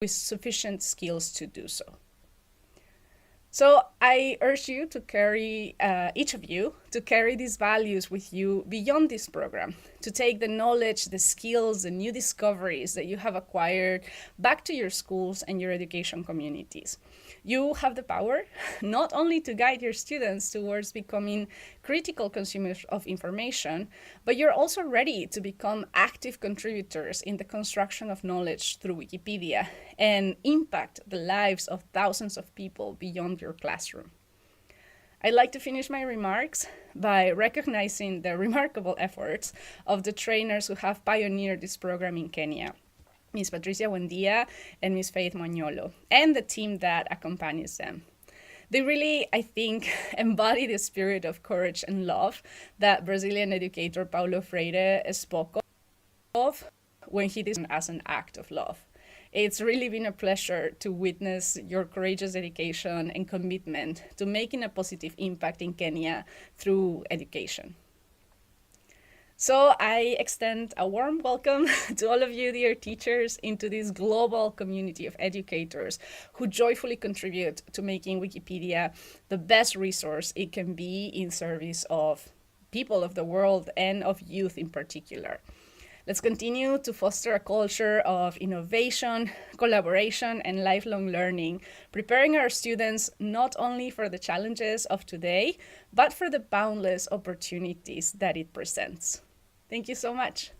with sufficient skills to do so. So I urge you to carry, each of you, to carry these values with you beyond this program, to take the knowledge, the skills, the new discoveries that you have acquired back to your schools and your education communities. You have the power not only to guide your students towards becoming critical consumers of information, but you're also ready to become active contributors in the construction of knowledge through Wikipedia and impact the lives of thousands of people beyond your classroom. I'd like to finish my remarks by recognizing the remarkable efforts of the trainers who have pioneered this program in Kenya. Ms. Patricia Buendia and Ms. Faith Moñolo, and the team that accompanies them. They really, I think, embody the spirit of courage and love that Brazilian educator Paulo Freire spoke of when he did it as an act of love. It's really been a pleasure to witness your courageous dedication and commitment to making a positive impact in Kenya through education. So I extend a warm welcome to all of you, dear teachers, into this global community of educators who joyfully contribute to making Wikipedia the best resource it can be in service of people of the world and of youth in particular. Let's continue to foster a culture of innovation, collaboration, and lifelong learning, preparing our students not only for the challenges of today, but for the boundless opportunities that it presents. Thank you so much.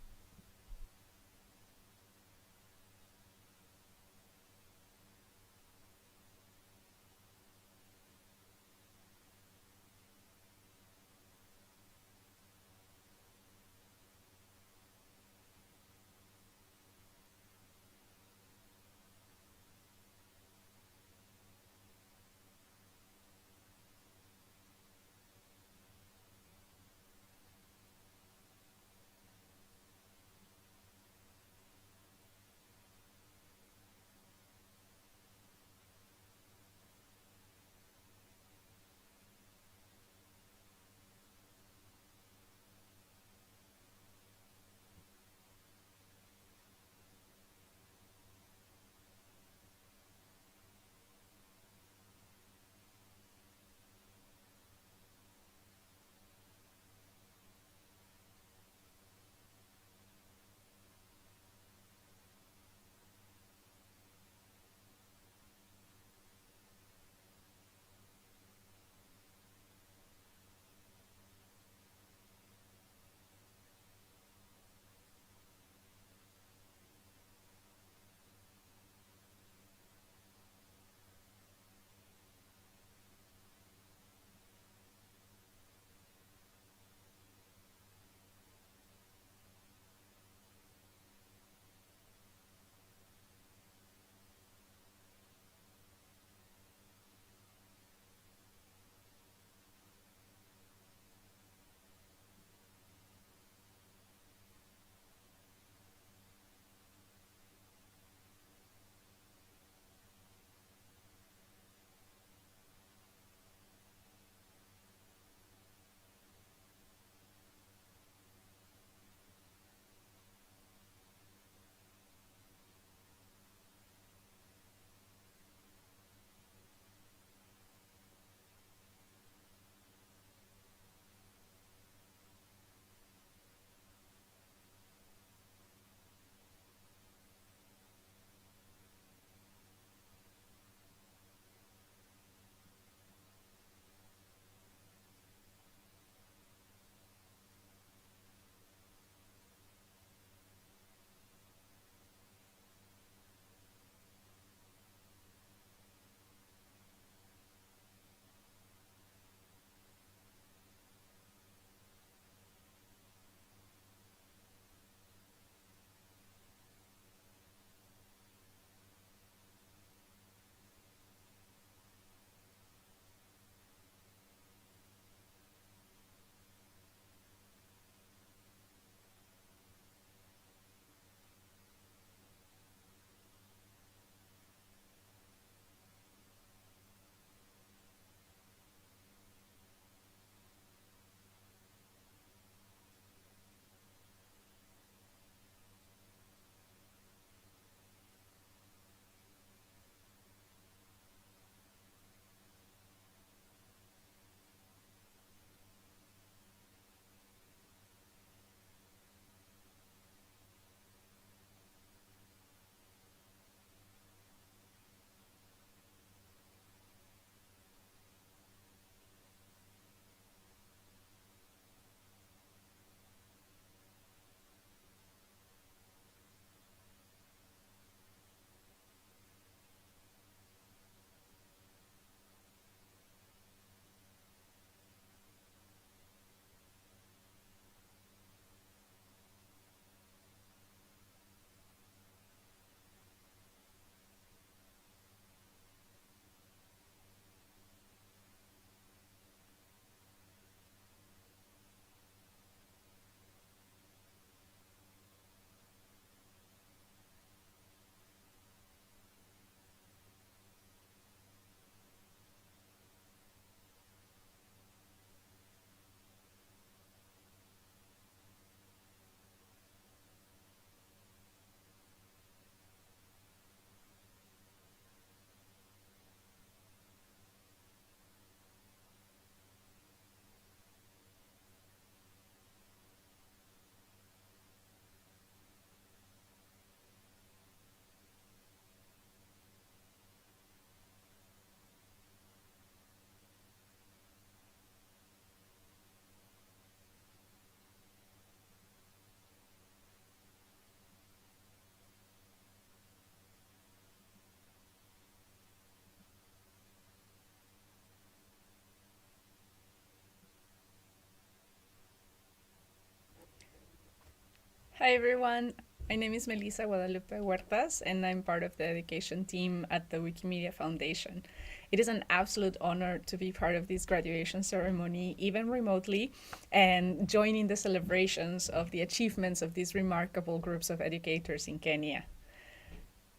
Hi everyone, my name is Melissa Guadalupe Huertas and I'm part of the education team at the Wikimedia Foundation. It is an absolute honor to be part of this graduation ceremony, even remotely, and join in the celebrations of the achievements of these remarkable groups of educators in Kenya.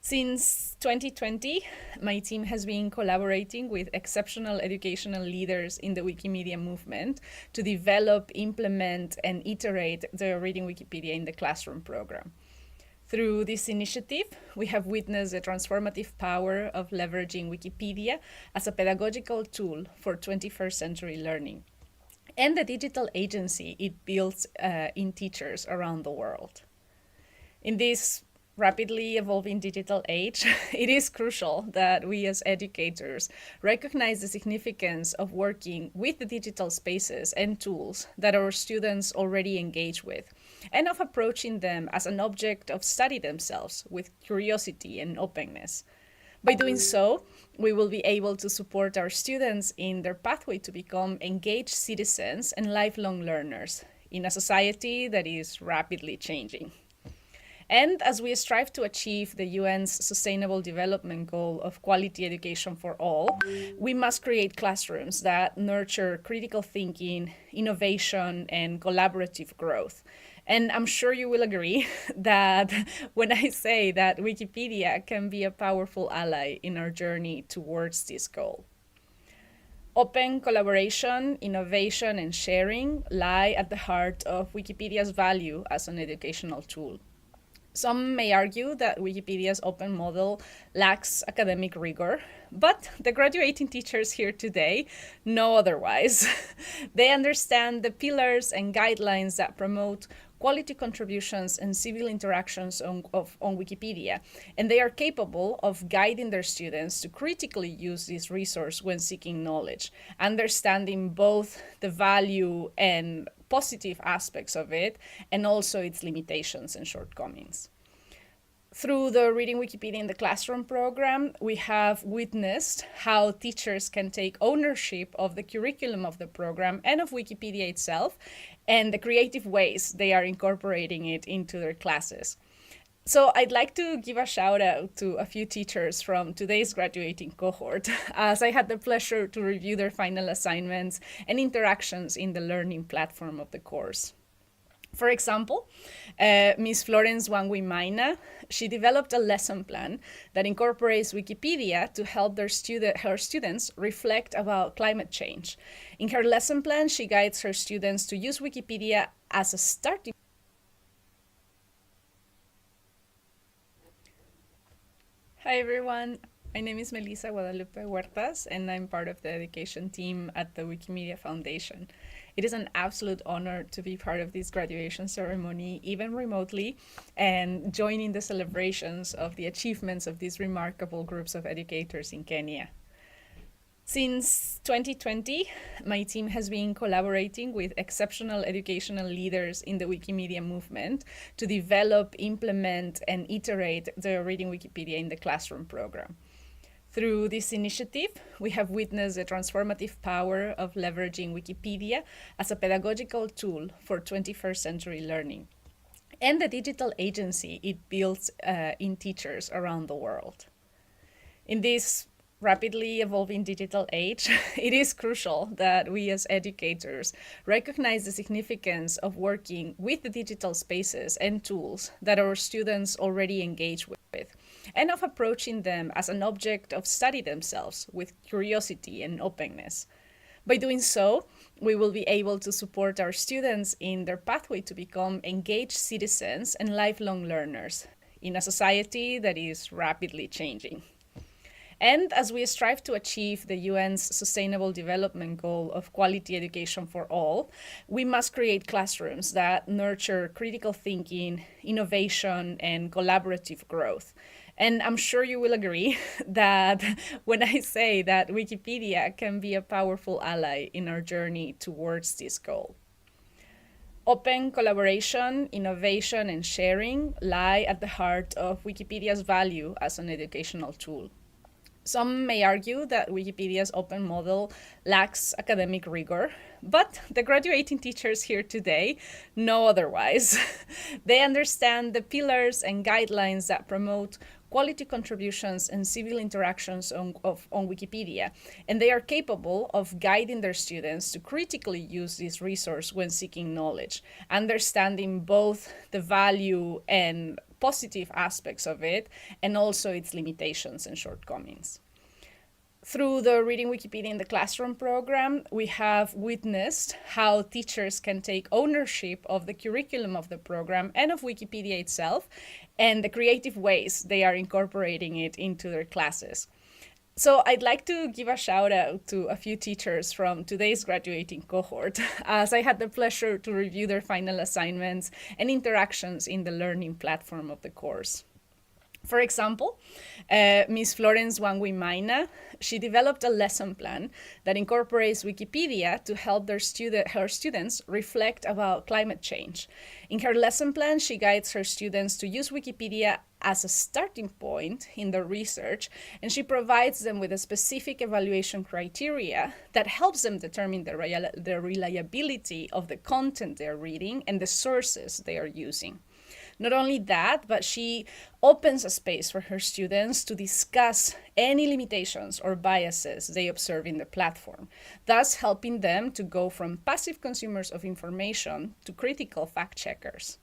Since 2020, my team has been collaborating with exceptional educational leaders in the Wikimedia movement to develop, implement, and iterate the Reading Wikipedia in the Classroom program. Through this initiative, we have witnessed the transformative power of leveraging Wikipedia as a pedagogical tool for 21st century learning and the digital agency it builds in teachers around the world. In this rapidly evolving digital age, it is crucial that we as educators recognize the significance of working with the digital spaces and tools that our students already engage with, and of approaching them as an object of study themselves with curiosity and openness. By doing so, we will be able to support our students in their pathway to become engaged citizens and lifelong learners in a society that is rapidly changing. And as we strive to achieve the UN's Sustainable Development Goal of quality education for all, we must create classrooms that nurture critical thinking, innovation, and collaborative growth. And I'm sure you will agree that when I say that Wikipedia can be a powerful ally in our journey towards this goal. Open collaboration, innovation, and sharing lie at the heart of Wikipedia's value as an educational tool. Some may argue that Wikipedia's open model lacks academic rigor, but the graduating teachers here today know otherwise. They understand the pillars and guidelines that promote quality contributions and civil interactions on Wikipedia, and they are capable of guiding their students to critically use this resource when seeking knowledge, understanding both the value and positive aspects of it, and also its limitations and shortcomings. Through the Reading Wikipedia in the Classroom program, we have witnessed how teachers can take ownership of the curriculum of the program and of Wikipedia itself, and the creative ways they are incorporating it into their classes. So I'd like to give a shout out to a few teachers from today's graduating cohort, as I had the pleasure to review their final assignments and interactions in the learning platform of the course. For example, Ms. Florence Wangui-Maina, she developed a lesson plan that incorporates Wikipedia to help her students reflect about climate change. In her lesson plan, she guides her students to use Wikipedia as a starting. Hi everyone, my name is Melissa Guadalupe Huertas and I'm part of the education team at the Wikimedia Foundation. It is an absolute honor to be part of this graduation ceremony, even remotely, and join in the celebrations of the achievements of these remarkable groups of educators in Kenya. Since 2020, my team has been collaborating with exceptional educational leaders in the Wikimedia movement to develop, implement, and iterate the Reading Wikipedia in the Classroom program. Through this initiative, we have witnessed the transformative power of leveraging Wikipedia as a pedagogical tool for 21st century learning and the digital agency it builds in teachers around the world. In this rapidly evolving digital age, it is crucial that we as educators recognize the significance of working with the digital spaces and tools that our students already engage with, and of approaching them as an object of study themselves with curiosity and openness. By doing so, we will be able to support our students in their pathway to become engaged citizens and lifelong learners in a society that is rapidly changing. And as we strive to achieve the UN's Sustainable Development Goal of quality education for all, we must create classrooms that nurture critical thinking, innovation, and collaborative growth. And I'm sure you will agree that when I say that Wikipedia can be a powerful ally in our journey towards this goal. Open collaboration, innovation, and sharing lie at the heart of Wikipedia's value as an educational tool. Some may argue that Wikipedia's open model lacks academic rigor, but the graduating teachers here today know otherwise. They understand the pillars and guidelines that promote quality contributions and civil interactions on Wikipedia, and they are capable of guiding their students to critically use this resource when seeking knowledge, understanding both the value and positive aspects of it and also its limitations and shortcomings. Through the Reading Wikipedia in the Classroom program, we have witnessed how teachers can take ownership of the curriculum of the program and of Wikipedia itself, and the creative ways they are incorporating it into their classes. So I'd like to give a shout out to a few teachers from today's graduating cohort, as I had the pleasure to review their final assignments and interactions in the learning platform of the course. For example, Ms. Florence Wangui-Maina, she developed a lesson plan that incorporates Wikipedia to help her students reflect about climate change. In her lesson plan, she guides her students to use Wikipedia as a starting point in their research, and she provides them with a specific evaluation criteria that helps them determine the reliability of the content they're reading and the sources they are using. Not only that, but she opens a space for her students to discuss any limitations or biases they observe in the platform, thus helping them to go from passive consumers of information to critical fact checkers.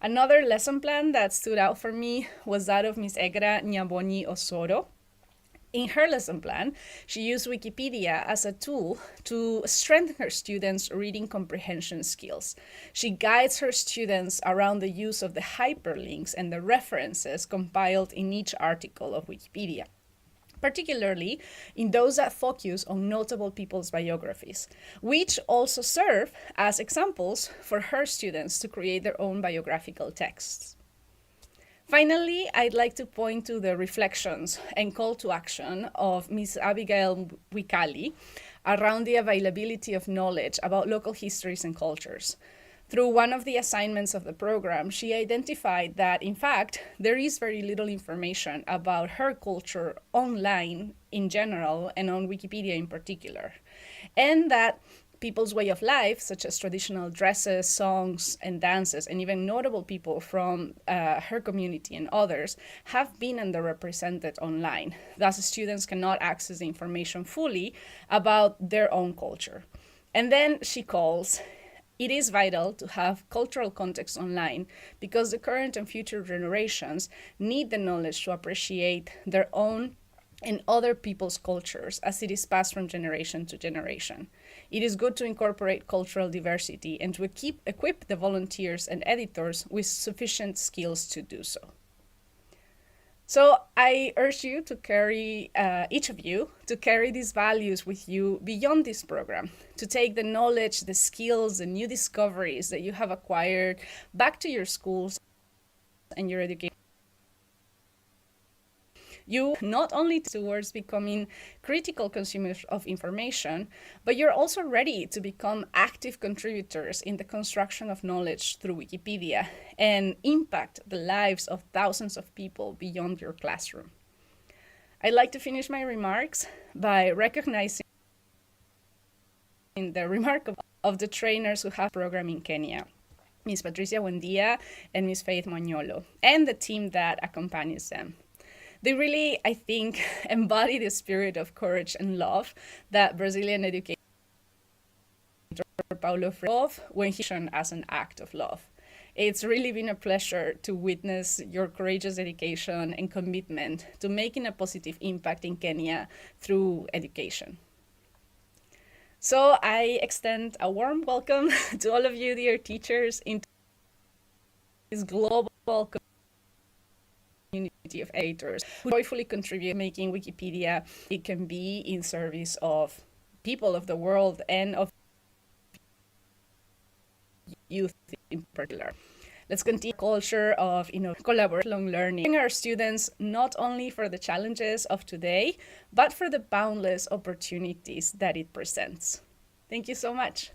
Another lesson plan that stood out for me was that of Ms. Egra Nyaboni Osoro. In her lesson plan, she used Wikipedia as a tool to strengthen her students' reading comprehension skills. She guides her students around the use of the hyperlinks and the references compiled in each article of Wikipedia, particularly in those that focus on notable people's biographies, which also serve as examples for her students to create their own biographical texts. Finally, I'd like to point to the reflections and call to action of Ms. Abigail Wikali around the availability of knowledge about local histories and cultures. Through one of the assignments of the program, she identified that, in fact, there is very little information about her culture online in general and on Wikipedia in particular, and that people's way of life, such as traditional dresses, songs, and dances, and even notable people from her community and others, have been underrepresented online. Thus, students cannot access the information fully about their own culture. And then she calls, it is vital to have cultural context online because the current and future generations need the knowledge to appreciate their own and other people's cultures as it is passed from generation to generation. It is good to incorporate cultural diversity and to equip the volunteers and editors with sufficient skills to do so. So I urge you to carry, each of you, to carry these values with you beyond this program, to take the knowledge, the skills, the new discoveries that you have acquired back to your schools and your education. You not only towards becoming critical consumers of information, but you're also ready to become active contributors in the construction of knowledge through Wikipedia and impact the lives of thousands of people beyond your classroom. I'd like to finish my remarks by recognizing the remark of the trainers who have program in Kenya, Ms. Patricia Buendia and Ms. Faith Mañolo, and the team that accompanies them. They really, I think, embody the spirit of courage and love that Brazilian educator Paulo Freire when he shone as an act of love. It's really been a pleasure to witness your courageous dedication and commitment to making a positive impact in Kenya through education. So I extend a warm welcome to all of you, dear teachers, into this global community of editors who joyfully contribute making Wikipedia it can be in service of people of the world and of youth in particular. Let's continue culture of collaborative learning, our students not only for the challenges of today, but for the boundless opportunities that it presents. Thank you so much.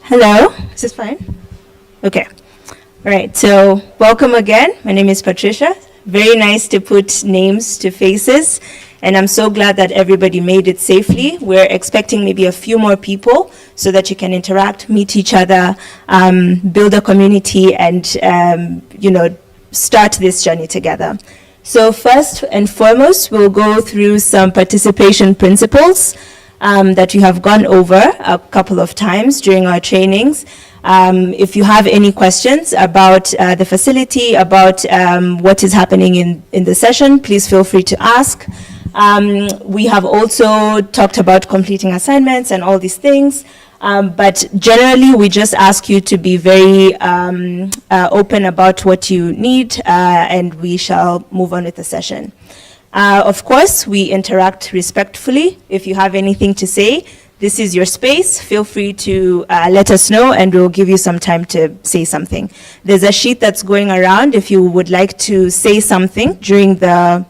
Hello, is this fine? Okay. All right, so welcome again. My name is Patricia. Very nice to put names to faces, and I'm so glad that everybody made it safely. We're expecting maybe a few more people so that you can interact, meet each other, build a community, and start this journey together. So first and foremost, we'll go through some participation principles that we have gone over a couple of times during our trainings. If you have any questions about the facility, about what is happening in the session, please feel free to ask. We have also talked about completing assignments and all these things. But generally, we just ask you to be very open about what you need, and we shall move on with the session. Of course, we interact respectfully. If you have anything to say, this is your space. Feel free to let us know, and we'll give you some time to say something. There's a sheet that's going around. If you would like to say something during the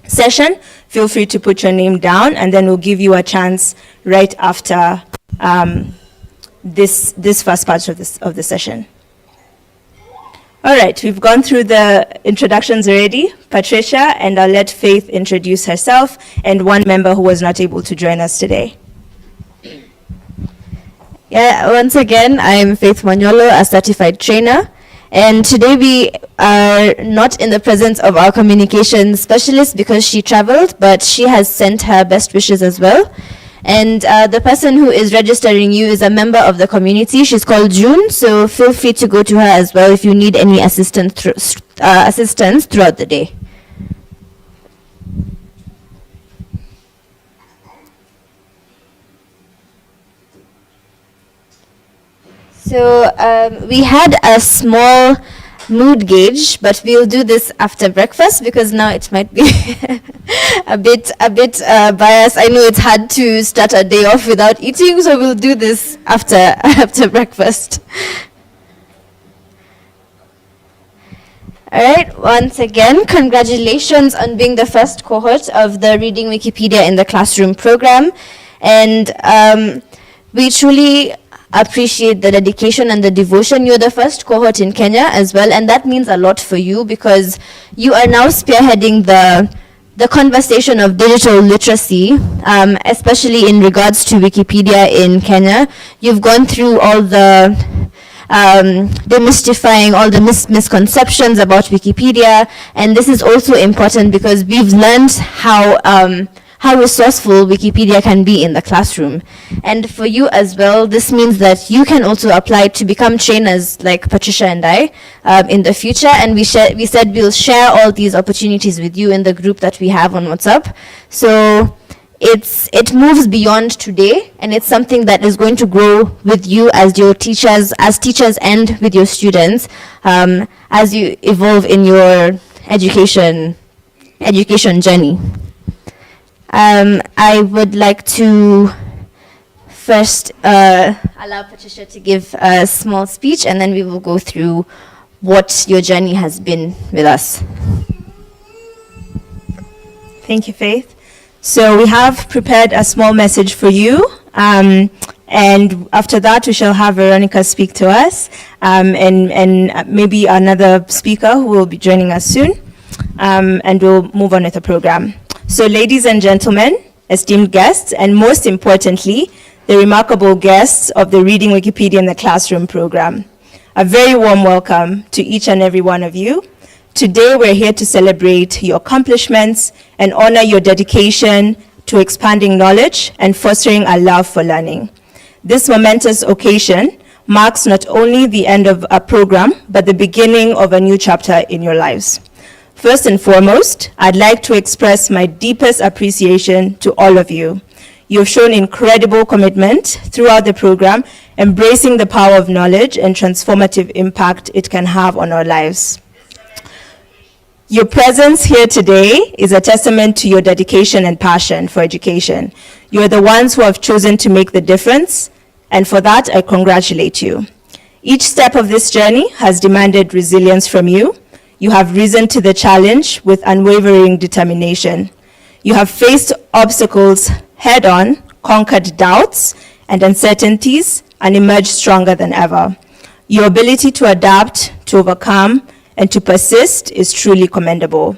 session, feel free to put your name down, and then we'll give you a chance right after this first part of the session. All right, we've gone through the introductions already. Patricia, and I'll let Faith introduce herself and one member who was not able to join us today. Yeah, once again, I'm Faith Manyolo, a certified trainer. And today we are not in the presence of our communications specialist because she traveled, but she has sent her best wishes as well. And the person who is registering you is a member of the community. She's called June, so feel free to go to her as well if you need any assistance throughout the day. So we had a small mood gauge, but we'll do this after breakfast because now it might be a bit biased. I know it's hard to start a day off without eating, so we'll do this after breakfast. All right, once again, congratulations on being the first cohort of the Reading Wikipedia in the Classroom program. And we truly appreciate the dedication and the devotion. You're the first cohort in Kenya as well, and that means a lot for you because you are now spearheading the conversation of digital literacy, especially in regards to Wikipedia in Kenya. You've gone through all the demystifying all the misconceptions about Wikipedia, and this is also important because we've learned how resourceful Wikipedia can be in the classroom. And for you as well, this means that you can also apply to become trainers like Patricia and I in the future. And we said we'll share all these opportunities with you in the group that we have on WhatsApp. So it moves beyond today, and it's something that is going to grow with you as teachers and with your students as you evolve in your education journey. I would like to first allow Patricia to give a small speech, and then we will go through what your journey has been with us. Thank you, Faith. So we have prepared a small message for you, and after that we shall have Veronica speak to us, and maybe another speaker who will be joining us soon, and we'll move on with the program. So ladies and gentlemen, esteemed guests, and most importantly, the remarkable guests of the Reading Wikipedia in the Classroom program, a very warm welcome to each and every one of you. Today we're here to celebrate your accomplishments and honor your dedication to expanding knowledge and fostering a love for learning. This momentous occasion marks not only the end of a program, but the beginning of a new chapter in your lives. First and foremost, I'd like to express my deepest appreciation to all of you. You've shown incredible commitment throughout the program, embracing the power of knowledge and transformative impact it can have on our lives. Your presence here today is a testament to your dedication and passion for education. You are the ones who have chosen to make the difference, and for that, I congratulate you. Each step of this journey has demanded resilience from you. You have risen to the challenge with unwavering determination. You have faced obstacles head-on, conquered doubts and uncertainties, and emerge stronger than ever. Your ability to adapt, to overcome, and to persist is truly commendable.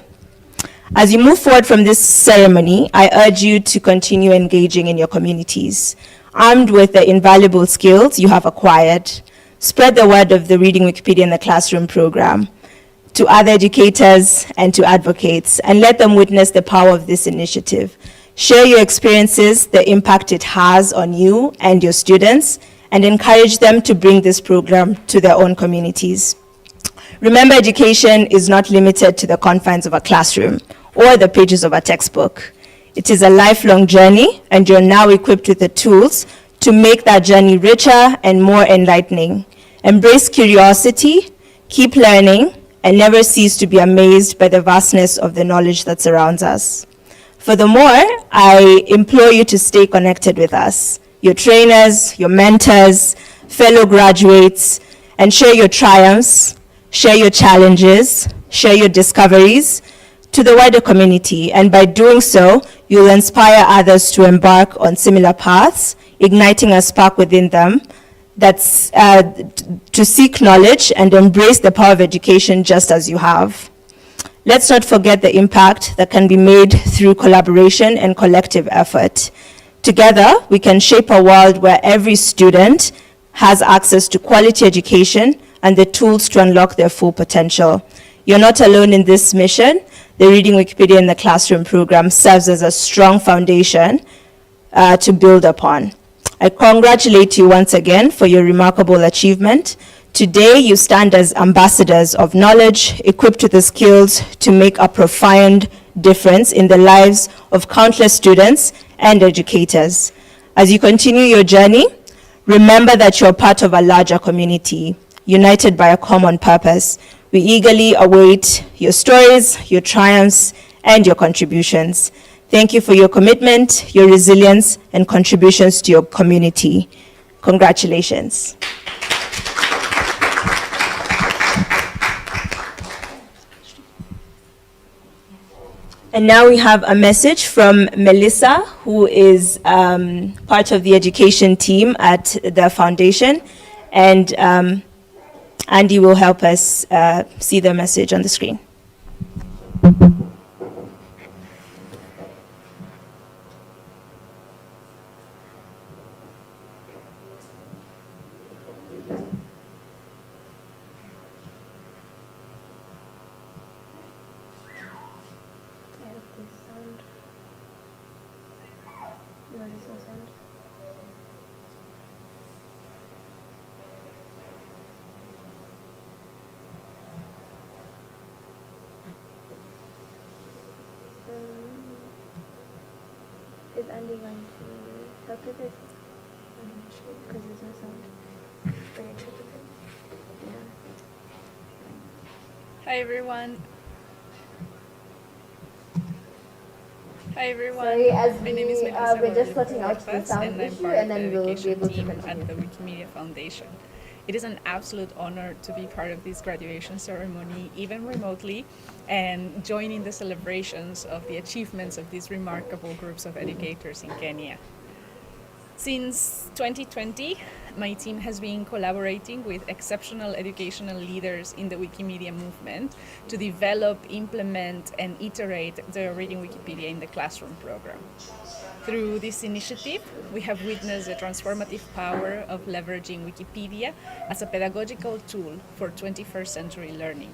As you move forward from this ceremony, I urge you to continue engaging in your communities. Armed with the invaluable skills you have acquired, spread the word of the Reading Wikipedia in the Classroom program to other educators and to advocates, and let them witness the power of this initiative. Share your experiences, the impact it has on you and your students, and encourage them to bring this program to their own communities. Remember, education is not limited to the confines of a classroom or the pages of a textbook. It is a lifelong journey, and you're now equipped with the tools to make that journey richer and more enlightening. Embrace curiosity, keep learning, and never cease to be amazed by the vastness of the knowledge that surrounds us. Furthermore, I implore you to stay connected with us, your trainers, your mentors, fellow graduates, and share your triumphs, share your challenges, share your discoveries to the wider community. And by doing so, you'll inspire others to embark on similar paths, igniting a spark within them that's to seek knowledge and embrace the power of education just as you have. Let's not forget the impact that can be made through collaboration and collective effort. Together, we can shape a world where every student has access to quality education and the tools to unlock their full potential. You're not alone in this mission. The Reading Wikipedia in the Classroom program serves as a strong foundation to build upon. I congratulate you once again for your remarkable achievement. Today, you stand as ambassadors of knowledge, equipped with the skills to make a profound difference in the lives of countless students and educators. As you continue your journey, remember that you're part of a larger community, united by a common purpose. We eagerly await your stories, your triumphs, and your contributions. Thank you for your commitment, your resilience, and contributions to your community. Congratulations. And now we have a message from Melissa, who is part of the education team at the foundation. And Andy will help us see the message on the screen. Is Andy going to help with it? Because there's no sound. Very tricky. Yeah. Hi everyone. Hi everyone. Sorry, as my name is Melissa. we're just sorting out the sound and I'm issue, part and of then the we'll be education able to team continue. at the Wikimedia Foundation. It is an absolute honor to be part of this graduation ceremony, even remotely, and join in the celebrations of the achievements of these remarkable groups of educators in Kenya. Since 2020, my team has been collaborating with exceptional educational leaders in the Wikimedia movement to develop, implement, and iterate the Reading Wikipedia in the Classroom program. Through this initiative, we have witnessed the transformative power of leveraging Wikipedia as a pedagogical tool for 21st century learning,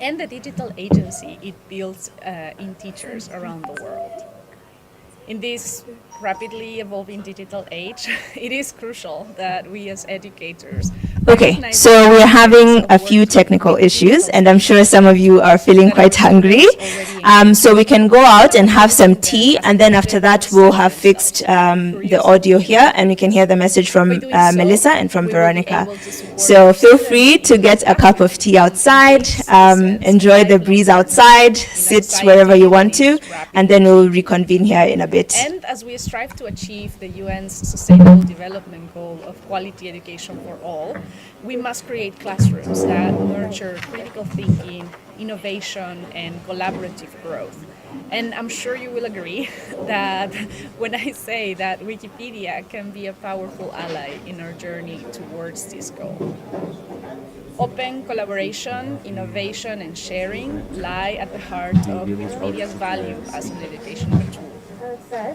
and the digital agency it builds in teachers around the world. In this rapidly evolving digital age, it is crucial that we as educators Okay, so we're having a few technical issues, and I'm sure some of you are feeling quite hungry. So we can go out and have some tea, and then after that we'll have fixed the audio here, and we can hear the message from Melissa and from Veronica. So feel free to get a cup of tea outside, enjoy the breeze outside, sit wherever you want to, and then we'll reconvene here in a bit. And as we strive to achieve the UN's Sustainable Development Goal of quality education for all, we must create classrooms that nurture critical thinking, innovation, and collaborative growth. And I'm sure you will agree that when I say that Wikipedia can be a powerful ally in our journey towards this goal. Open collaboration, innovation, and sharing lie at the heart of Wikipedia's value as an educational tool.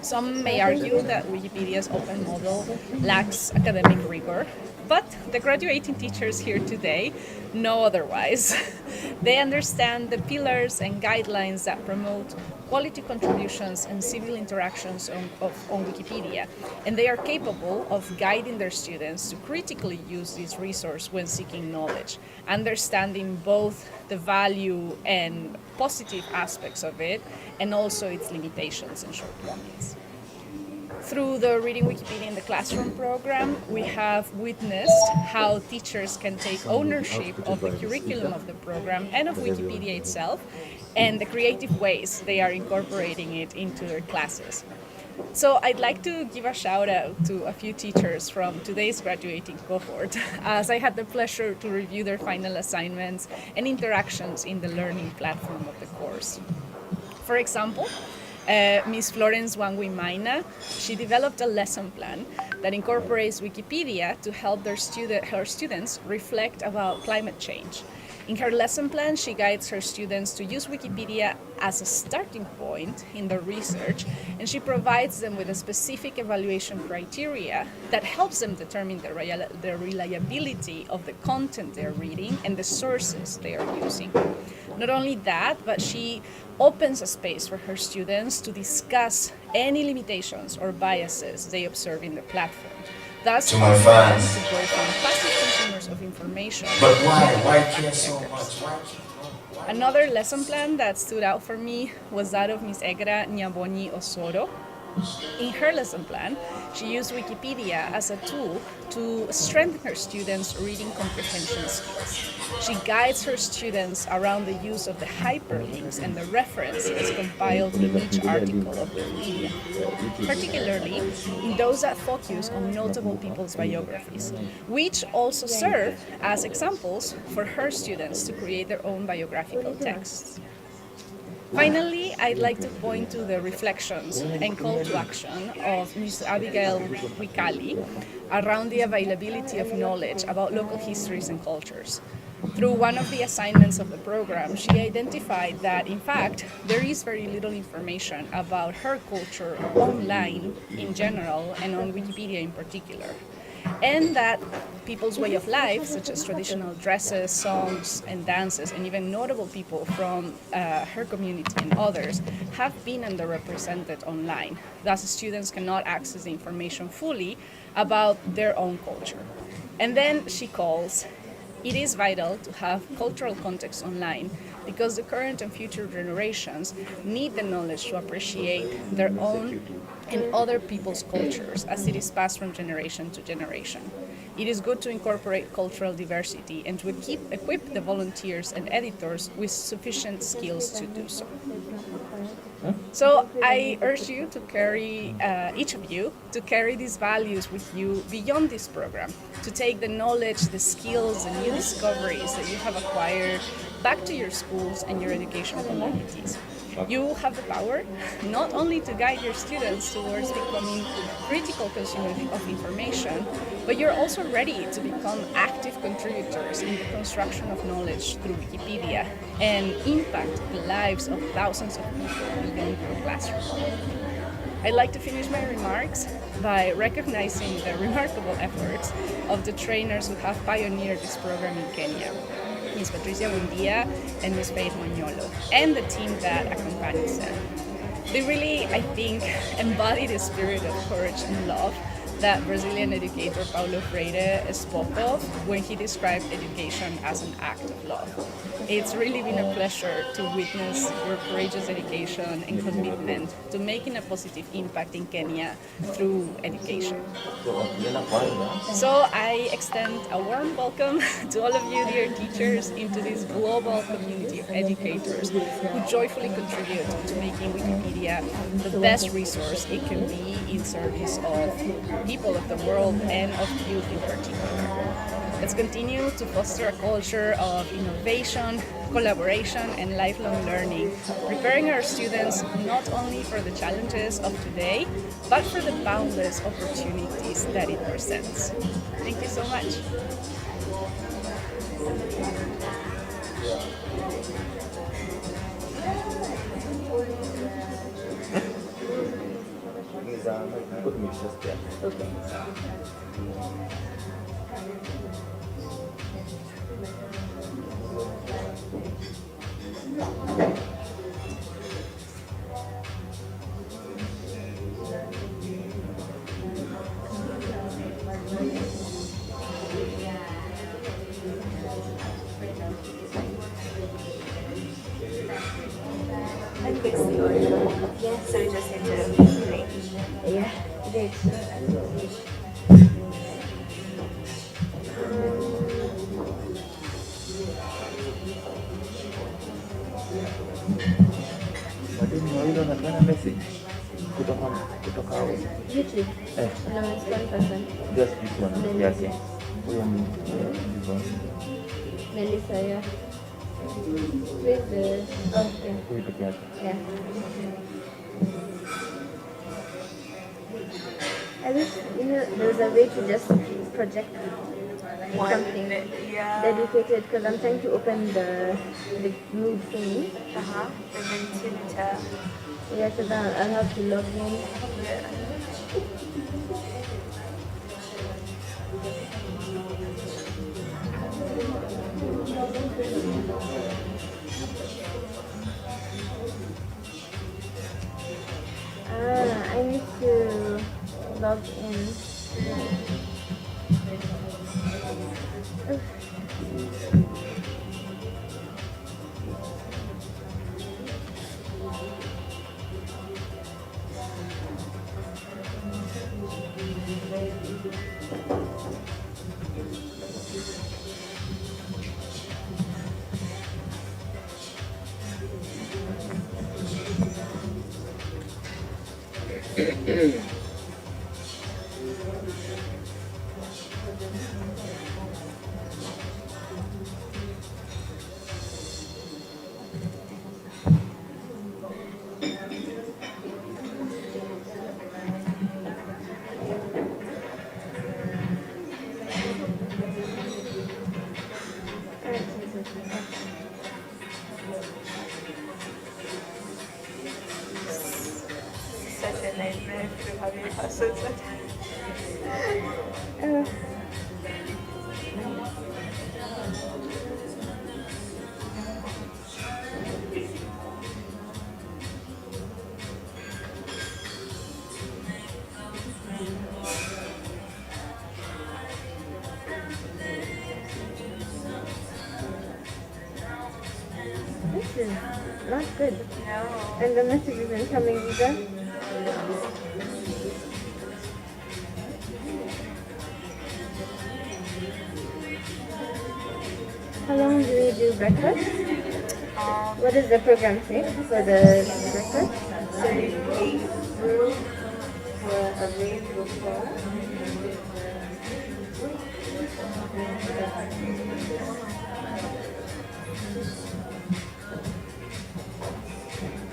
Some may argue that Wikipedia's open model lacks academic rigor, but the graduating teachers here today know otherwise. They understand the pillars and guidelines that promote quality contributions and civil interactions on Wikipedia, and they are capable of guiding their students to critically use this resource when seeking knowledge, understanding both the value and positive aspects of it, and also its limitations and shortcomings. Through the Reading Wikipedia in the Classroom program, we have witnessed how teachers can take ownership of the curriculum of the program and of Wikipedia itself, and the creative ways they are incorporating it into their classes. So I'd like to give a shout out to a few teachers from today's graduating cohort, as I had the pleasure to review their final assignments and interactions in the learning platform of the course. For example, Ms. Florence Wangui-Maina, she developed a lesson plan that incorporates Wikipedia to help her students reflect about climate change. In her lesson plan, she guides her students to use Wikipedia as a starting point in their research, and she provides them with a specific evaluation criteria that helps them determine the reliability of the content they're reading and the sources they are using. Not only that, but she opens a space for her students to discuss any limitations or biases they observe in the platform. Thus, to my fans. to go from passive consumers of information. But why? Why care so much? Another lesson plan that stood out for me was that of Ms. Egra Nyabonyi Osoro. In her lesson plan, she used Wikipedia as a tool to strengthen her students' reading comprehension skills. She guides her students around the use of the hyperlinks and the references compiled in each article of Wikipedia, particularly in those that focus on notable people's biographies, which also serve as examples for her students to create their own biographical texts. Finally, I'd like to point to the reflections and call to action of Ms. Abigail Wikali around the availability of knowledge about local histories and cultures. Through one of the assignments of the program, she identified that, in fact, there is very little information about her culture online in general and on Wikipedia in particular, and that people's way of life, such as traditional dresses, songs, and dances, and even notable people from her community and others, have been underrepresented online. Thus, students cannot access the information fully about their own culture. And then she calls, it is vital to have cultural context online because the current and future generations need the knowledge to appreciate their own and other people's cultures as it is passed from generation to generation. It is good to incorporate cultural diversity and to equip the volunteers and editors with sufficient skills to do so. So I urge you to carry, each of you, to carry these values with you beyond this program, to take the knowledge, the skills, and new discoveries that you have acquired back to your schools and your educational communities. You have the power not only to guide your students towards becoming critical consumers of information, but you're also ready to become active contributors in the construction of knowledge through Wikipedia and impact the lives of thousands of people beyond your classroom. I'd like to finish my remarks by recognizing the remarkable efforts of the trainers who have pioneered this program in Kenya. Ms. Patricia Bundia and Ms. Faith Monyolo, and the team that accompanies them. They really, I think, embody the spirit of courage and love that Brazilian educator Paulo Freire spoke of when he described education as an act of love. It's really been a pleasure to witness your courageous dedication and commitment to making a positive impact in Kenya through education. So I extend a warm welcome to all of you, dear teachers, into this global community of educators who joyfully contribute to making Wikipedia the best resource it can be in service of people of the world and of youth in particular. Let's continue to foster a culture of innovation, collaboration, and lifelong learning, preparing our students not only for the challenges of today, but for the boundless opportunities that it presents. Thank you so much. Put mixtures there. Okay. And fix the audio. Yeah, so we just need to play. Yeah. Great. Mwalimu wawili wanafanya message kutoka YouTube. No, it's one person. just this one yake. Huyo ni Melissa, yeah. With the... Okay. huyu peke yake. Yeah. I wish, there was a way to just project something dedicated, because I'm trying to open the mood thing. The Mentimeter. Yeah, because I'll have to log in. I need to log in. Such a nightmare to have your passwords. This is not good. No. And the message isn't coming either. How long do we do breakfast? What does the program say for the breakfast? So the 8 group were available for.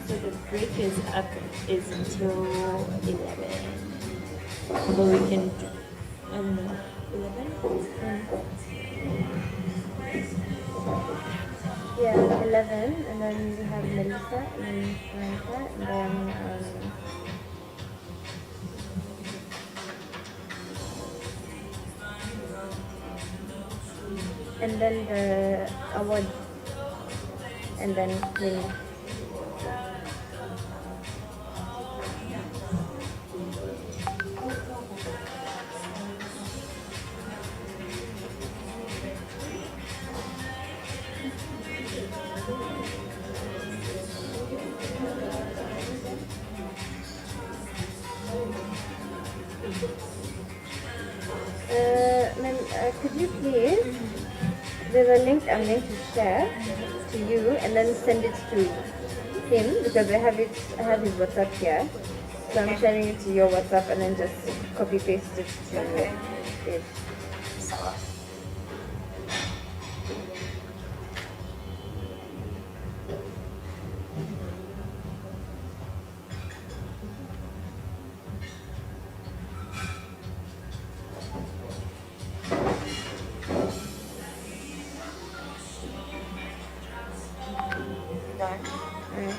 So the break is until 11. Although we can, I don't know, 11? Yeah, 11, and then we have Melissa and Samantha, and then the award, and then winning. Could you please, there's a link I'm going to share to you and then send it to him, because I have his WhatsApp here. So I'm sharing it to your WhatsApp and then just copy paste it to it. Done. Alright.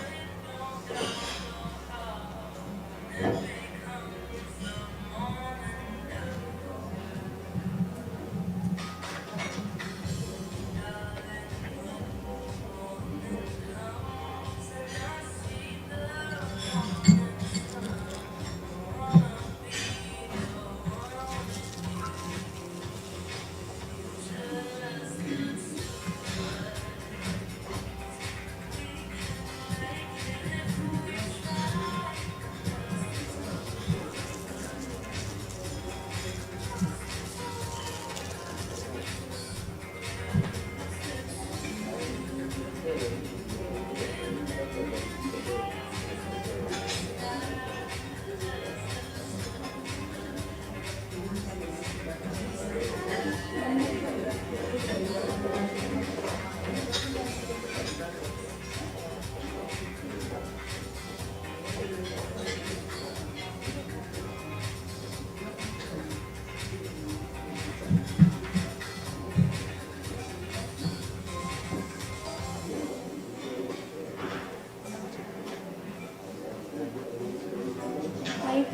Mike,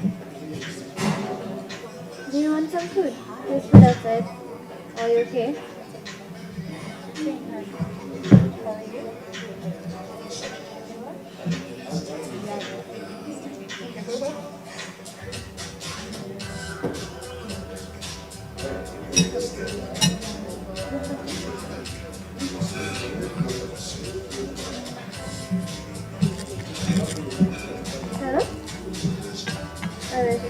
do you want some food? There's food outside. Are you okay? How are you? Hello? Alright.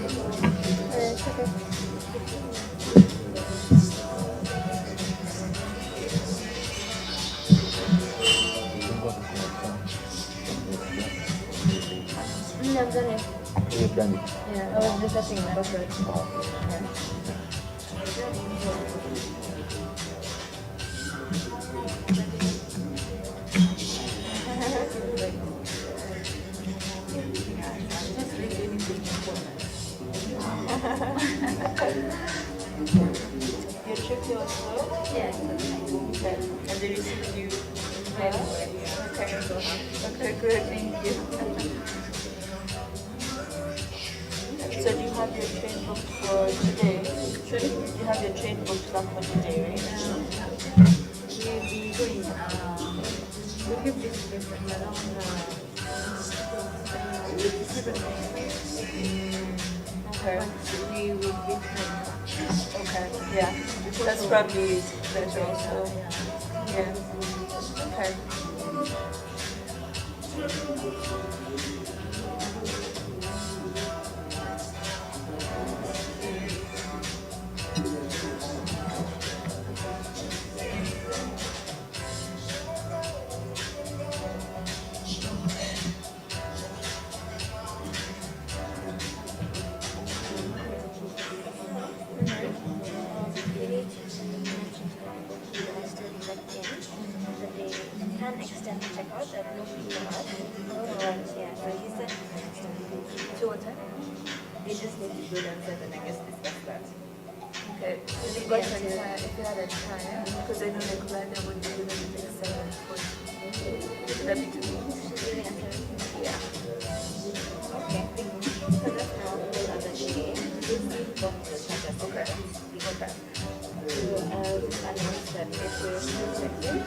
Alright, okay. I've done it. You've done it. Yeah, I was researching that. Okay. Yeah. Your trip was slow? Yeah. Okay. And they received you well? Okay. Okay, good, thank you. So do you have your train booked for today? Sorry? You have your train booked up for today, right? We'll be going, we'll give this paper around 7. Okay. We will be home. Okay, yeah. That's probably better also. Yeah. Okay. We need to send a mention to our book that are still checked in, that they can extend the checkout at no fee to us. Yeah, so he said he can extend it to what time? We just need to do that and I guess discuss that. Okay. If you got some time, if you had a time, because I know the client would be doing it at 7:40. Would that be too late? She's leaving at 7. Yeah. Okay. So that's now the other day. Okay. Okay. So I'll just announce that if we're still checking,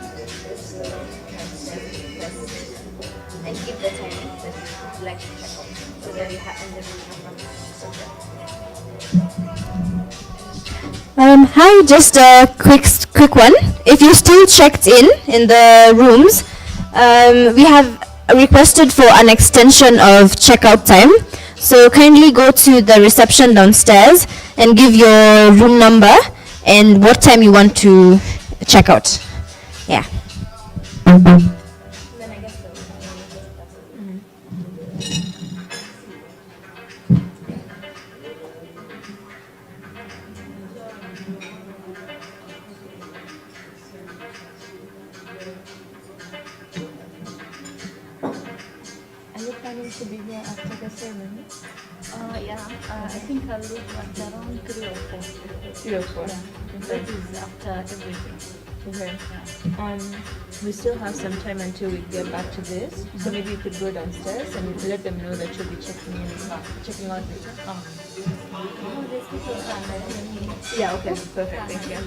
this will request and give the timing that we would like to check out. So that we have and then we have from Hi, just a quick one. If you're still checked in the rooms, we have requested for an extension of checkout time. So kindly go to the reception downstairs and give your room number and what time you want to check out. Yeah. then I guess so. Are you planning to be here after the ceremony? Yeah, I think I'll leave at around 3 or 4. 3 or 4. Yeah, that is after everything. Okay. We still have some time until we get back to this, so maybe you could go downstairs and let them know that you'll be checking out later. Oh, there's people come and then Yeah. Okay. Perfect. Thank you.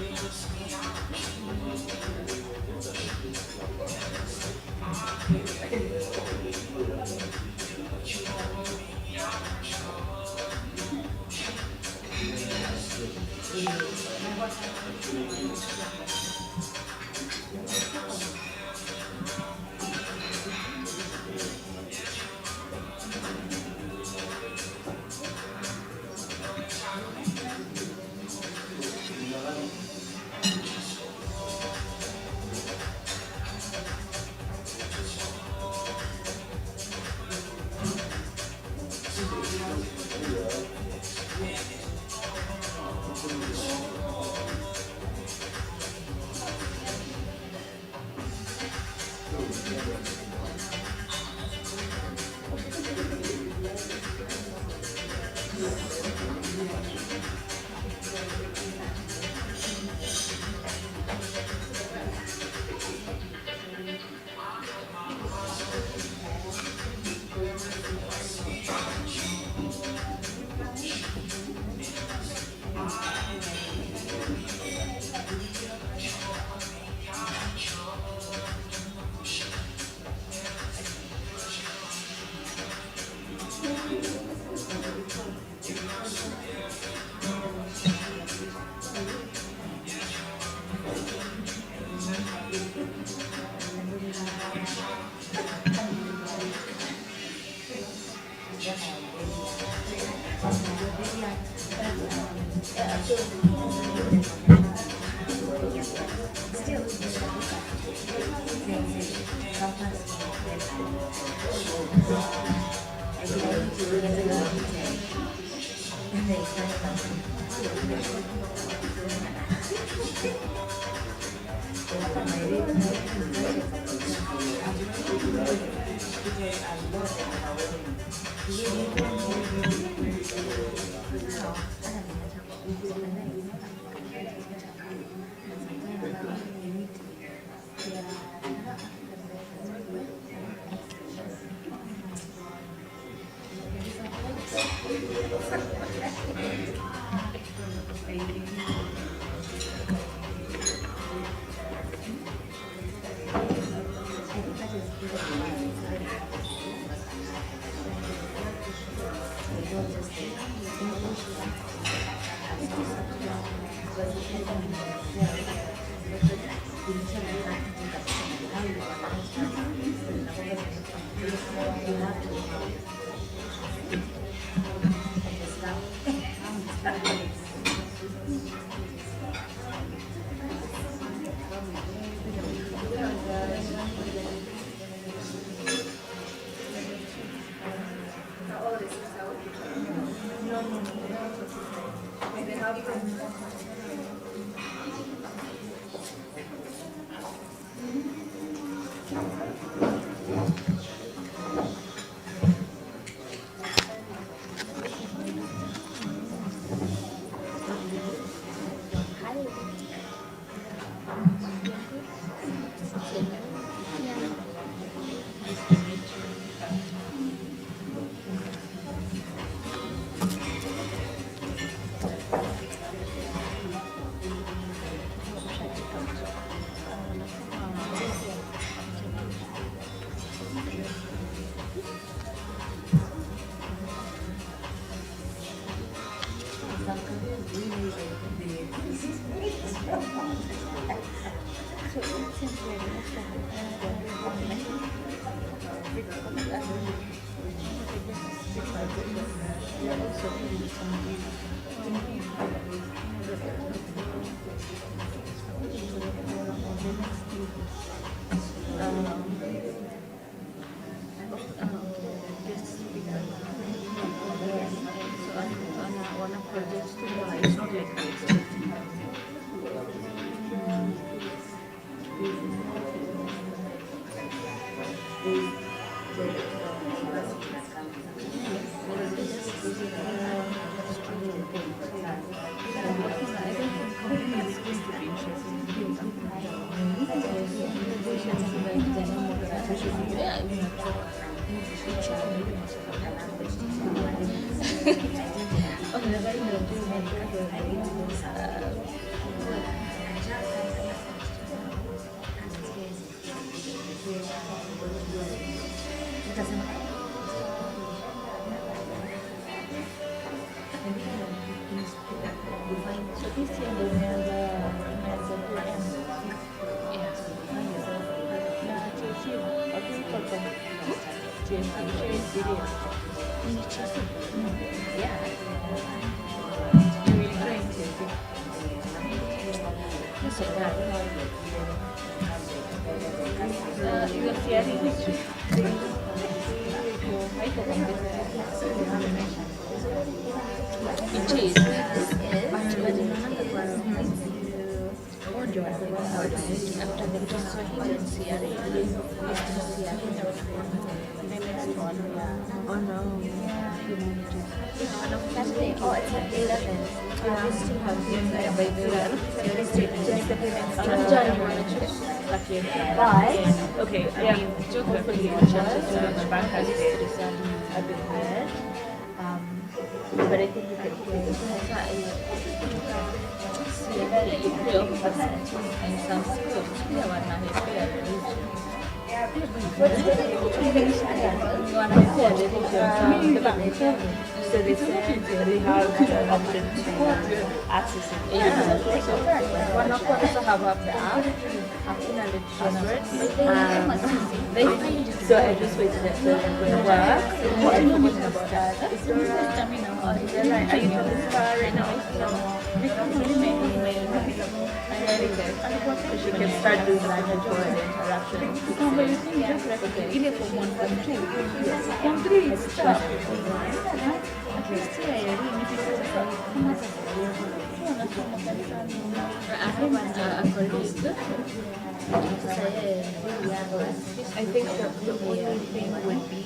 Saturday, oh, it's at 11. We still have but Okay, I mean, geography or chances to reach back as a bit higher. But I think we can in some schools, we are so they said they have the option to access it. one of us have up the app, So I just waited that the will work. What I forgot about that. Is there are you talking about right now? so she can start doing language or the interaction. Ile form 1, form 2. Form 3 is tough. At least here, I have a colleague. I think the only thing would be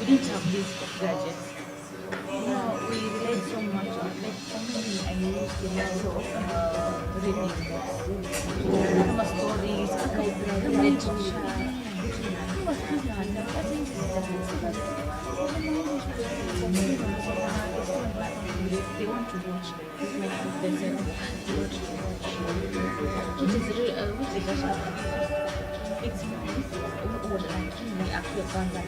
We didn't have these gadgets. No, we relied so much on, like, for me, I used to love reading books, stories, literature. They want to watch, they say, which is it's nice, or like we actually found that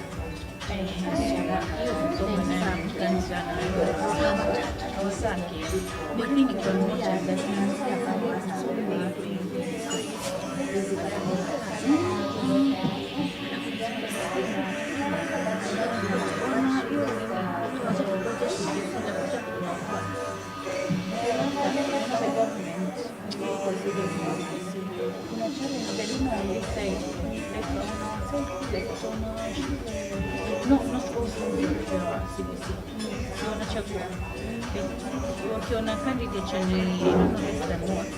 wakiona candidate chenye less than what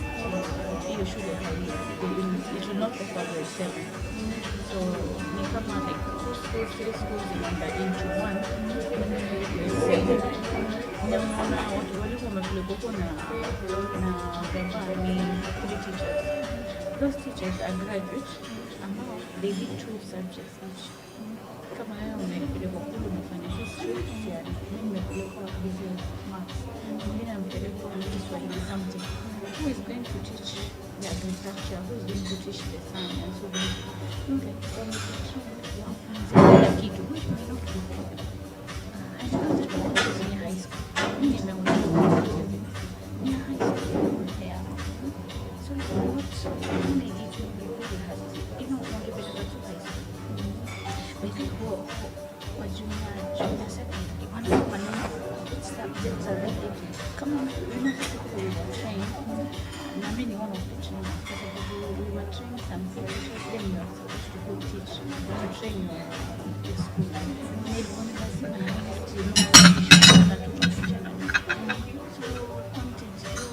hiyo shule it will not offer grade 7. So ni kama like 2 schools, 3 schools inaenda into one. Naona watu walikuwa wamepelekwa na gava ni 3 teachers. Those teachers are graduates ambao they did 2 subjects each. Kama haya umepelekwa kule umefanya history, theory, mimi nimepelekwa business, maths, mwingine amepelekwa Kiswahili something. Who is going to teach the agriculture? Who is going to teach the science? Who is going to kila kitu which may not be problem. And after that was in high school. Mimi nimeona in high school. Yeah. So what only each of you really has, you know, want to be able to high school. Maybe for junior secondary, one it's that subjects are ready. Kama we were trained, na mimi ni one of the trainers, kwa sababu we were trained some professions, then you are supposed to go teach, to train your school. Nilikuwa lazima na tufundishe na so content yote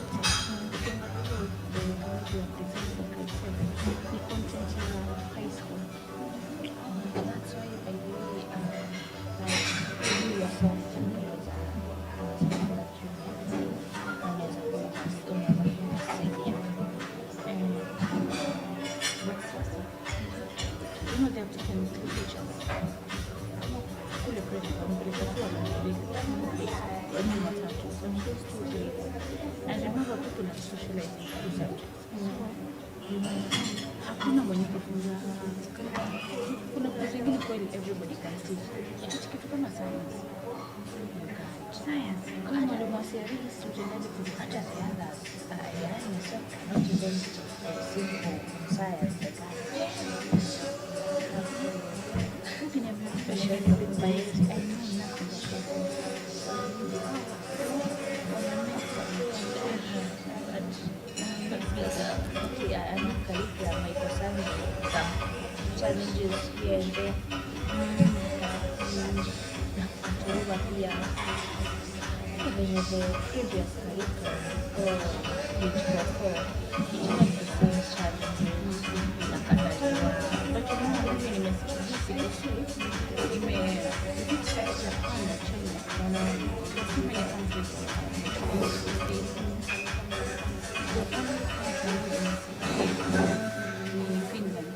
the content ya high school. That's why I really like you yourself to know that you know they have taken teachers. Kule private nilitakuwa na matatu. So those 2 days. And remember people are socializing through subjects. Hakuna mwenye kufunza. Kuna course ingine kweli everybody can teach. Kitu kama science. Science. Kama mwalimu wa CRE student hata science. Yani so not even simple science. Looking at my special biology, I know nothing yeah, I'm not curriculum, my person some challenges here and there. Over here, even with the previous curriculum, which was it had the same challenges, but you know, mimi nimesikia China, so many countries in Finland.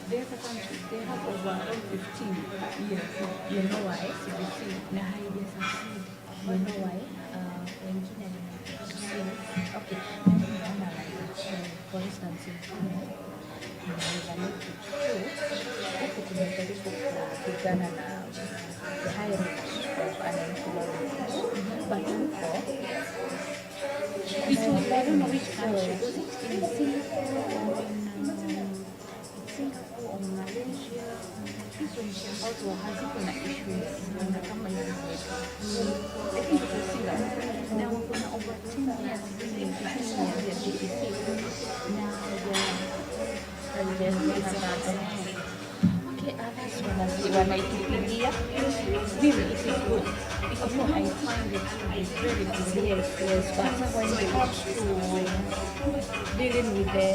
They have a country, they have over 15 years. You know why? CBC na haija succeed. You know why? Wengine okay. For instance, in Finland, huku kumejaribu kupigana na the high rate of unemployment. But huko, I don't know which country, was it in Singapore or Malaysia? Hizo nchi ambazo haziko na issues na kama hizi zetu. I think it was Singapore. Na wako na over 10 years doing 15 years ya GDP. Na okay, others wanaitupigia. Really, it is good. Because I find it to be very good. Yes, but when it comes to dealing with the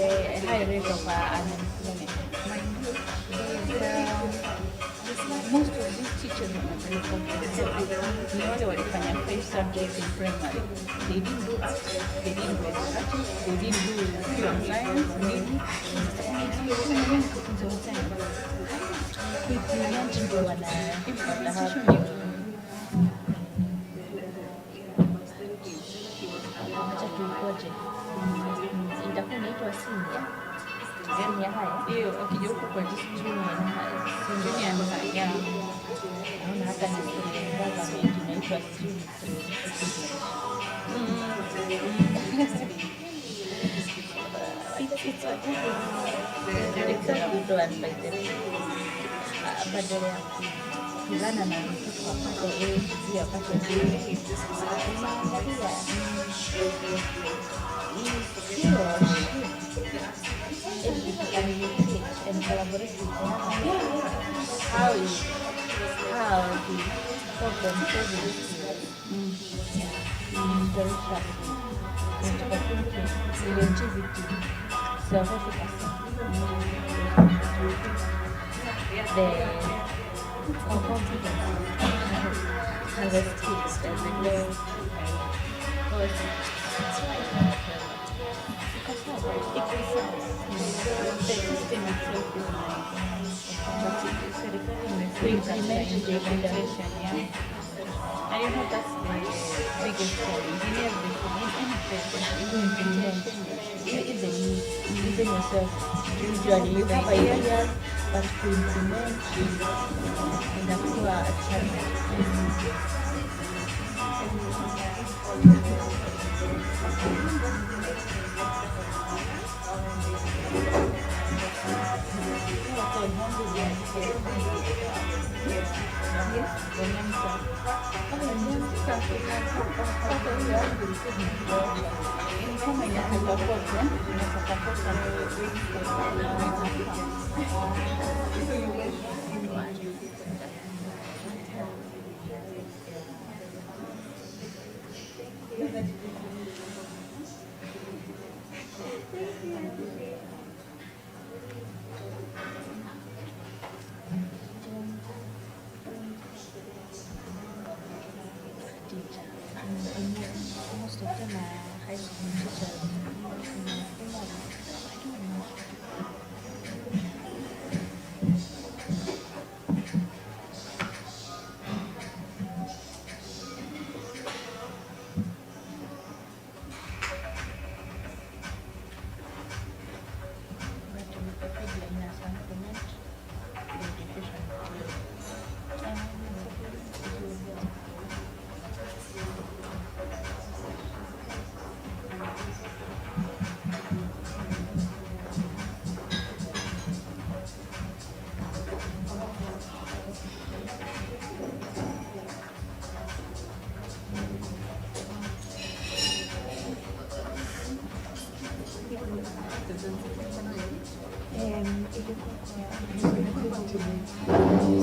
high rate of unemployment, most of these teachers are very competent. Ni wale walifanya 5 subjects in primary. They didn't do art, they didn't do education, they didn't do pure science, maybe. Acha tuikoje. Itakuwa inaitwa senior. Senior haya. Hiyo ukija huko kwa junior na senior ndo haya. Naona hata ni government inaitwa student. It's a good one by the way. Badala ya kulana na mtoto apate A, B apate B. Unaangalia and collaborate with another. How the problem solving skills very sharply. Critical thinking, creativity, self-efficacy, the confidence, and the skills that we learn. The system itself is nice, but it's a implementation, yeah. And you know that's the biggest challenge in everything, in implementation, even yourself. Usually you have ideas, but to implement inakuwa a challenge. Yes. Kama inataka kote, inataka most of them are high school teachers. But Wikipedia ina supplement the education.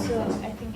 So I think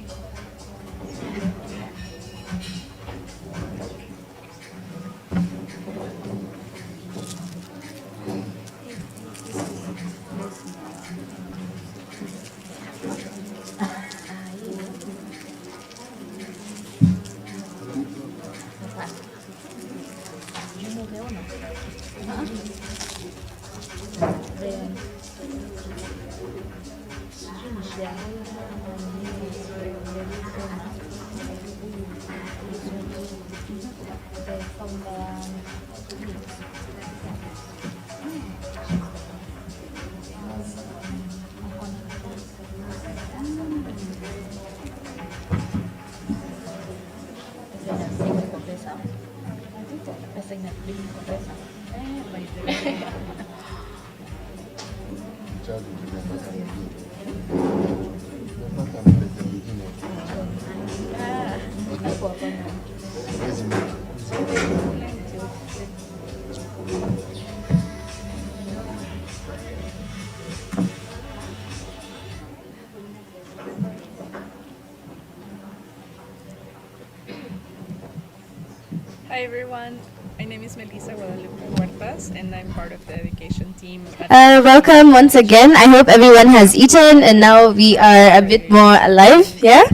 Hi everyone, my name is Melissa Guadalupe Huertas and I'm part of the education team at Welcome once again. I hope everyone has eaten and now we are a bit more alive, yeah?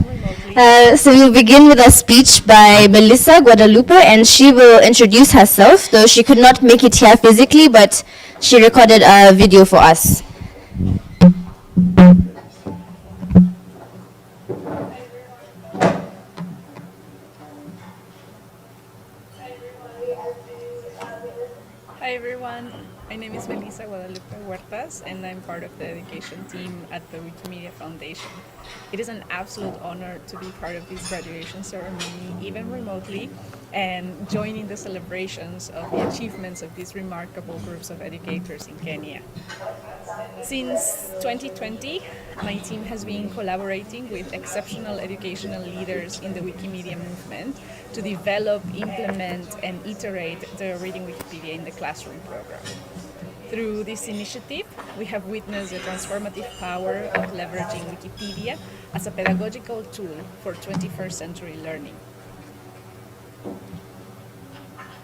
So we'll begin with a speech by Melissa Guadalupe and she will introduce herself, though she could not make it here physically, but she recorded a video for us. Hi everyone, my name is Melissa Guadalupe Huertas and I'm part of the education team at the Wikimedia Foundation. It is an absolute honor to be part of this graduation ceremony, even remotely, and join in the celebrations of the achievements of these remarkable groups of educators in Kenya. Since 2020, my team has been collaborating with exceptional educational leaders in the Wikimedia movement to develop, implement, and iterate the Reading Wikipedia in the Classroom program. Through this initiative, we have witnessed the transformative power of leveraging Wikipedia as a pedagogical tool for 21st century learning.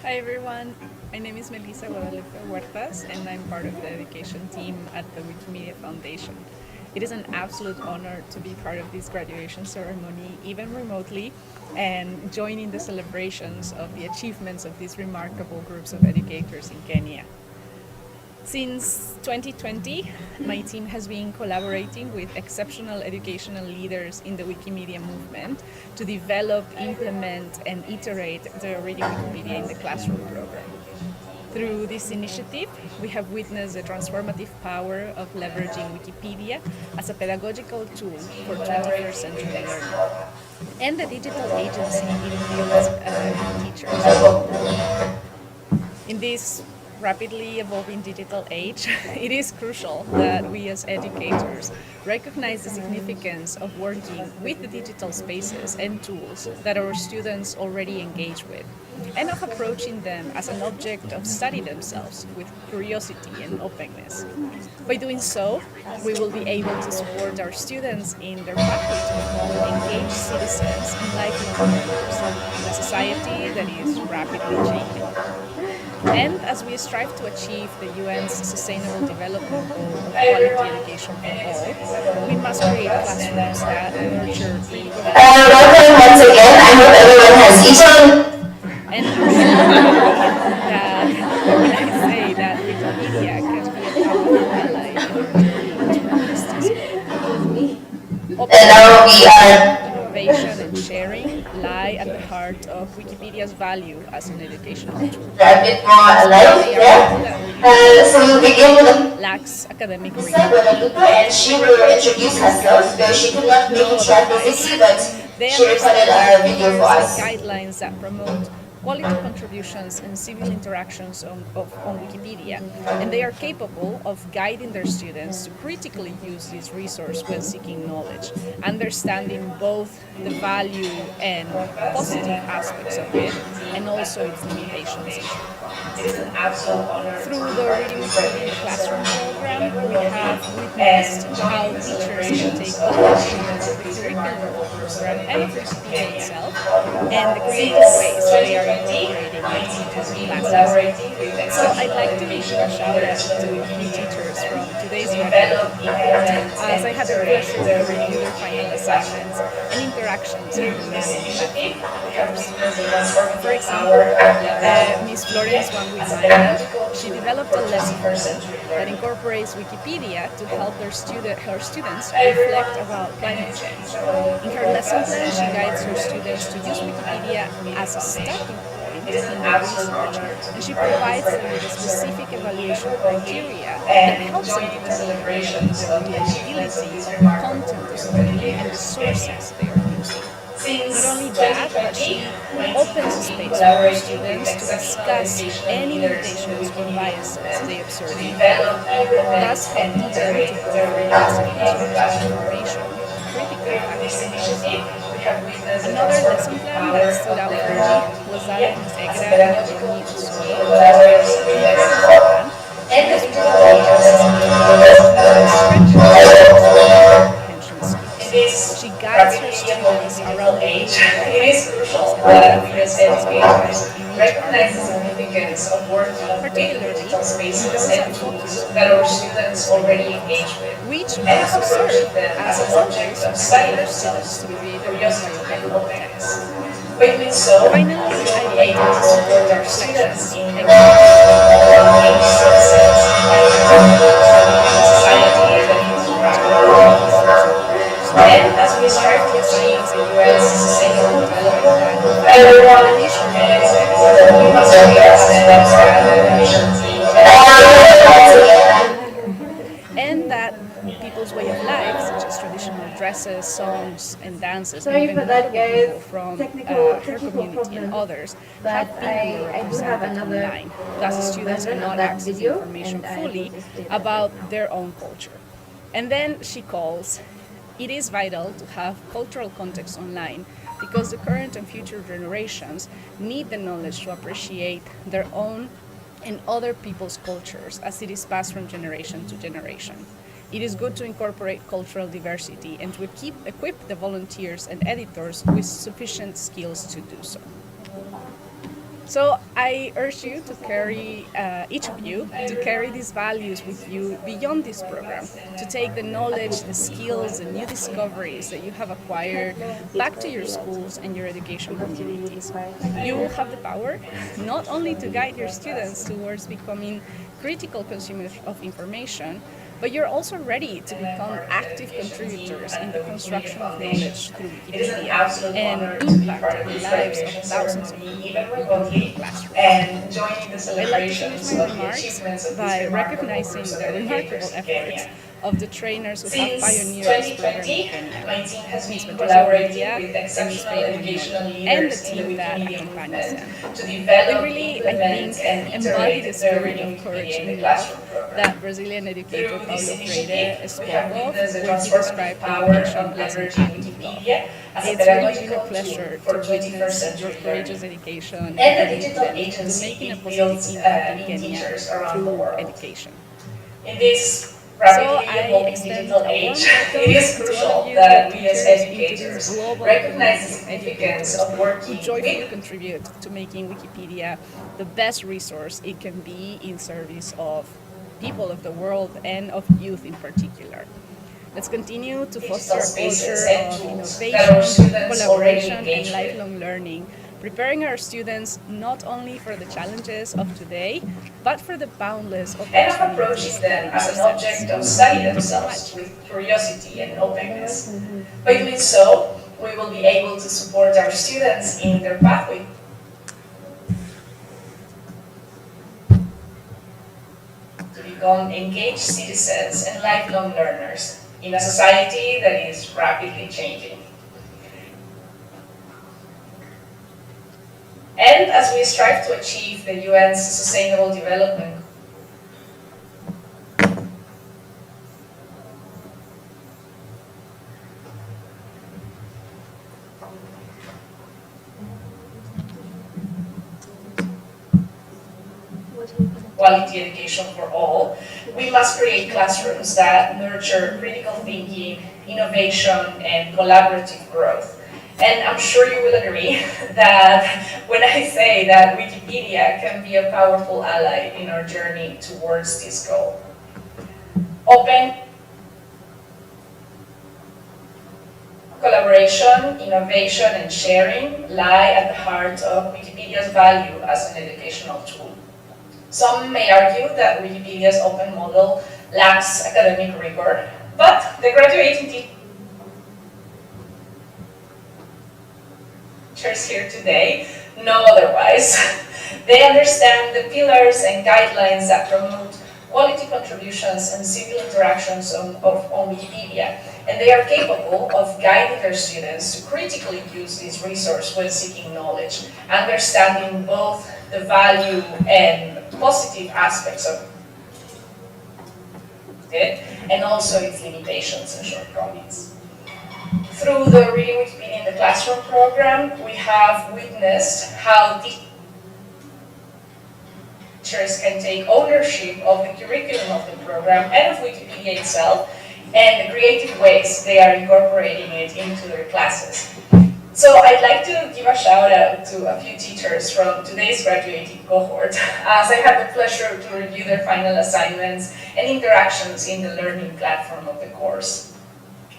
Hi everyone, my name is Melissa Guadalupe Huertas and I'm part of the education team at the Wikimedia Foundation. It is an absolute honor to be part of this graduation ceremony, even remotely, and join in the celebrations of the achievements of these remarkable groups of educators in Kenya. Since 2020, my team has been collaborating with exceptional educational leaders in the Wikimedia movement to develop, implement, and iterate the Reading Wikipedia in the Classroom program. Through this initiative, we have witnessed the transformative power of leveraging Wikipedia as a pedagogical tool for 21st century learning. And the digital agency it builds teachers. In this rapidly evolving digital age, it is crucial that we as educators recognize the significance of working with the digital spaces and tools that our students already engage with, and of approaching them as an object of study themselves with curiosity and openness. By doing so, we will be able to support our students in their pathway to become engaged citizens and lifelong learners in a society that is rapidly changing. And as we strive to achieve the UN's Sustainable Development Goal of quality education for all, we must create classrooms that nurture critical Welcome once again. I hope everyone has eaten. and I'm sure that when I say that Wikipedia can be a powerful ally in our journey towards this goal. And now we are Innovation and sharing lie at the heart of Wikipedia's value as an educational tool. a bit more alive there. So we'll begin with the Lacks academic Mr. rigor. Guadalupe, and she will introduce herself, though she could not make it here physically, but They she recorded a video for and us. guidelines that promote quality contributions and civil interactions on Wikipedia, and they are capable of guiding their students to critically use this resource when seeking knowledge, understanding both the value and positive aspects of it, and also its limitations and shortcomings. Through the Reading Wikipedia in the Classroom program, we have witnessed how teachers can take ownership of the curriculum of the program and of Wikipedia itself, and the creative ways they are incorporating it into the classes. So I'd like to give a shout out to a few teachers from today's event, as I had the pleasure of reviewing their final assignments and interactions with the learning platform. For example, Miss Florence Wanguimana, she developed a lesson plan that incorporates Wikipedia to help her students reflect about climate change. In her lesson plan, she guides her students to use Wikipedia as a starting point in their research, and she provides them with a specific evaluation criteria that helps them determine the reliability of the content they are reading and the sources they are using. Not only that, but she opens a space for her students to discuss any limitations or biases they observe in thus helping them to go for basic information, critical action. Another lesson plan that stood out for me was that of Ms. Egra and Jenny Osorio. In her lesson plan, she was providing comprehension skills. She guides her students around the age. It is crucial that we as educators recognize the significance of working particularly in those spaces that our students already engage with, which also serve as examples of study themselves to create a context. By doing so, finally, I'd like to support our students in engaging citizens in society that and as we strive to achieve the UN's Sustainable Development Goal, everyone we must create a and that people's way of life, such as traditional dresses, songs, and dances, and even people from her community and others, have been represented online. Thus, students cannot access information fully about their own culture. And then she calls, it is vital to have cultural context online because the current and future generations need the knowledge to appreciate their own and other people's cultures as it is passed from generation to generation. It is good to incorporate cultural diversity and to equip the volunteers and editors with sufficient skills to do so. So I urge you to carry, each of you, to carry these values with you beyond this program, to take the knowledge, the skills, and new discoveries that you have acquired back to your schools and your education communities. You will have the power not only to guide your students towards becoming critical consumers of information, but you're also ready to become active contributors in the construction of knowledge through Wikipedia and impact the lives of thousands of people beyond the classroom. I'd like to finish my remarks by recognizing the remarkable efforts of the trainers who have Since pioneered this program in 2020, Kenya, my team has Ms. been Patricia collaborating Bobia with and Ms. exceptional Faith educational Manolo, and the leaders in the team that Wikimedia accompanies movement them. to They develop, really, I implement, think, and embody iterate the the spirit of Wikimedia courage in the and love classroom program. that Brazilian educator Through this Paulo initiative, Freire we spoke have of witnessed the when he transformative described power education of as an leveraging art of love. Wikipedia as a It's really been a pedagogical tool pleasure for to 21st witness your century courageous learning. dedication And and the digital commitment to agency making a it positive builds impact in in Kenya teachers around the through world. education. In this So rapidly I evolving extend digital a warm age, welcome it is to all of crucial you, dear that we as teachers, into this educators global recognize the community of significance educators of who working joyfully with contribute to making Wikipedia the best resource it can be in service of people of the world and of youth in particular. Let's continue to digital foster a spaces culture and of tools that our innovation, students already collaboration, and engage with. lifelong learning, preparing our students not only for the challenges of today, but for the boundless And of opportunities approaching that them it as an presents. object of study Thank you so themselves much. with curiosity and openness. By doing so, we will be able to support our students in their pathway to become engaged citizens and lifelong learners in a society that is rapidly changing. And as we strive to achieve the UN's Sustainable Development quality education for all, we must create classrooms that nurture critical thinking, innovation, and collaborative growth. And I'm sure you will agree that when I say that Wikipedia can be a powerful ally in our journey towards this goal. Open collaboration, innovation, and sharing lie at the heart of Wikipedia's value as an educational tool. Some may argue that Wikipedia's open model lacks academic rigor, but the graduating teachers here today know otherwise. They understand the pillars and guidelines that promote quality contributions and civil interactions on Wikipedia, and they are capable of guiding their students to critically use this resource when seeking knowledge, understanding both the value and positive aspects of it, and also its limitations and shortcomings. Through the Reading Wikipedia in the Classroom program, we have witnessed how teachers can take ownership of the curriculum of the program and of Wikipedia itself, and the creative ways they are incorporating it into their classes. So I'd like to give a shout out to a few teachers from today's graduating cohort, as I had the pleasure to review their final assignments and interactions in the learning platform of the course.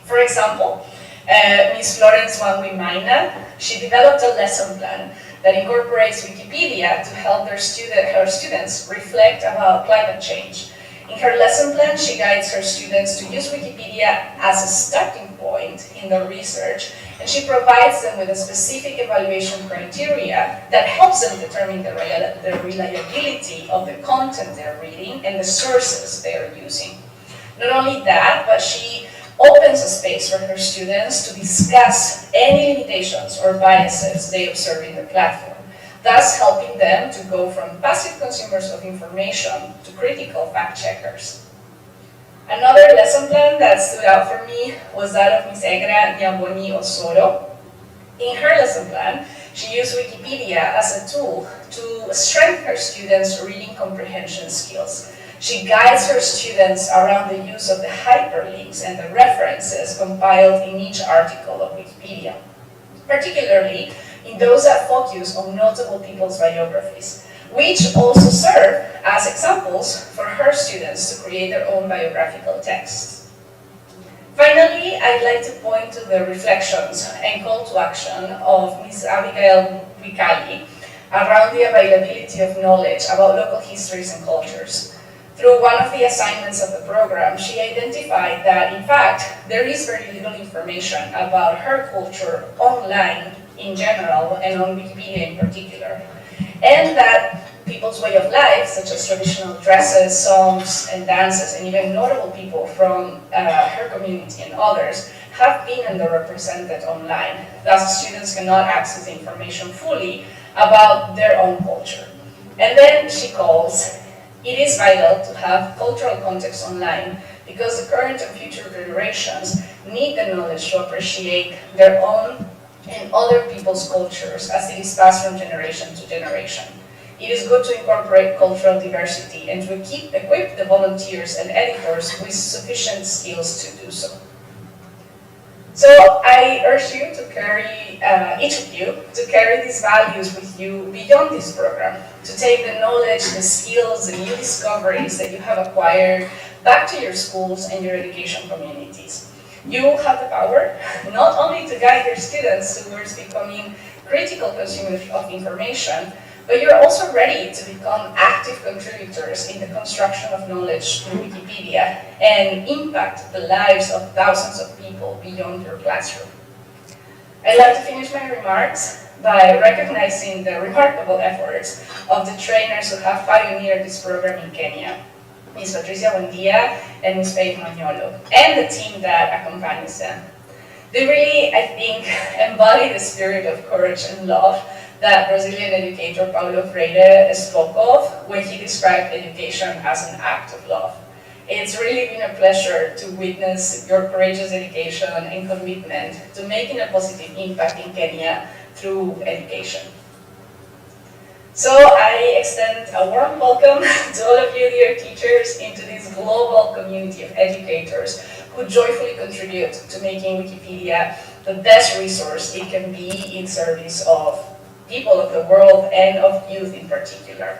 For example, Ms. Florence Wangwi-Maina, she developed a lesson plan that incorporates Wikipedia to help her students reflect about climate change. In her lesson plan, she guides her students to use Wikipedia as a starting point in their research, and she provides them with a specific evaluation criteria that helps them determine the reliability of the content they're reading and the sources they're using. Not only that, but she opens a space for her students to discuss any limitations or biases they observe in the platform, thus helping them to go from passive consumers of information to critical fact-checkers. Another lesson plan that stood out for me was that of Ms. Egra Nyamboni Osoro. In her lesson plan, she used Wikipedia as a tool to strengthen her students' reading comprehension skills. She guides her students around the use of the hyperlinks and the references compiled in each article of Wikipedia, particularly in those that focus on notable people's biographies, which also serve as examples for her students to create their own biographical texts. Finally, I'd like to point to the reflections and call to action of Ms. Abigail Wikali around the availability of knowledge about local histories and cultures. Through one of the assignments of the program, she identified that, in fact, there is very little information about her culture online in general and on Wikipedia in particular, and that people's way of life, such as traditional dresses, songs, and dances, and even notable people from her community and others, have been underrepresented online. Thus, students cannot access the information fully about their own culture. And then she calls, it is vital to have cultural context online because the current and future generations need the knowledge to appreciate their own and other people's cultures as it is passed from generation to generation. It is good to incorporate cultural diversity and to equip the volunteers and editors with sufficient skills to do so. So I urge you to carry, each of you, to carry these values with you beyond this program, to take the knowledge, the skills, the new discoveries that you have acquired back to your schools and your education communities. You have the power not only to guide your students towards becoming critical consumers of information, but you're also ready to become active contributors in the construction of knowledge through Wikipedia and impact the lives of thousands of people beyond your classroom. I'd like to finish my remarks by recognizing the remarkable efforts of the trainers who have pioneered this program in Kenya, Ms. Patricia Buendia and Ms. Faith Magnolo, and the team that accompanies them. They really, I think, embody the spirit of courage and love that Brazilian educator Paulo Freire spoke of when he described education as an act of love. It's really been a pleasure to witness your courageous dedication and commitment to making a positive impact in Kenya through education. So I extend a warm welcome to all of you, dear teachers, into this global community of educators who joyfully contribute to making Wikipedia the best resource it can be in service of people of the world and of youth in particular.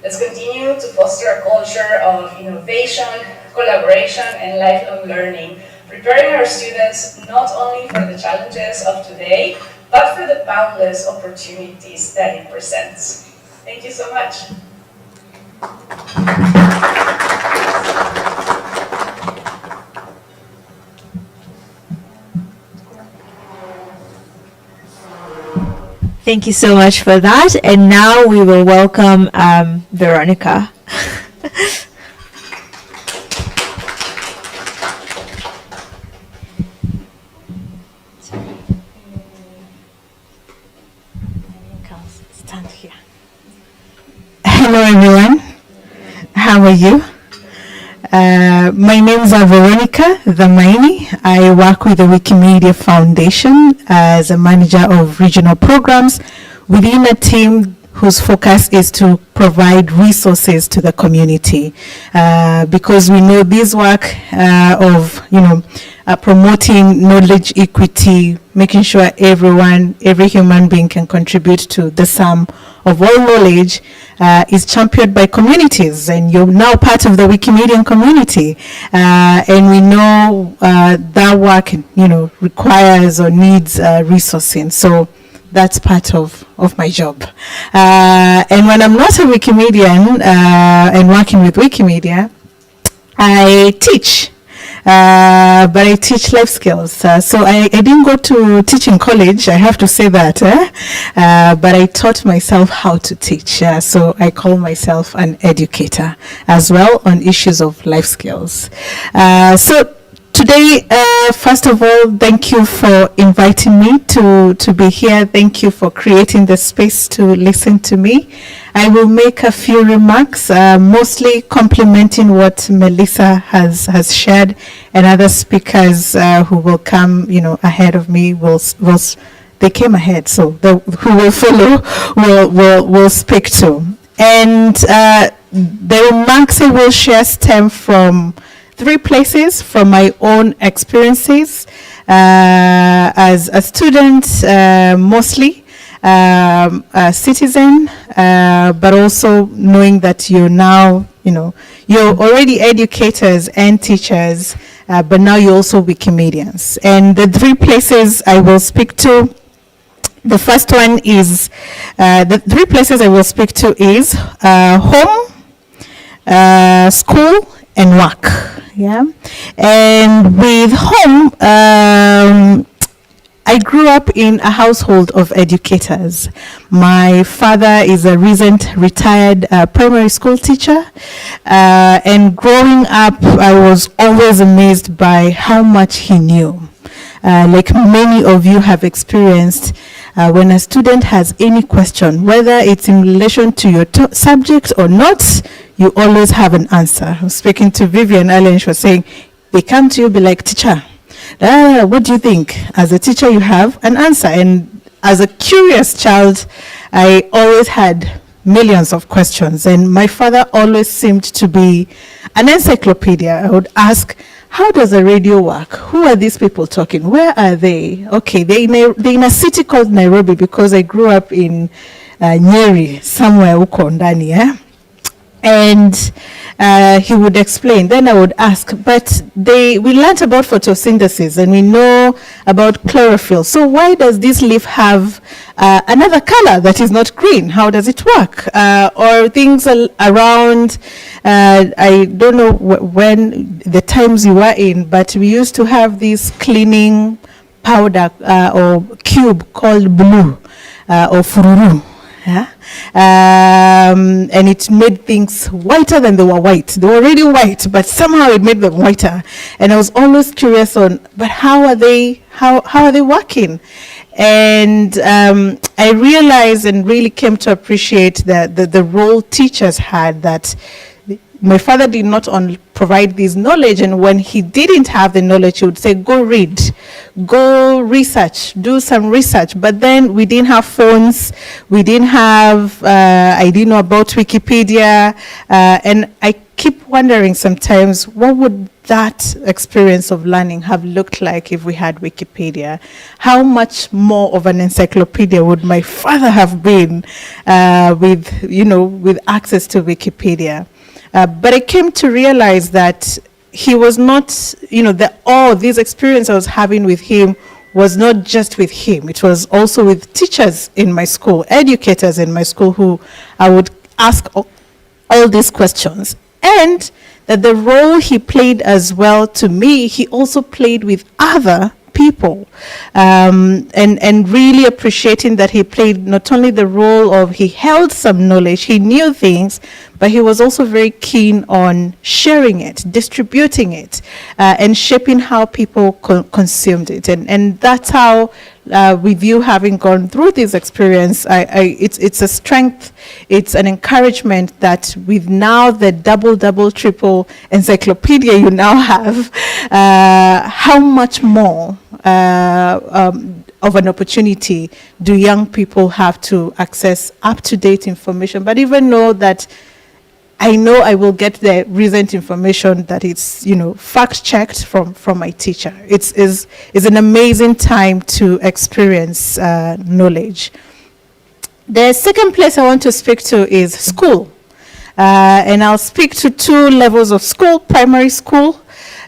Let's continue to foster a culture of innovation, collaboration, and lifelong learning, preparing our students not only for the challenges of today, but for the boundless opportunities that it presents. Thank you so much. Thank you so much for that. And now we will welcome Veronica. Stand here. Hello everyone. How are you? My name is Veronica Dhamaini. I work with the Wikimedia Foundation as a manager of regional programs within a team whose focus is to provide resources to the community, because we know this work of promoting knowledge equity, making sure every human being can contribute to the sum of all knowledge, is championed by communities, and you're now part of the Wikimedian community, and we know that work requires or needs resourcing. So that's part of my job. And when I'm not a Wikimedian and working with Wikimedia, I teach. But I teach life skills. So I didn't go to teaching college, I have to say that. But I taught myself how to teach. So I call myself an educator as well on issues of life skills. So today, first of all, thank you for inviting me to be here. Thank you for creating the space to listen to me. I will make a few remarks, mostly complementing what Melissa has shared, and other speakers who will come, ahead of me they came ahead, so who will follow will speak to. And the remarks I will share stem from 3 places, from my own experiences as a student, mostly a citizen, but also knowing that you're now, you're already educators and teachers, but now you're also Wikimedians. And the 3 places I will speak to, the first one is, the 3 places I will speak to is home, school, and work. Yeah, and with home, I grew up in a household of educators. My father is a recent retired primary school teacher, and growing up, I was always amazed by how much he knew. Like many of you have experienced, when a student has any question, whether it's in relation to your subject or not, you always have an answer. I was speaking to Vivian earlier, and she was saying, they come to you, be like, teacher, what do you think? As a teacher, you have an answer. And as a curious child, I always had millions of questions. And my father always seemed to be an encyclopedia. I would ask, how does a radio work? Who are these people talking? Where are they? Okay, they're in a city called Nairobi, because I grew up in Nyeri, somewhere huko ndani, and he would explain. Then I would ask, but we learned about photosynthesis and we know about chlorophyll. So why does this leaf have another color that is not green? How does it work? Or things around, I don't know when the times you were in, but we used to have this cleaning powder or cube called blue or fururu. Yeah? And it made things whiter than they were white. They were already white, but somehow it made them whiter. And I was always curious on, but how are they working? And I realized and really came to appreciate the role teachers had, that my father did not provide this knowledge, and when he didn't have the knowledge, he would say, go read, go research, do some research. But then we didn't have phones, we didn't have, I didn't know about Wikipedia, and I keep wondering sometimes, what would that experience of learning have looked like if we had Wikipedia? How much more of an encyclopedia would my father have been with access to Wikipedia? But I came to realize that he was not, this experience I was having with him was not just with him. It was also with teachers in my school, educators in my school, who I would ask all these questions. And that the role he played as well to me, he also played with other people, and really appreciating that he played not only the role of, he held some knowledge, he knew things, but he was also very keen on sharing it, distributing it, and shaping how people consumed it. And that's how, with you having gone through this experience, it's a strength, it's an encouragement that with now the double, triple encyclopedia you now have, how much more of an opportunity do young people have to access up-to-date information, but even know that I know I will get the recent information that it's, fact-checked from my teacher. It's an amazing time to experience knowledge. The second place I want to speak to is school. And I'll speak to two levels of school, primary school,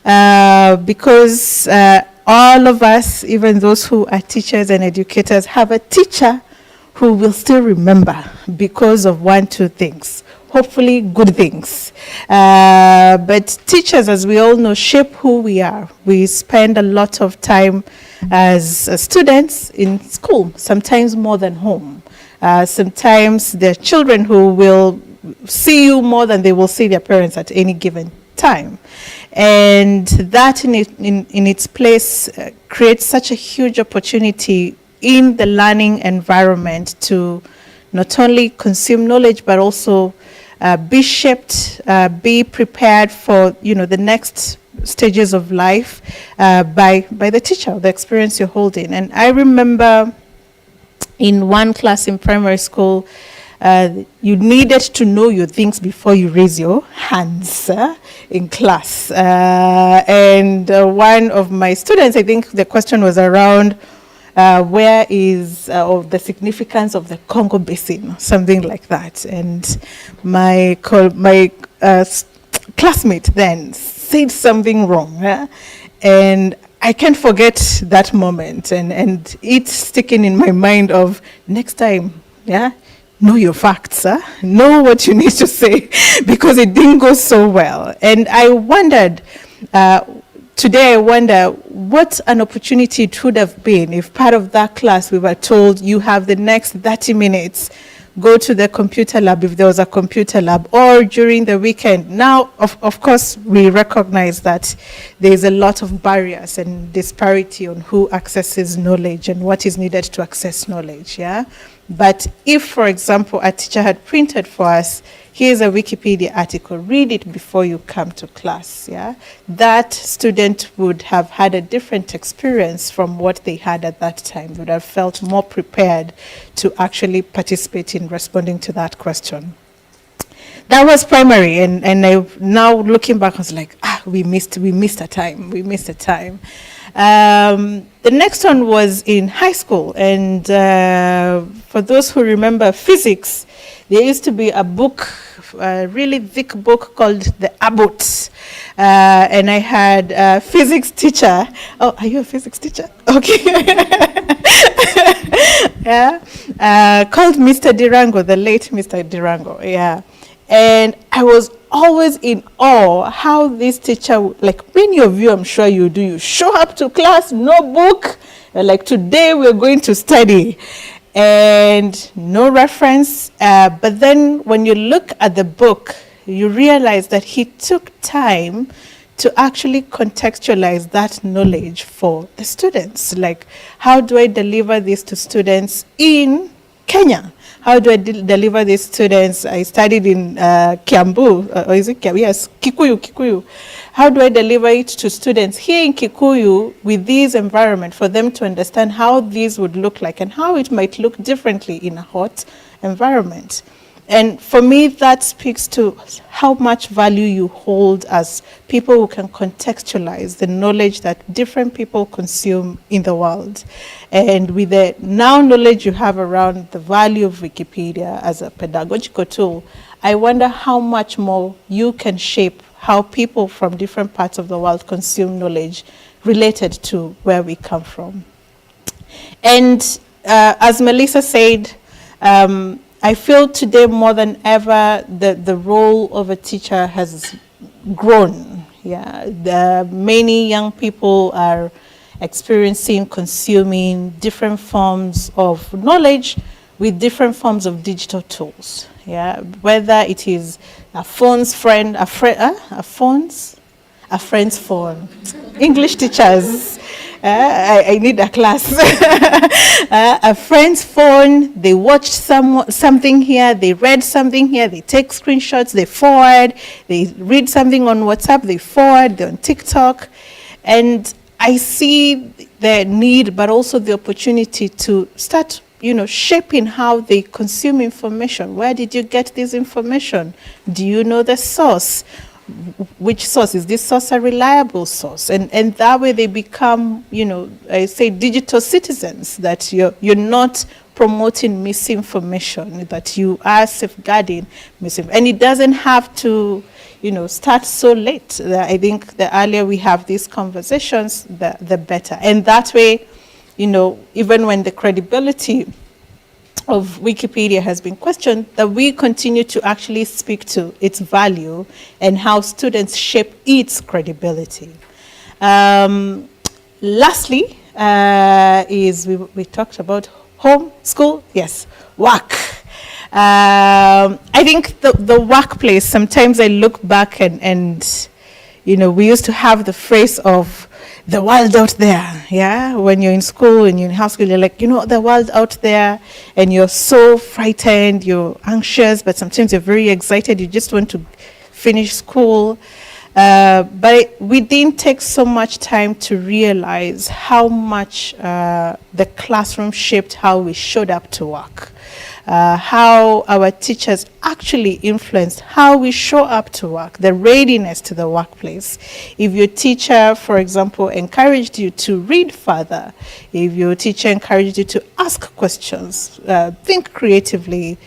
because all of us, even those who are teachers and educators, have a teacher who will still remember because of two things. Hopefully good things. But teachers, as we all know, shape who we are. We spend a lot of time as students in school, sometimes more than home. Sometimes there are children who will see you more than they will see their parents at any given time. And that in its place creates such a huge opportunity in the learning environment to not only consume knowledge, but also be shaped, be prepared for the next stages of life by the teacher, the experience you're holding. And I remember in one class in primary school, you needed to know your things before you raise your hands in class. And one of my students, I think the question was around where is the significance of the Congo Basin, something like that. And my classmate then said something wrong, and I can't forget that moment, and it's sticking in my mind of next time, know your facts, know what you need to say, because it didn't go so well. And I wondered, today I wonder what an opportunity it would have been if part of that class we were told you have the next 30 minutes, go to the computer lab if there was a computer lab, or during the weekend. Now, of course, we recognize that there is a lot of barriers and disparity on who accesses knowledge and what is needed to access knowledge, yeah? But if, for example, a teacher had printed for us, here's a Wikipedia article, read it before you come to class, yeah? That student would have had a different experience from what they had at that time, would have felt more prepared to actually participate in responding to that question. That was primary, and I, now looking back, I was like, we missed a time. The next one was in high school, and for those who remember physics, there used to be a book, a really thick book called The Abbott, and I had a physics teacher. Oh, are you a physics teacher? Okay. Yeah, called Mr. Durango, the late Mr. Durango. Yeah. And I was always in awe how this teacher, like many of you, I'm sure you do, you show up to class, no book, like today we're going to study, and no reference. But then when you look at the book, you realize that he took time to actually contextualize that knowledge for the students. Like, how do I deliver this to students in Kenya? How do I deliver these students? I studied in Kiambu, or is it Kiambu? Yes, Kikuyu. How do I deliver it to students here in Kikuyu with this environment for them to understand how these would look like and how it might look differently in a hot environment? And for me, that speaks to how much value you hold as people who can contextualize the knowledge that different people consume in the world. And with the now knowledge you have around the value of Wikipedia as a pedagogical tool, I wonder how much more you can shape how people from different parts of the world consume knowledge related to where we come from. And as Melissa said, I feel today more than ever the role of a teacher has grown. Yeah, many young people are experiencing, consuming different forms of knowledge with different forms of digital tools. Yeah, whether it is a phone's friend, a friend's phone. English teachers. I need a class. A friend's phone, they watched something here, they read something here, they take screenshots, they forward, they read something on WhatsApp, they forward, they're on TikTok. And I see the need, but also the opportunity to start, shaping how they consume information. Where did you get this information? Do you know the source? Which source? Is this source a reliable source? And that way they become, I say digital citizens, that you're not promoting misinformation, that you are safeguarding misinformation. And it doesn't have to, start so late. I think the earlier we have these conversations, the better. And that way, even when the credibility of Wikipedia has been questioned, that we continue to actually speak to its value and how students shape its credibility. Lastly, is we talked about home, school, yes, work. I think the workplace, sometimes I look back and we used to have the phrase of the world out there, yeah? When you're in school and you're in high school, you're like, the world out there, and you're so frightened, you're anxious, but sometimes you're very excited, you just want to finish school. But we didn't take so much time to realize how much the classroom shaped how we showed up to work. How our teachers actually influenced how we show up to work, the readiness to the workplace. If your teacher, for example, encouraged you to read further, if your teacher encouraged you to ask questions, think creatively,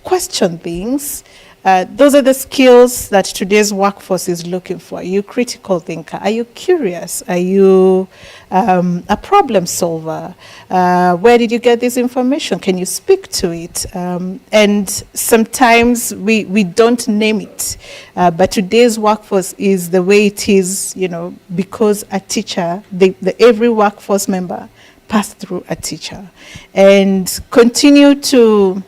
question things. Those are the skills that today's workforce is looking for. Are you a critical thinker? Are you curious? Are you a problem solver? Where did you get this information? Can you speak to it? And sometimes we don't name it. But today's workforce is the way it is, because a teacher, every workforce member passed through a teacher. And continue to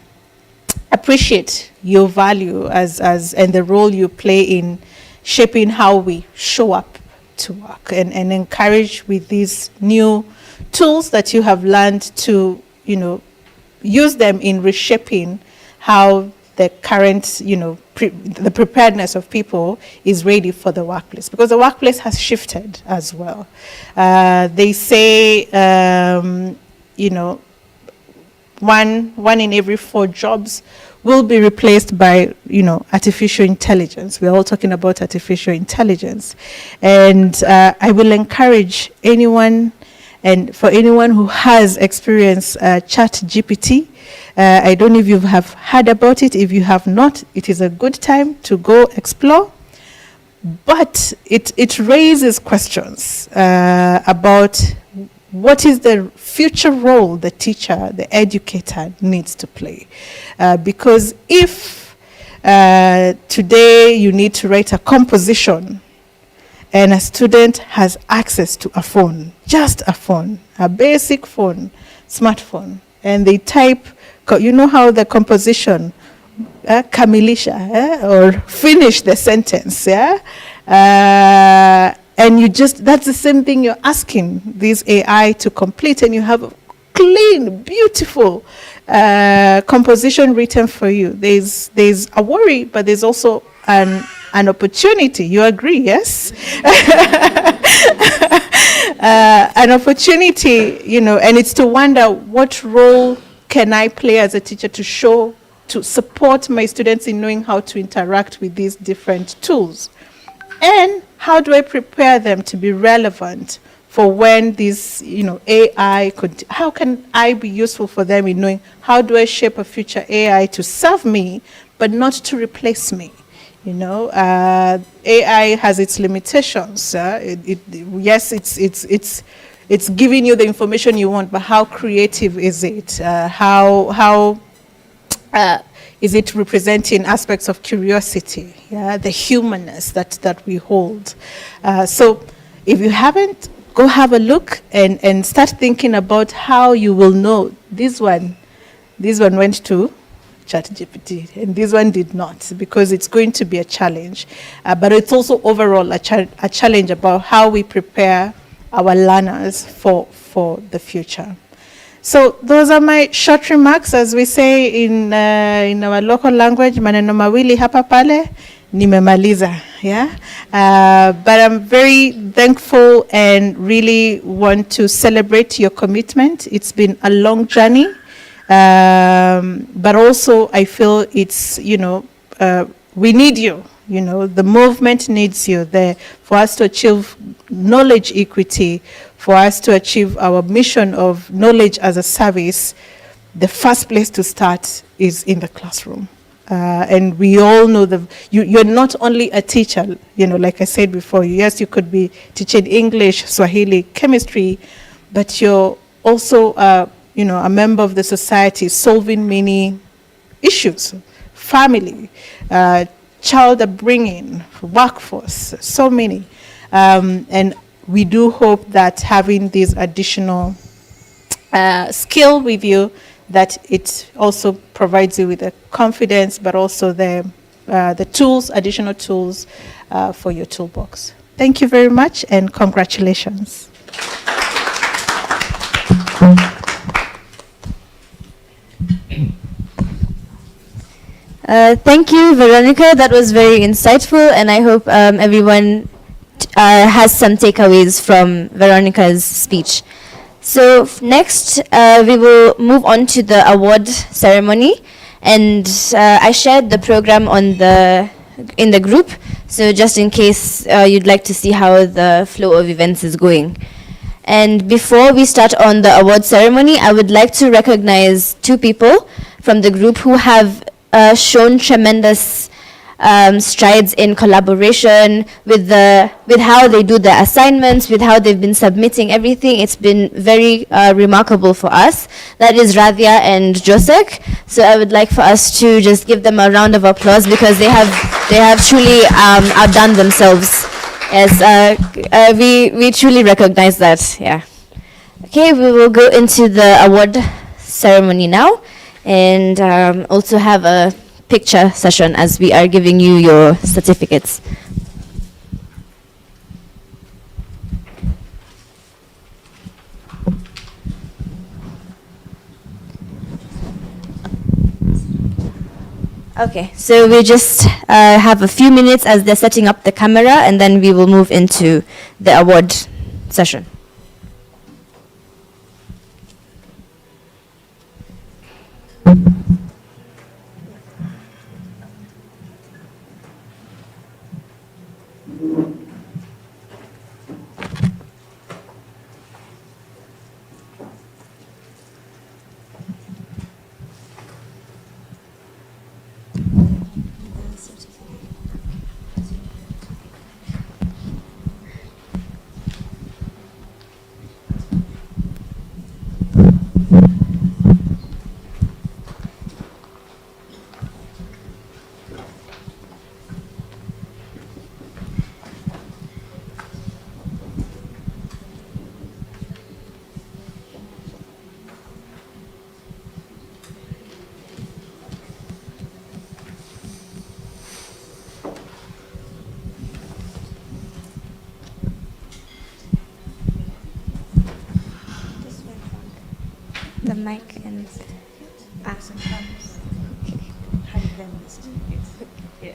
appreciate your value and the role you play in shaping how we show up to work, and encourage with these new tools that you have learned to use them in reshaping how the current the preparedness of people is ready for the workplace, because the workplace has shifted as well. They say one in every 4 jobs will be replaced by, artificial intelligence. We're all talking about artificial intelligence. And I will encourage anyone, and for anyone who has experienced ChatGPT, I don't know if you have heard about it. If you have not, it is a good time to go explore. But it raises questions about what is the future role the teacher, the educator needs to play. Because if today you need to write a composition and a student has access to a phone, just a phone, a basic phone, smartphone, and they type, how the composition, kamilisha, or finish the sentence, and that's the same thing you're asking this AI to complete, and you have a clean, beautiful composition written for you. There's a worry, but there's also an opportunity. You agree, yes? An opportunity, and it's to wonder, what role can I play as a teacher to support my students in knowing how to interact with these different tools? And how do I prepare them to be relevant for when this, AI how can I be useful for them in knowing how do I shape a future AI to serve me, but not to replace me? AI has its limitations. Yes, it's giving you the information you want, but how creative is it? How is it representing aspects of curiosity, the humanness that we hold? So if you haven't, go have a look and start thinking about how you will know this one went to ChatGPT and this one did not, because it's going to be a challenge. But it's also overall a challenge about how we prepare our learners for the future. So those are my short remarks. As we say in our local language, maneno mawili hapa pale, nimemaliza. But I'm very thankful and really want to celebrate your commitment. It's been a long journey, but also I feel it's, we need you. The movement needs you there for us to achieve knowledge equity, for us to achieve our mission of knowledge as a service. The first place to start is in the classroom. And we all know you're not only a teacher, like I said before, yes, you could be teaching English, Swahili, chemistry, but you're also, a member of the society solving many issues, family, child upbringing, workforce, so many. And we do hope that having this additional skill with you, that it also provides you with the confidence, but also the tools, additional tools for your toolbox. Thank you very much, and congratulations. Thank you, Veronica. That was very insightful, and I hope everyone has some takeaways from Veronica's speech. So next, we will move on to the award ceremony, and I shared the program in the group. So just in case you'd like to see how the flow of events is going. And before we start on the award ceremony, I would like to recognize 2 people from the group who have shown tremendous strides in collaboration with how they do their assignments, with how they've been submitting everything. It's been very remarkable for us. That is Radhia and Josek. So I would like for us to just give them a round of applause because they have truly outdone themselves. Yes, we truly recognize that. Yeah. Okay, we will go into the award ceremony now, and also have a picture session as we are giving you your certificates. Okay, so we just have a few minutes as they're setting up the camera, and then we will move into the award session. The mic and Yeah.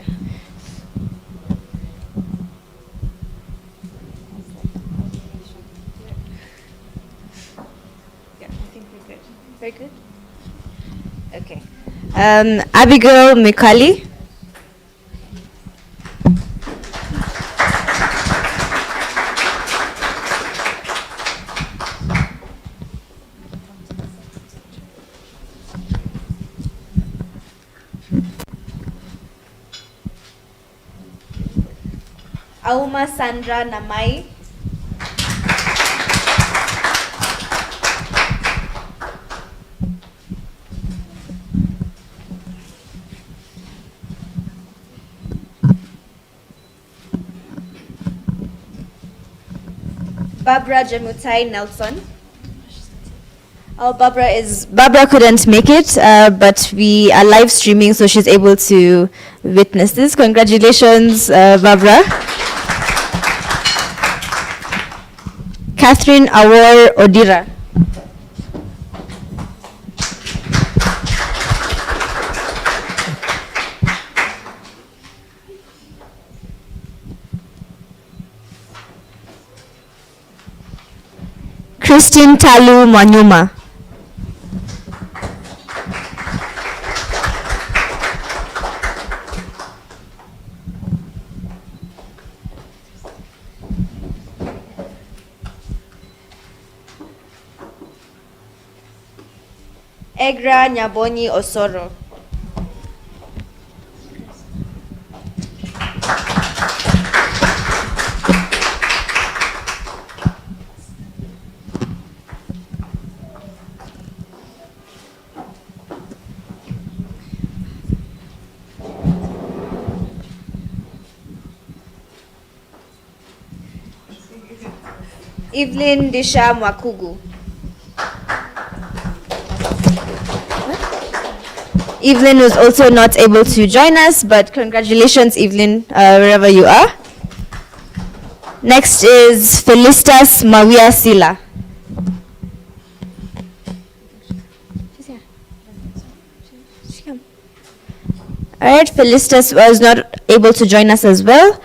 Yeah, I think we're good. Very good. Okay. Abigail Mikali. Auma Sandra Namai. Barbara Jemutai Nelson. Oh, Barbara couldn't make it, but we are live streaming, so she's able to witness this. Congratulations, Barbara. Catherine Awor Odira. Christine Talu Mwanyuma. Egra Nyabonyi Osoro. Evelyn Disha Mwakugu. Evelyn was also not able to join us, but congratulations, Evelyn, wherever you are. Next is Felistas Mawia Sila. She's here. She come. All right, Felistas was not able to join us as well.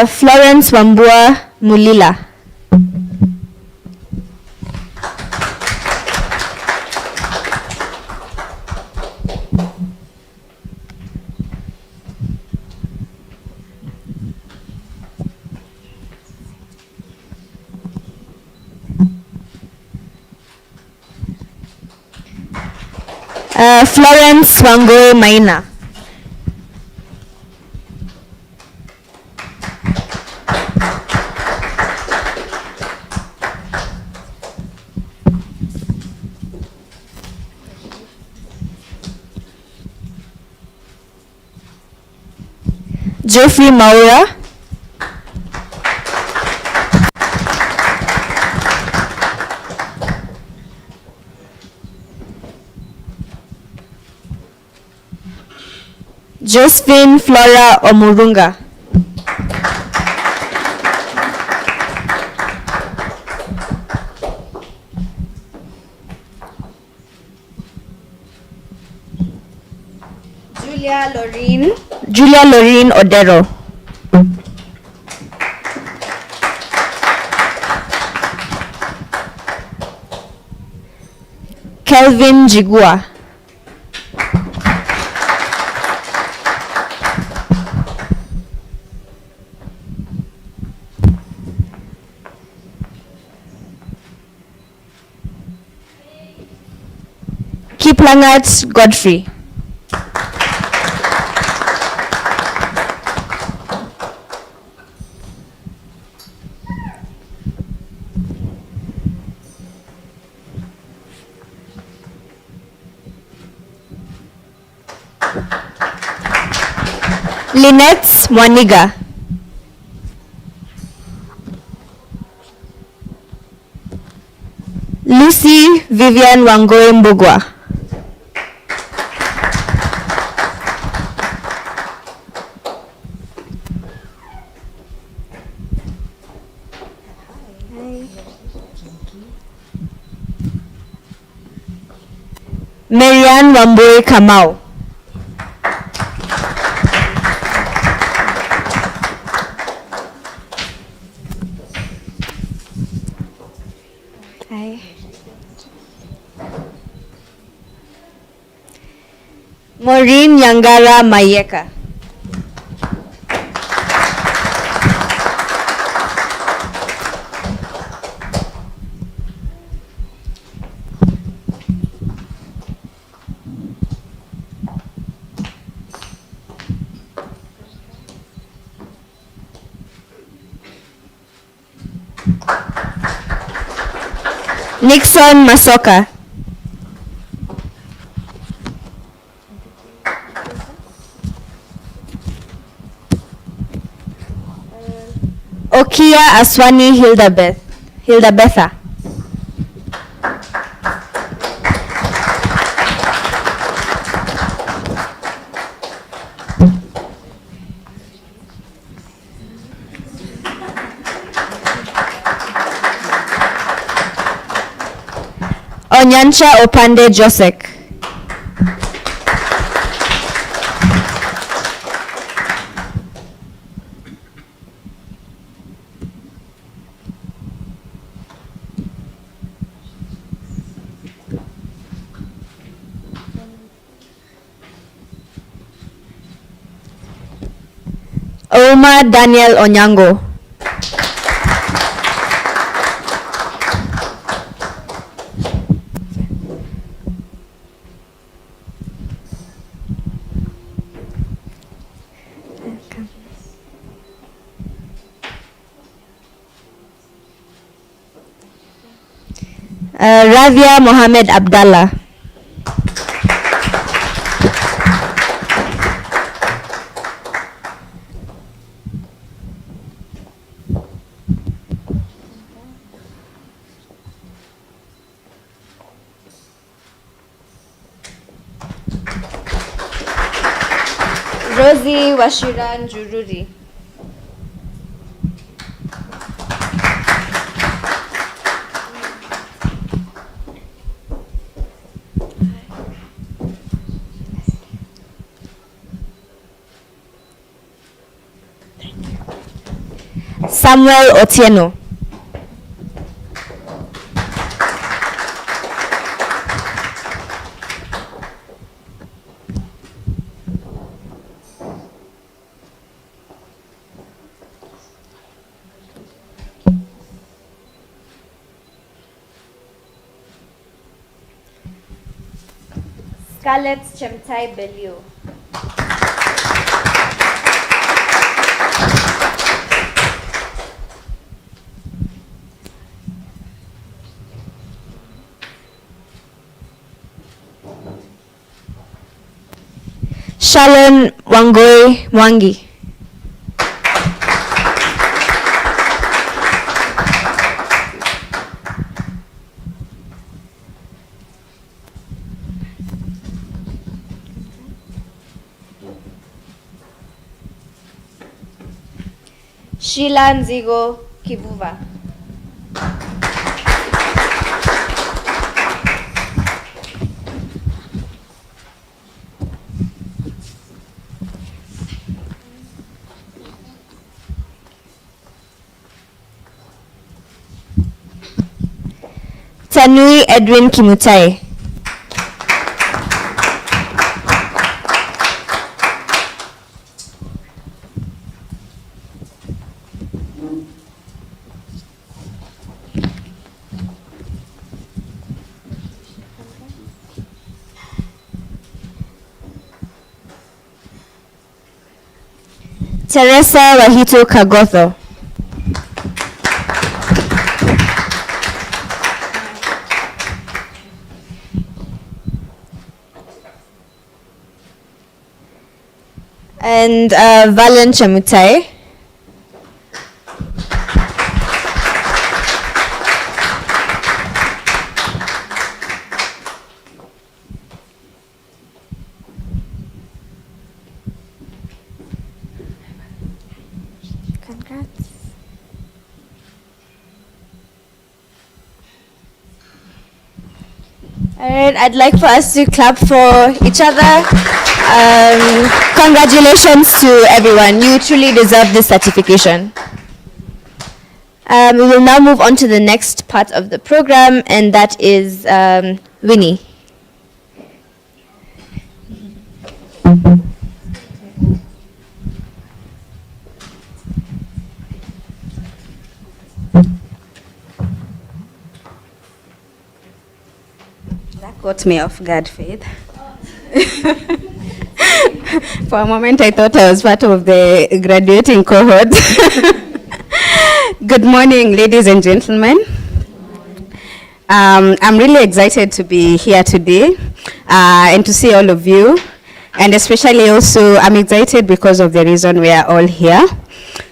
Florence Wambua Mulila. Florence Wango Maina. Geoffrey Maura, Josephine Flora Omurunga, Julia Loreen Odero, Kelvin Jigua, Kiplangat Godfrey, Lynette Mwaniga, Lucy Vivian Wangoi Mbugwa, Marianne Wambui Kamau, Maureen Yangara Mayeka, Nixon Masoka, Okia Aswani Hildabetha, Onyancha Opande Josek, Oma Daniel Onyango, Ravia Mohammed Abdallah, Rosie Washiran Jururi, Samuel Otieno, Scarlett Chemtai Bellew, Shalon Wangoi Mwangi, Sheila Nzigo Kivuva. Tanui Edwin Kimutai. Teresa Wahito Kagotho. And Valen Chamutai. Congrats. All right, I'd like for us to clap for each other. Congratulations to everyone. You truly deserve this certification. We will now move on to the next part of the program, and that is Winnie. That caught me off guard, Faith. For a moment, I thought I was part of the graduating cohort. Good morning, ladies and gentlemen. I'm really excited to be here today and to see all of you. And especially also, I'm excited because of the reason we are all here.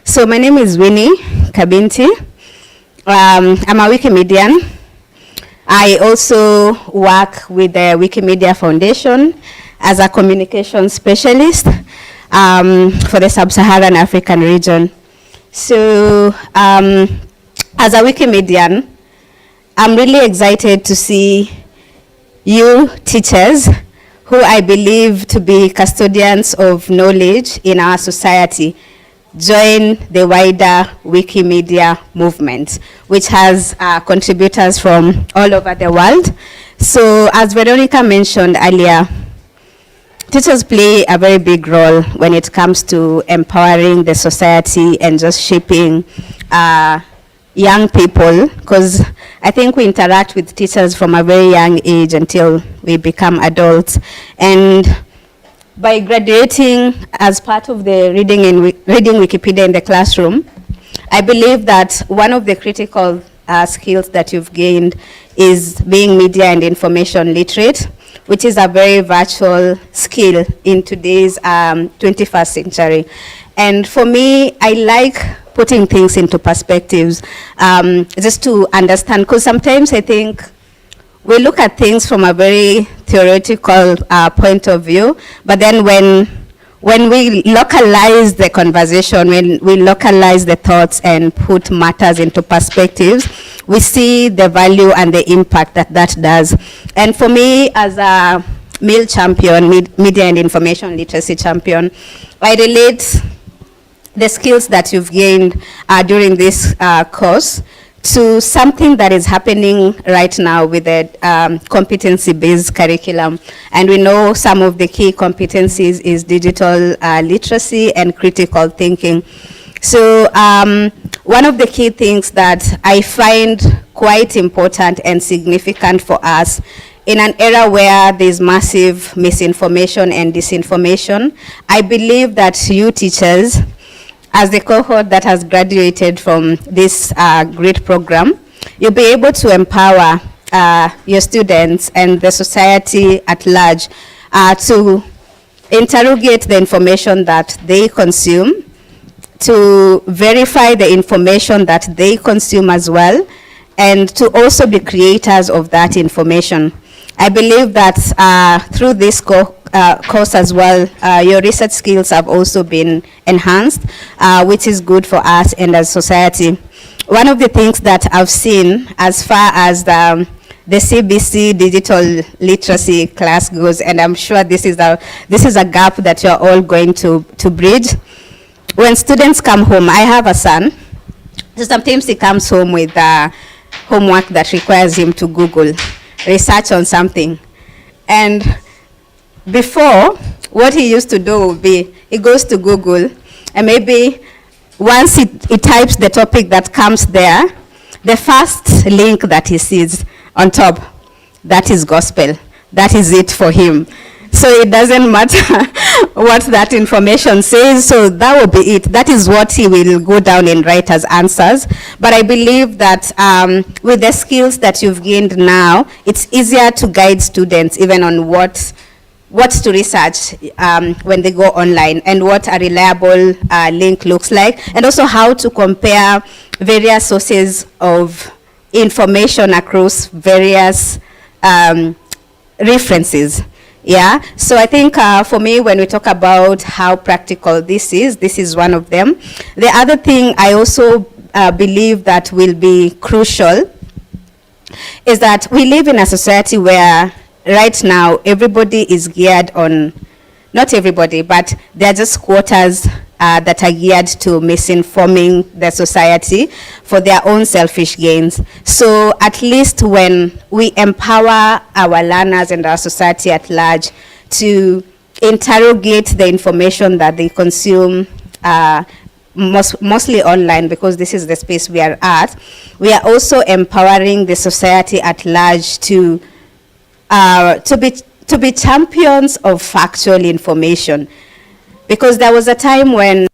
So my name is Winnie Kabinti. I'm a Wikimedian. I also work with the Wikimedia Foundation as a communication specialist for the Sub-Saharan African region. So as a Wikimedian, I'm really excited to see you teachers who I believe to be custodians of knowledge in our society join the wider Wikimedia movement, which has contributors from all over the world. So as Veronica mentioned earlier, teachers play a very big role when it comes to empowering the society and just shaping young people, because I think we interact with teachers from a very young age until we become adults. And by graduating as part of the reading Wikipedia in the classroom, I believe that one of the critical skills that you've gained is being media and information literate, which is a very virtual skill in today's 21st century. And for me, I like putting things into perspectives just to understand, because sometimes I think we look at things from a very theoretical point of view, but then when we localize the conversation, when we localize the thoughts and put matters into perspectives, we see the value and the impact that that does. And for me, as a male champion, media and information literacy champion, I relate the skills that you've gained during this course to something that is happening right now with the competency-based curriculum. And we know some of the key competencies is digital literacy and critical thinking. So one of the key things that I find quite important and significant for us in an era where there's massive misinformation and disinformation, I believe that you teachers, as the cohort that has graduated from this great program, you'll be able to empower your students and the society at large to interrogate the information that they consume, to verify the information that they consume as well, and to also be creators of that information. I believe that through this course as well, your research skills have also been enhanced, which is good for us and as society. One of the things that I've seen as far as the CBC digital literacy class goes, and I'm sure this is a gap that you're all going to bridge. When students come home, I have a son, so sometimes he comes home with homework that requires him to Google, research on something. And before, what he used to do would be, he goes to Google, and maybe once he types the topic that comes there, the first link that he sees on top, that is gospel. That is it for him. So it doesn't matter what that information says, so that will be it. That is what he will go down and write as answers. But I believe that with the skills that you've gained now, it's easier to guide students even on what to research when they go online, and what a reliable link looks like, and also how to compare various sources of information across various references. Yeah, so I think for me, when we talk about how practical this is one of them. The other thing I also believe that will be crucial is that we live in a society where right now everybody is geared on, not everybody, but there are just quotas that are geared to misinforming the society for their own selfish gains. So at least when we empower our learners and our society at large to interrogate the information that they consume, mostly online, because this is the space we are at, we are also empowering the society at large to be champions of factual information. Because there was a time when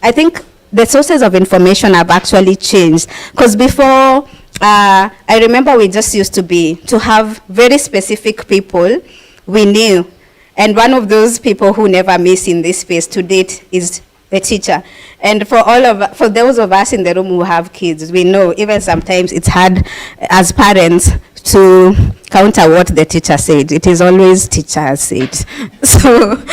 I think the sources of information have actually changed. Because before, I remember we just used to have very specific people we knew. And one of those people who never miss in this space to date is the teacher. And for those of us in the room who have kids, we know even sometimes it's hard as parents to counter what the teacher said. It is always teacher said. So,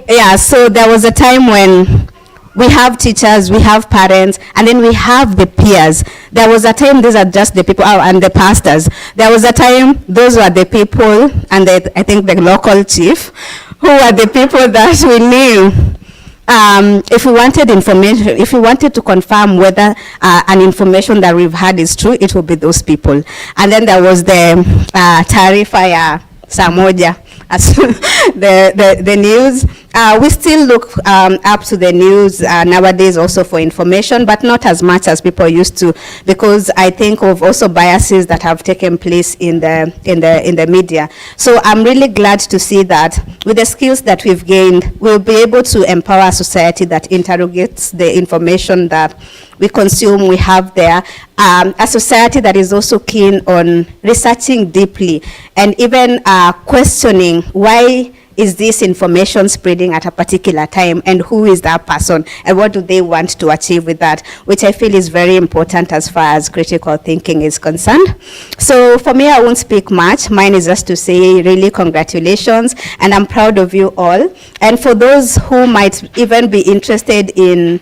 yeah, so there was a time when we have teachers, we have parents, and then we have the peers. There was a time, these are just the people, and the pastors. There was a time, those were the people, and I think the local chief, who were the people that we knew. If we wanted information, if we wanted to confirm whether an information that we've had is true, it will be those people. And then there was the taarifa ya saa moja, the news. We still look up to the news nowadays also for information, but not as much as people used to, because I think of also biases that have taken place in the media. So I'm really glad to see that with the skills that we've gained, we'll be able to empower a society that interrogates the information that we consume, we have there. A society that is also keen on researching deeply and even questioning why is this information spreading at a particular time, and who is that person, and what do they want to achieve with that, which I feel is very important as far as critical thinking is concerned. So for me, I won't speak much. Mine is just to say really congratulations, and I'm proud of you all. And for those who might even be interested in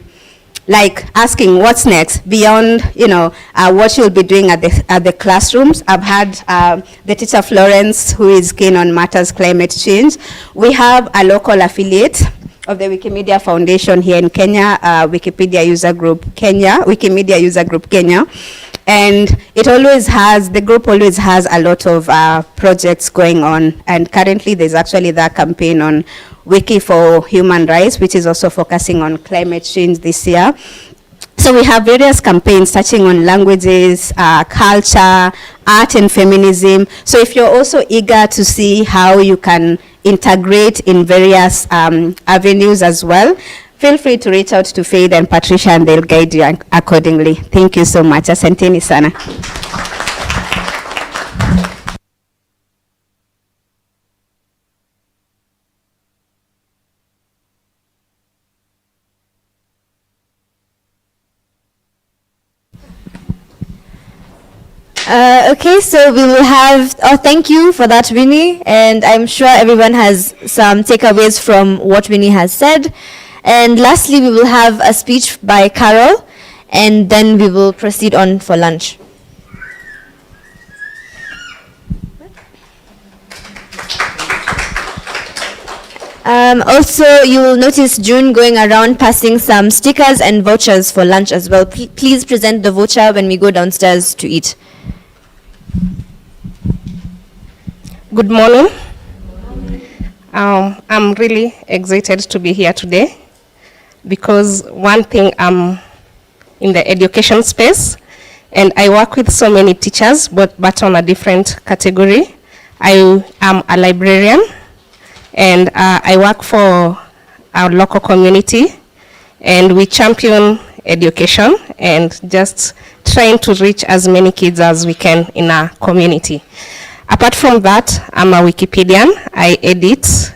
like asking what's next beyond, what you'll be doing at the classrooms. I've had the teacher Florence, who is keen on matters climate change. We have a local affiliate of the Wikimedia Foundation here in Kenya, Wikipedia User Group Kenya, Wikimedia User Group Kenya. And the group always has a lot of projects going on. And currently there's actually that campaign on Wiki for Human Rights, which is also focusing on climate change this year. So we have various campaigns touching on languages, culture, art and feminism. So if you're also eager to see how you can integrate in various avenues as well, feel free to reach out to Faith and Patricia, and they'll guide you accordingly. Thank you so much. Asanteni sana. Okay, so we will have, thank you for that, Winnie. And I'm sure everyone has some takeaways from what Winnie has said. And lastly, we will have a speech by Carol, and then we will proceed on for lunch. Also, you will notice June going around passing some stickers and vouchers for lunch as well. Please present the voucher when we go downstairs to eat. Good morning. I'm really excited to be here today because one thing, I'm in the education space and I work with so many teachers, but on a different category. I am a librarian and I work for our local community and we champion education and just trying to reach as many kids as we can in our community. Apart from that, I'm a Wikipedian. I edit,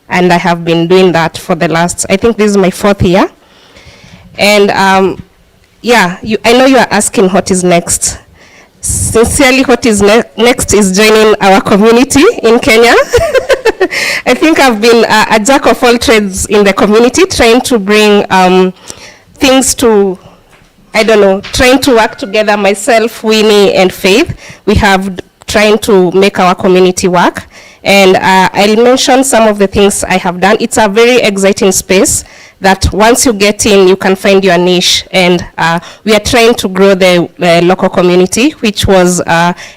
and I have been doing that for the last, I think this is my 4th year. And I know you are asking what is next. Sincerely, what is next is joining our community in Kenya. I think I've been a jack of all trades in the community, trying to bring things to, trying to work together, myself, Winnie, and Faith. We have trying to make our community work. And I'll mention some of the things I have done. It's a very exciting space that once you get in, you can find your niche. And we are trying to grow the local community, which was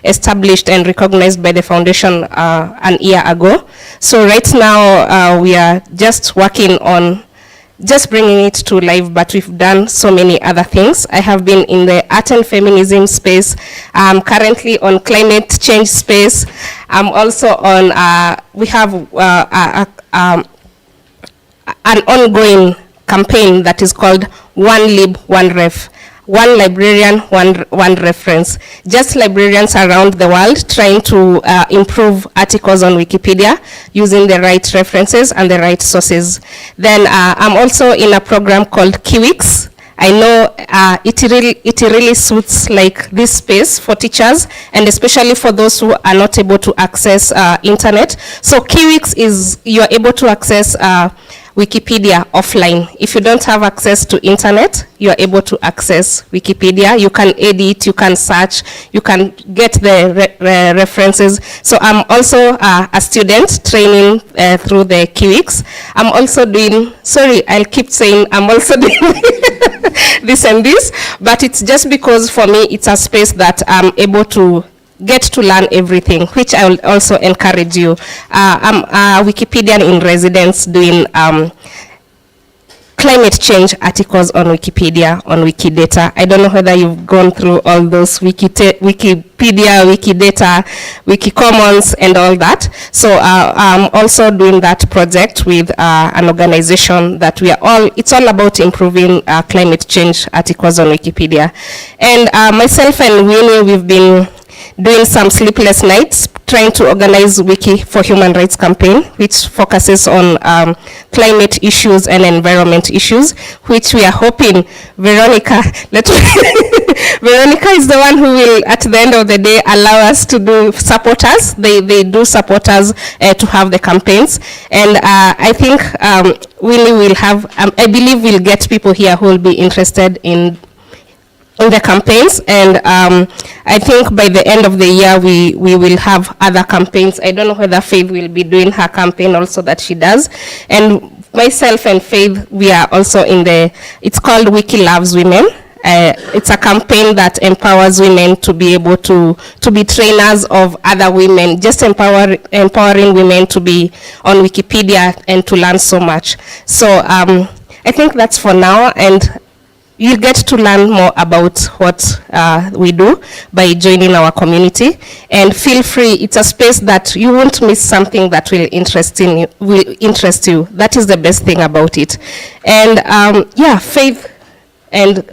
established and recognized by the foundation an year ago. So right now, we are just working on just bringing it to life, but we've done so many other things. I have been in the art and feminism space. I'm currently on climate change space. I'm also on, we have an ongoing campaign that is called One Lib, One Ref. One librarian, one reference. Just librarians around the world trying to improve articles on Wikipedia using the right references and the right sources. Then I'm also in a program called Kiwix. I know it really suits like this space for teachers and especially for those who are not able to access internet. So Kiwix is, you're able to access Wikipedia offline. If you don't have access to internet, you are able to access Wikipedia. You can edit, you can search, you can get the references. So I'm also a student training through the Kiwix. I'm also doing, sorry, I'll keep saying I'm also doing this and this, but it's just because for me it's a space that I'm able to get to learn everything, which I will also encourage you. I'm a Wikipedian in residence doing climate change articles on Wikipedia, on Wikidata. I don't know whether you've gone through all those Wikipedia, Wikidata, Wikicommons, and all that. So I'm also doing that project with an organization that it's all about improving climate change articles on Wikipedia. And myself and Winnie, we've been doing some sleepless nights trying to organize Wiki for Human Rights campaign, which focuses on climate issues and environment issues, which we are hoping Veronica Veronica is the one who will, at the end of the day, allow us to support us. They do support us to have the campaigns. And I think Winnie will have, I believe we'll get people here who will be interested in the campaigns, and I think by the end of the year we will have other campaigns. I don't know whether Faith will be doing her campaign also that she does, and myself and Faith, we are also in it's called Wiki Loves Women. It's a campaign that empowers women to be able to be trainers of other women, just empowering women to be on Wikipedia and to learn so much. So I think that's for now, and you get to learn more about what we do by joining our community. And feel free, it's a space that you won't miss something that will interest you. That is the best thing about it. And yeah, Faith and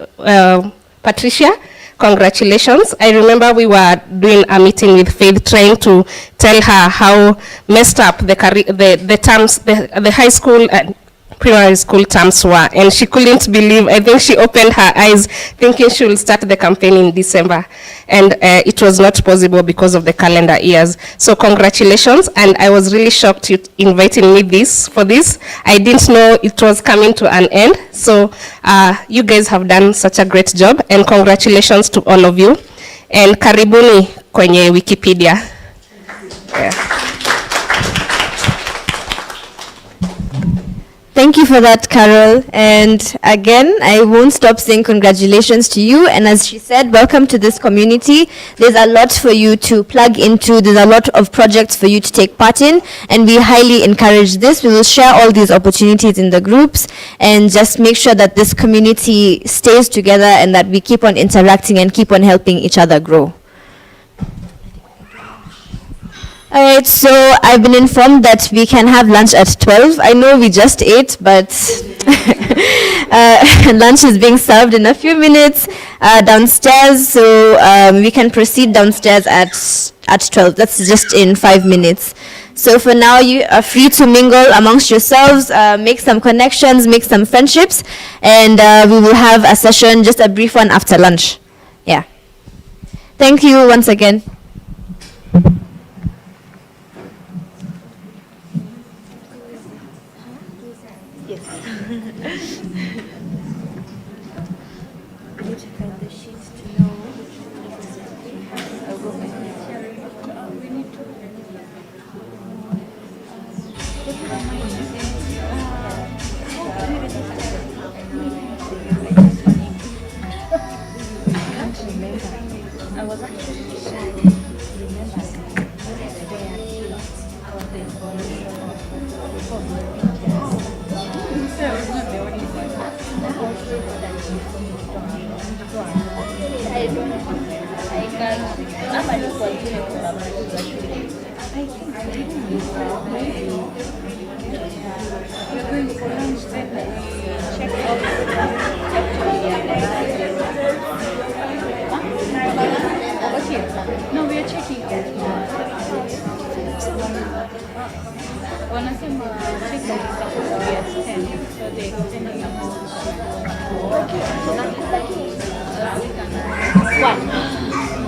Patricia, congratulations. I remember we were doing a meeting with Faith trying to tell her how messed up the terms, the high school and primary school terms were. And she couldn't believe, I think she opened her eyes thinking she will start the campaign in December. And it was not possible because of the calendar years. So congratulations, and I was really shocked you inviting me for this. I didn't know it was coming to an end. So you guys have done such a great job, and congratulations to all of you. And karibuni kwenye Wikipedia. Yeah. Thank you for that, Carol. And again, I won't stop saying congratulations to you. And as she said, welcome to this community. There's a lot for you to plug into. There's a lot of projects for you to take part in. And we highly encourage this. We will share all these opportunities in the groups and just make sure that this community stays together and that we keep on interacting and keep on helping each other grow. All right, so I've been informed that we can have lunch at 12. I know we just ate, but lunch is being served in a few minutes downstairs, so we can proceed downstairs at 12. That's just in 5 minutes. So for now, you are free to mingle amongst yourselves, make some connections, make some friendships, and we will have a session, just a brief one after lunch. Yeah. Thank you once again. No, we are checking it. Wanasema checking is supposed to be at 10, so they extended it. What?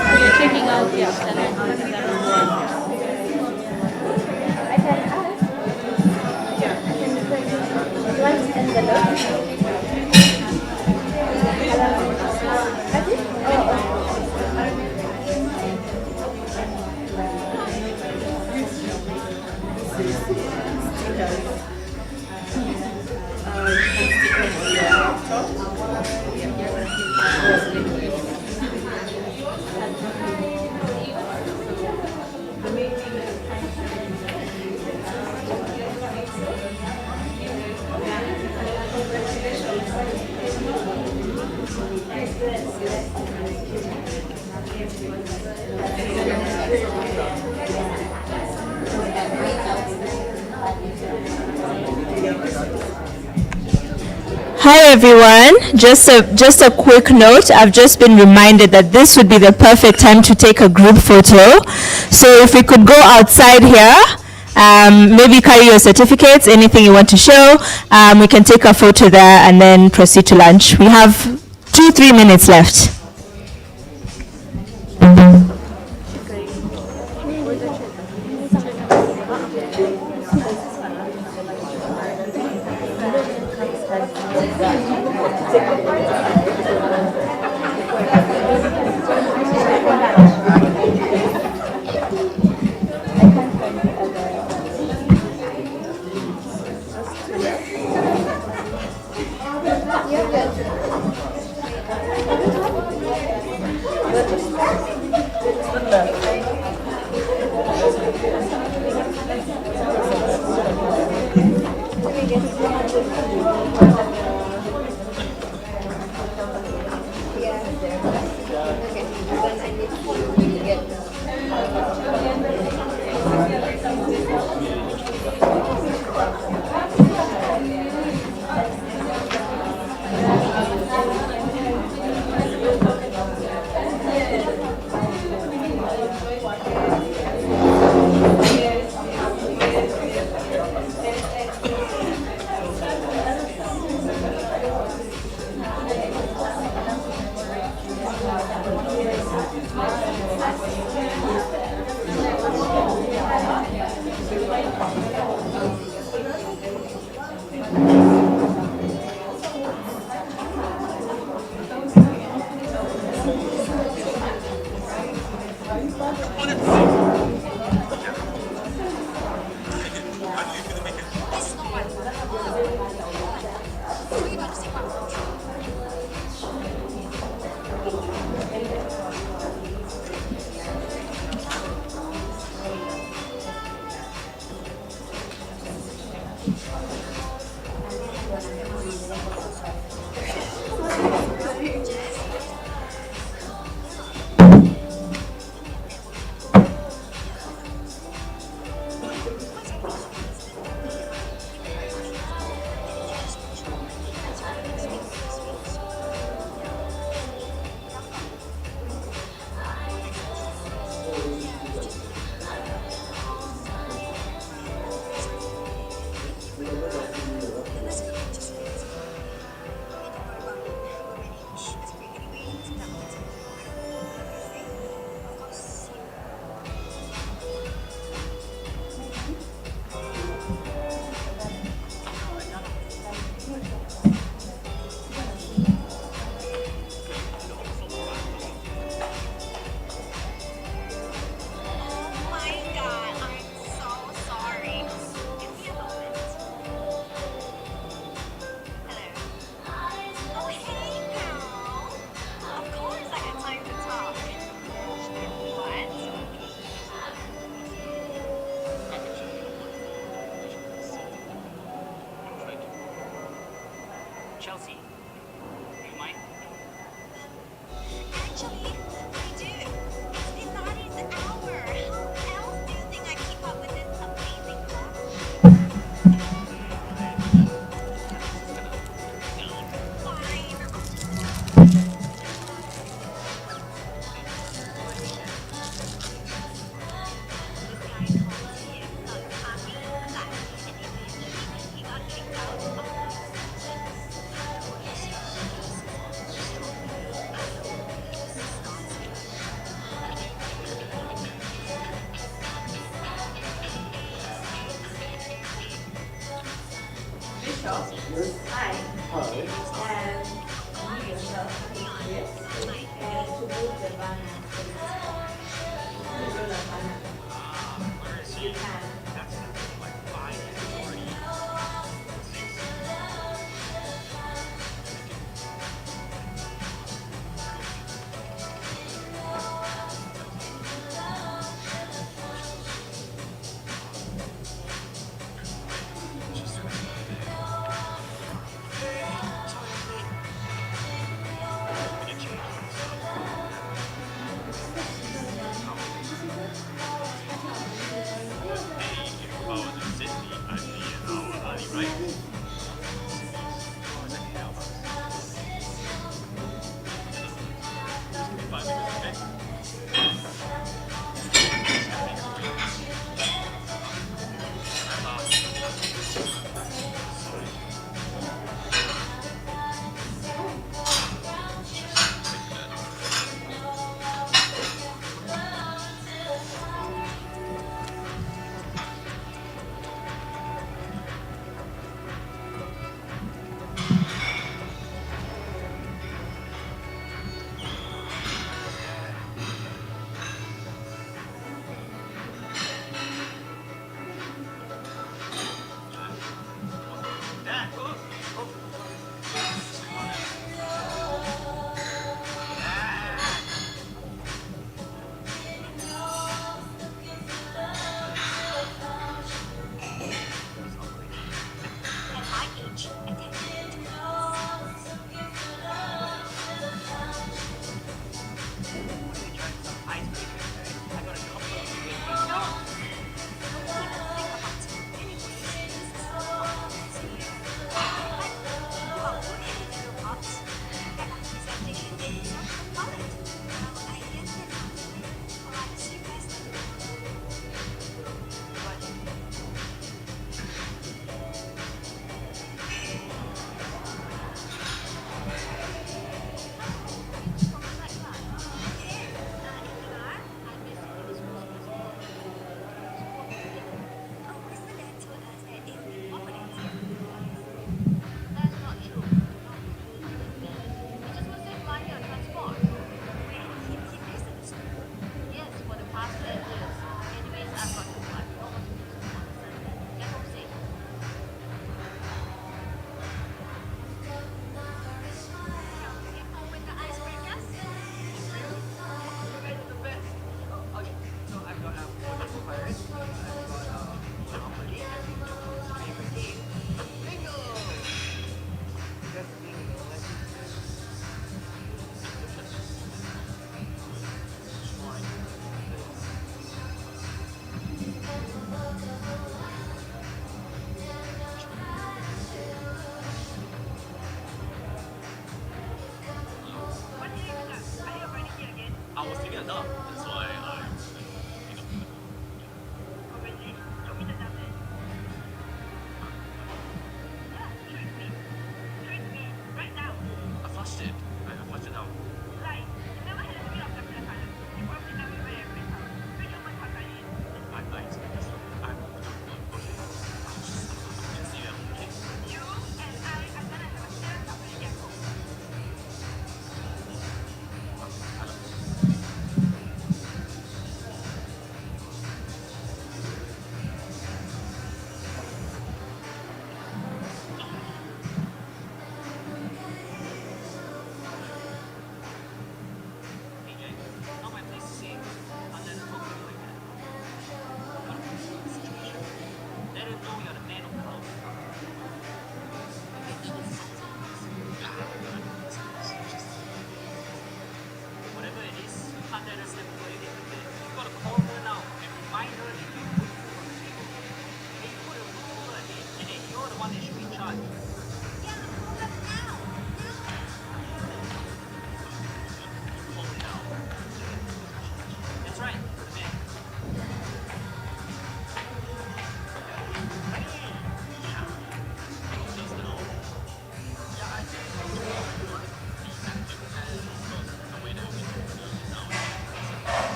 We are checking out the afternoon. I can ask. You want to send the note? That's it? Oh. Hi everyone, just a quick note. I've just been reminded that this would be the perfect time to take a group photo. So if we could go outside here, maybe carry your certificates, anything you want to show. We can take a photo there and then proceed to lunch. We have 2-3 minutes left.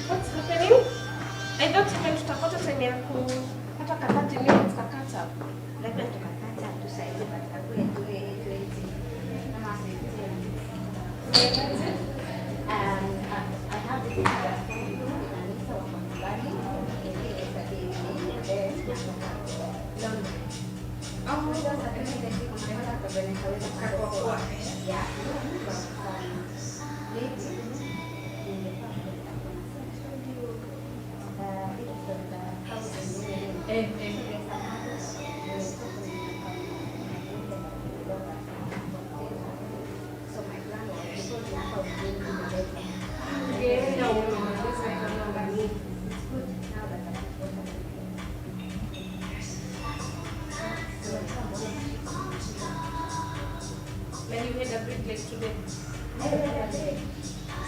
What's happening? I thought even tutapata time ya hata kata 30 minutes kakata. Labda tukapata tusaidie katika kule tueti. Kama I have this understanding and it's our family in the SADC London. Oh, that's a thing that you can have a very hard yeah. When you had a break like today. I had a break.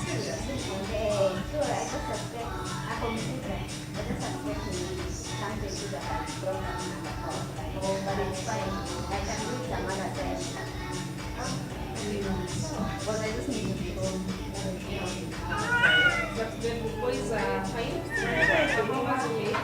Okay, so I just suspect a computer. I just suspect something to the program. Oh, but it's fine. I can do it some other time. But I just need to be home. But the boys are fine. The mom was okay.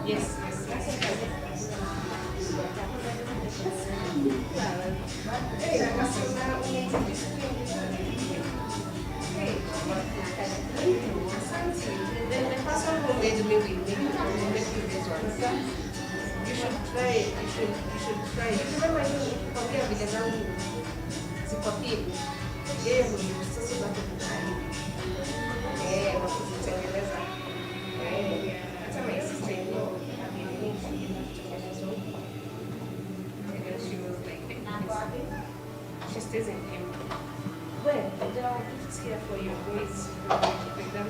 Yes, Then the person who made me with me will make you this one. You should try it. You should try it. Remember nikwambia vile zangu ziko thin. Yeye sasa zake kukali. Wakuzitengeneza. Hata my sister in law she was like, she stays in him. Well, there are gifts here for your boys. Like them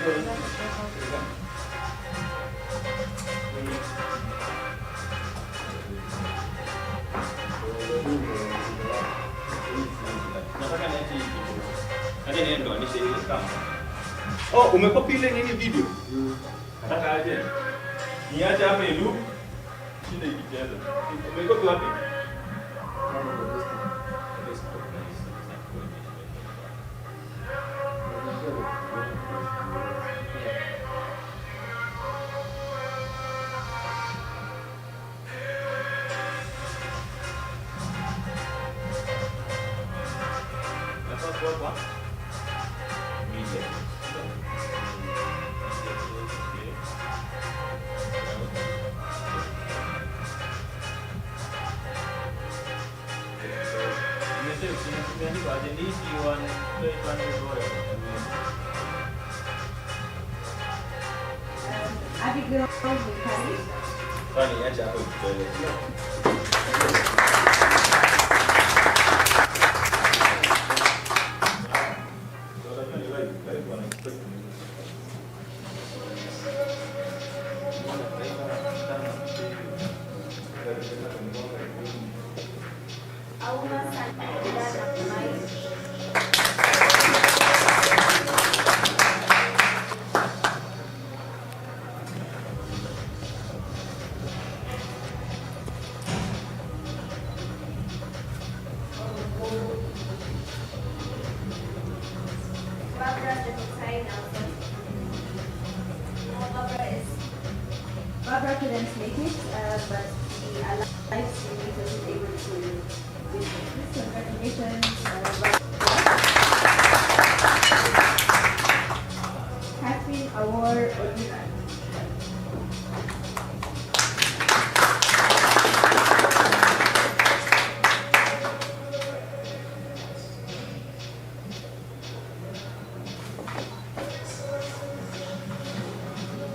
Oh, umekopi ile nini video? Nataka aje. Niache hapa ilu. Shida ikicheza. Umekopi wapi? Abigail, Funny, acha hapo ikicheza. Barbara couldn't make it, but she alive streaming, so she's able to witness this. Congratulations, Barbara. Catherine Award Original.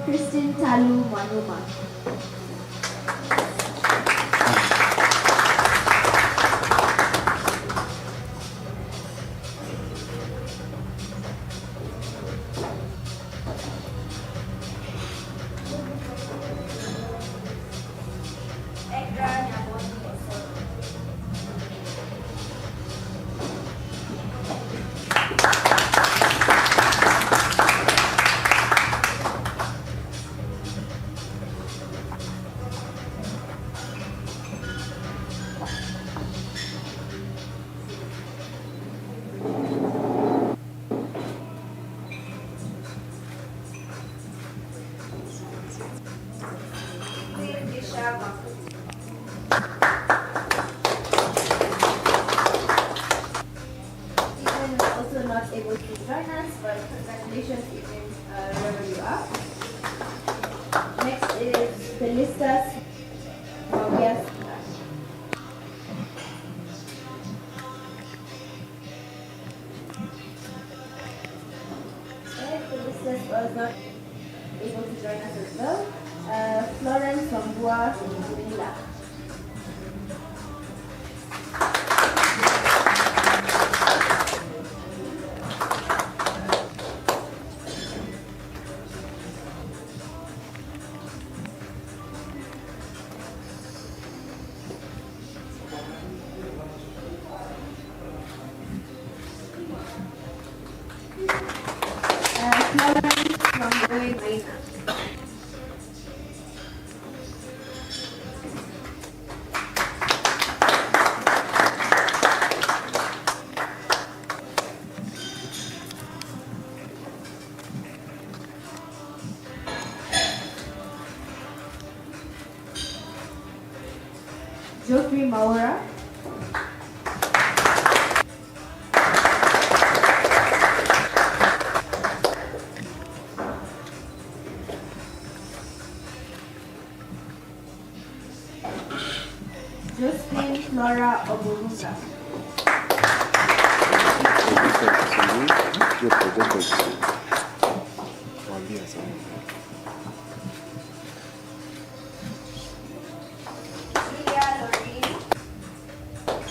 Christine Talu Manuma. Not able to join us, but congratulations even wherever you are. Next is Felicitas Maurias. Felicitas was not able to join us as well. Florence Sambua Manila. Florence Mamboy Maina. Geoffrey Maura. Josephine Flora Oburunga.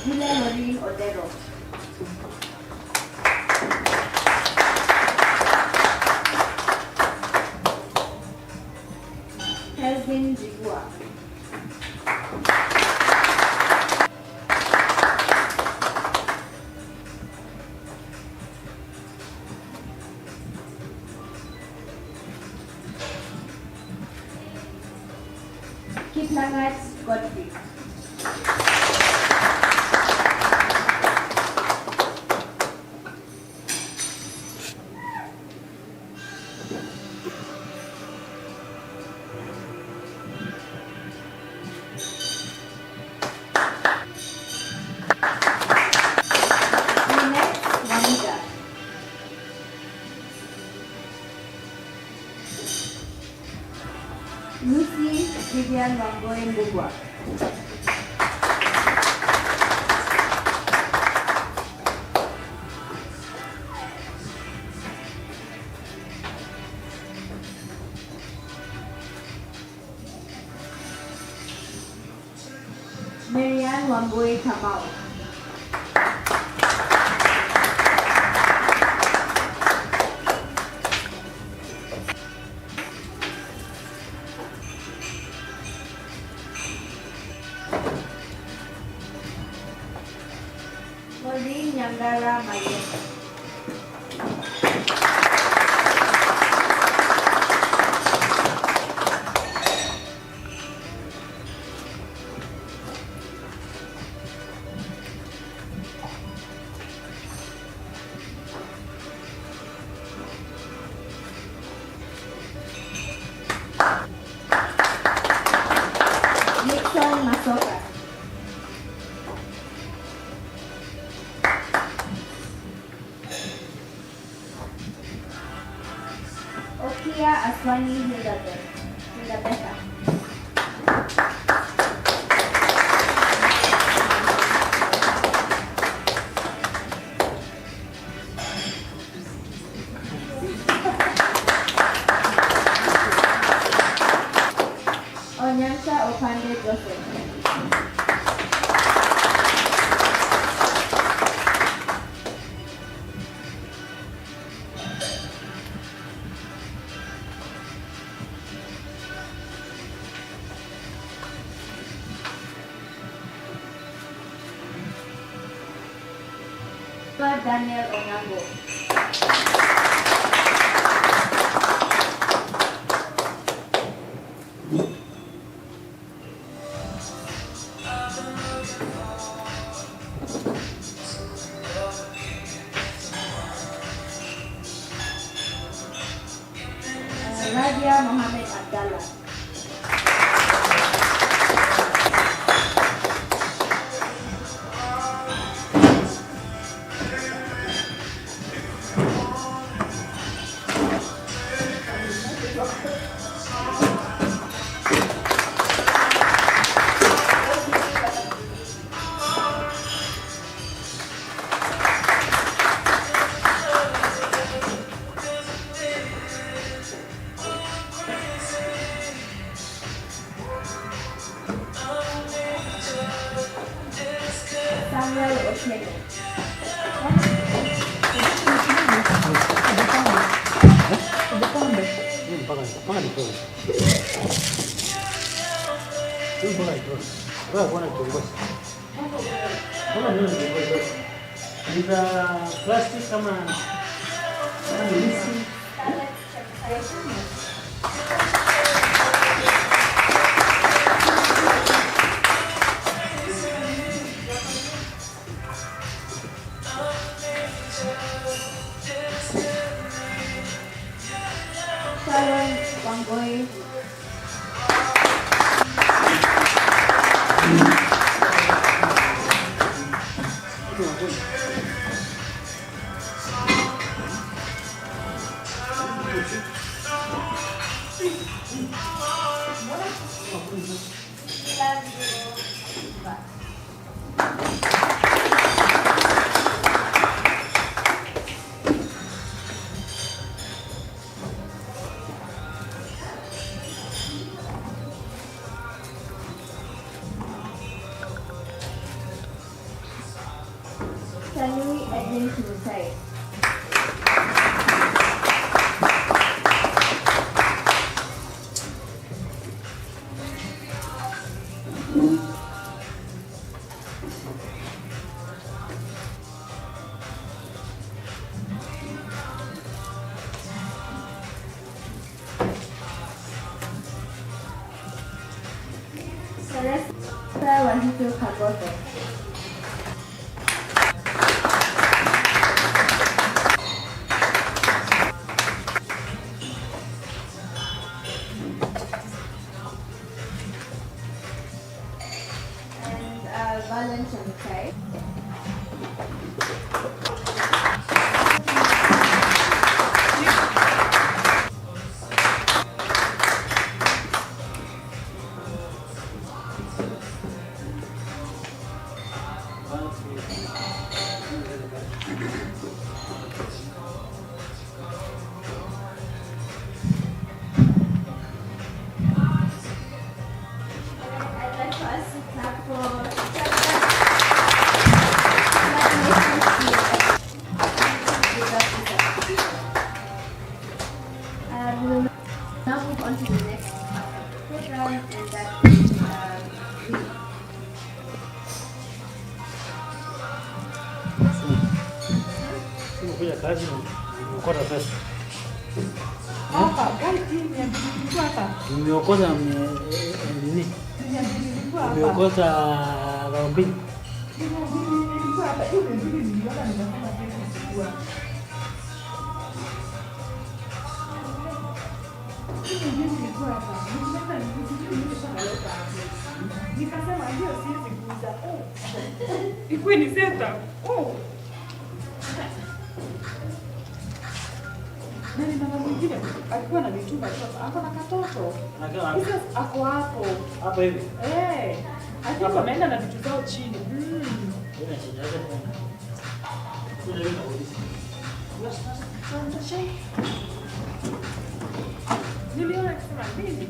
Julia Lorraine Odero. Langat Godfrey. Lucy Vivian Wangoi Mbugwa. Marianne Wangoi Kamau. Maureen Nyangara Mayen. Nixon Masoka. Okia Aswani Hildabeta. Onyansa Opande Joseph. Daniel Onyango. Radia Mohammed Abdallah. Samuel Oshego. Plastic sama Sharon Wangoi. Sanui Edwin Musai. feel comfortable. And balance on the side. I'd like to ask to clap we will now move on to the next program, and that is reading. Kuja kazi nimeokota pesa. Nimeokota nini? Nimeokota round mbili. Nikasema ndio siwezi kuuza. Ikuwe ni senta. Nani mama mwingine alikuwa na mitumba sasa. Ako na katoto. Sasa ako hapo. Hapo hivi. Alikuwa ameenda na vitu zao chini. Kuna shida gani? Kuna nini polisi? Niliona akisema nini?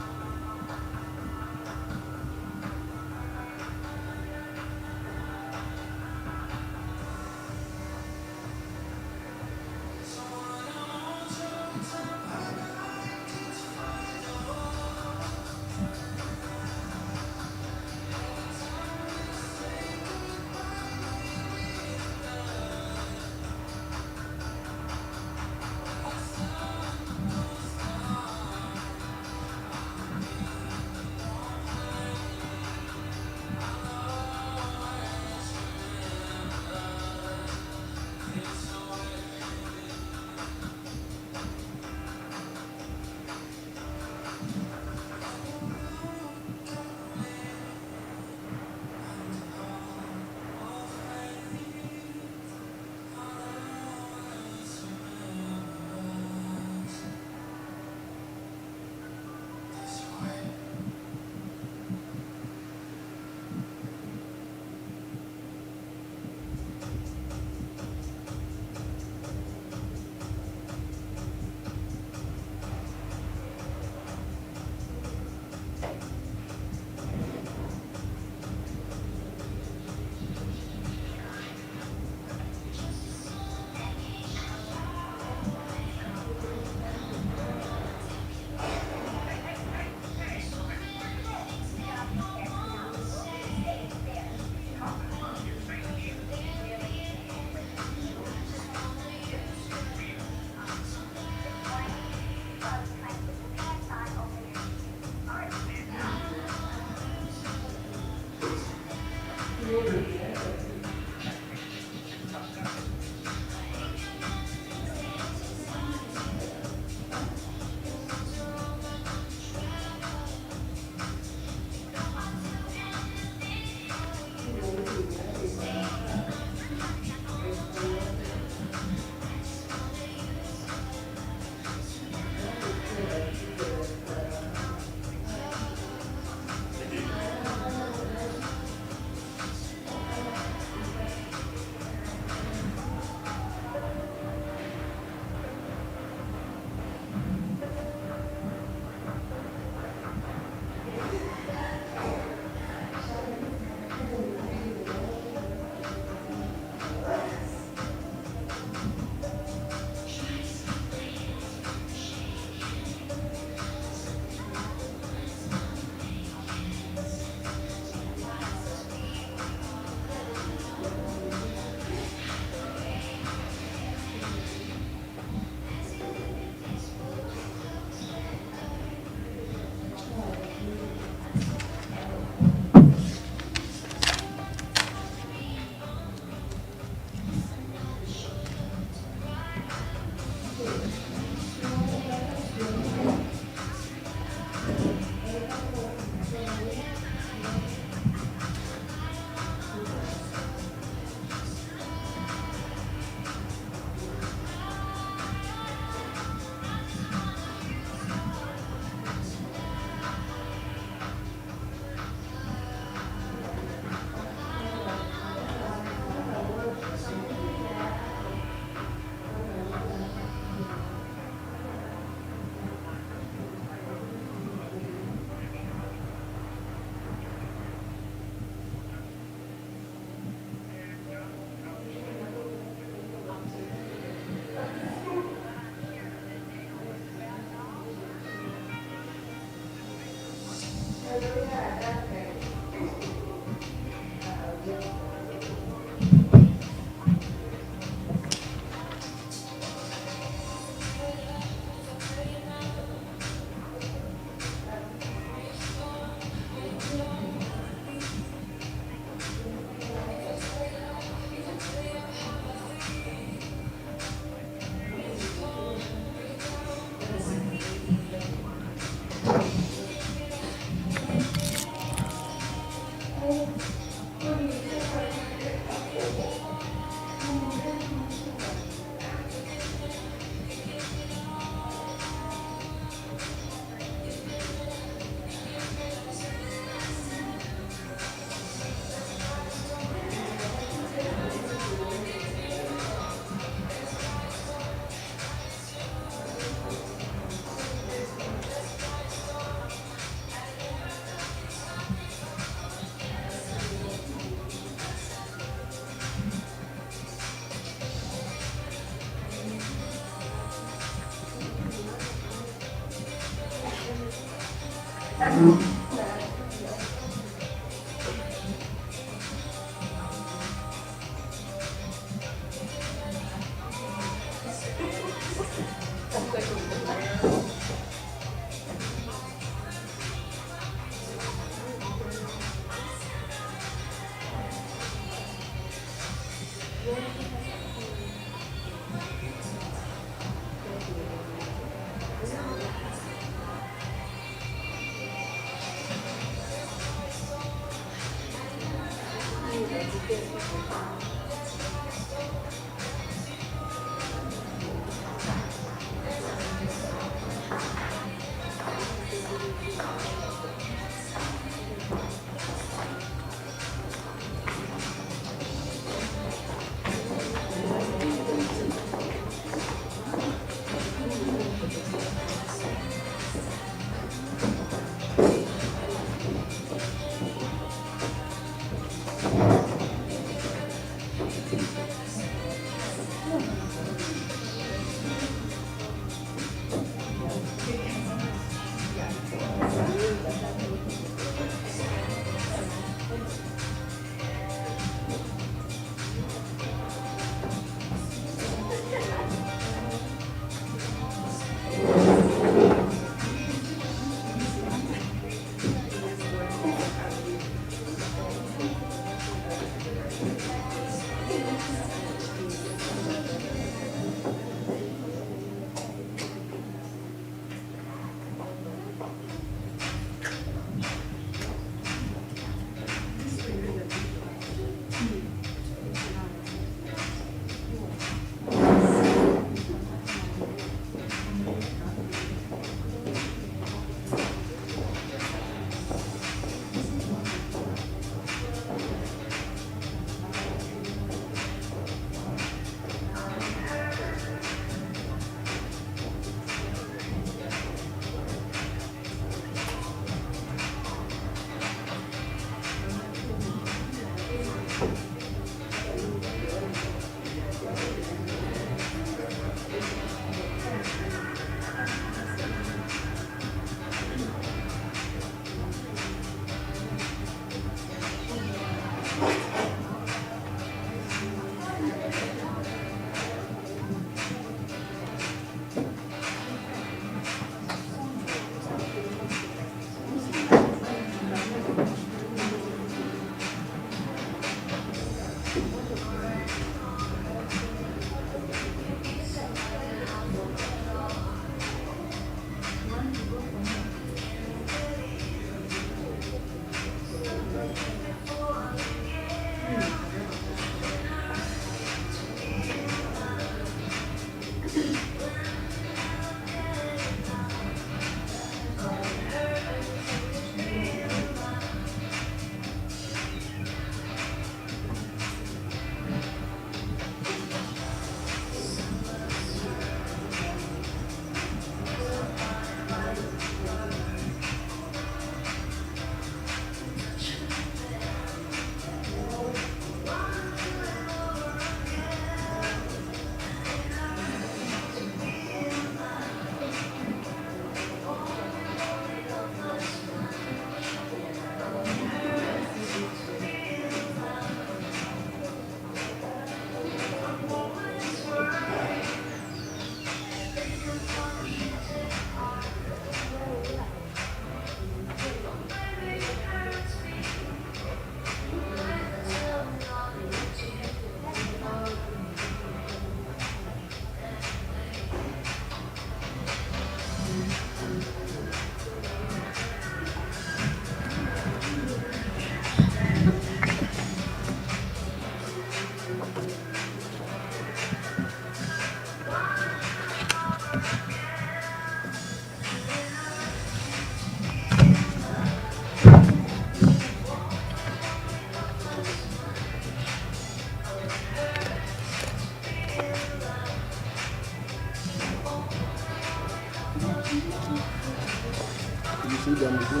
I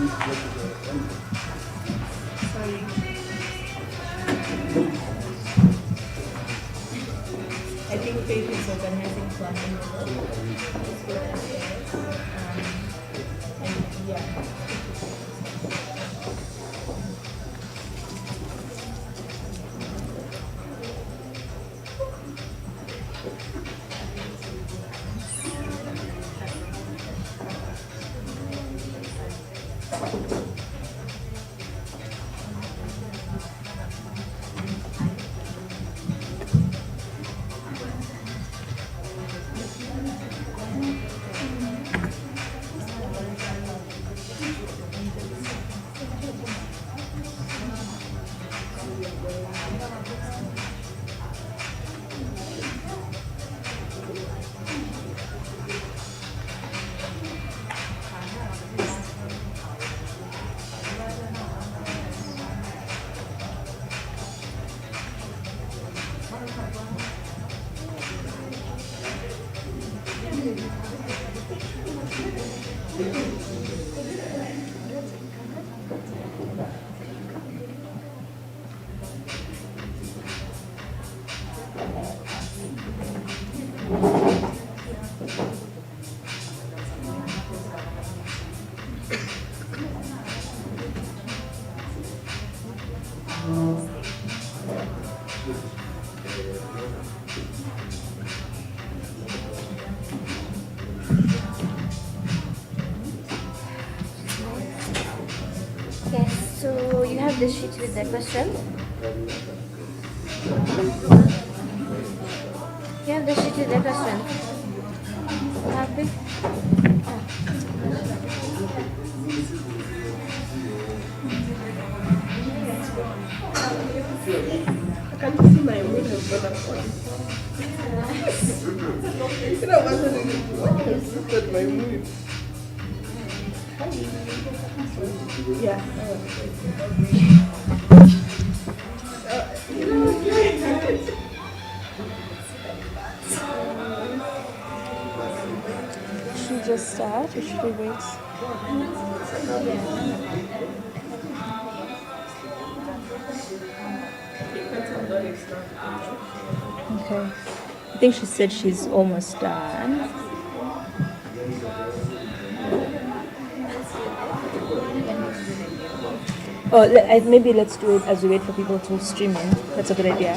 think Faith is organizing something. And yeah. Okay, so you have the sheet with the question. You have the sheet with the question. Happy? Can you see my mood has gone up? You know what has shifted my mood? Yeah. Should we just start or should we wait? Okay. I think she said she's almost done. Oh, maybe let's do it as we wait for people to stream in. That's a good idea.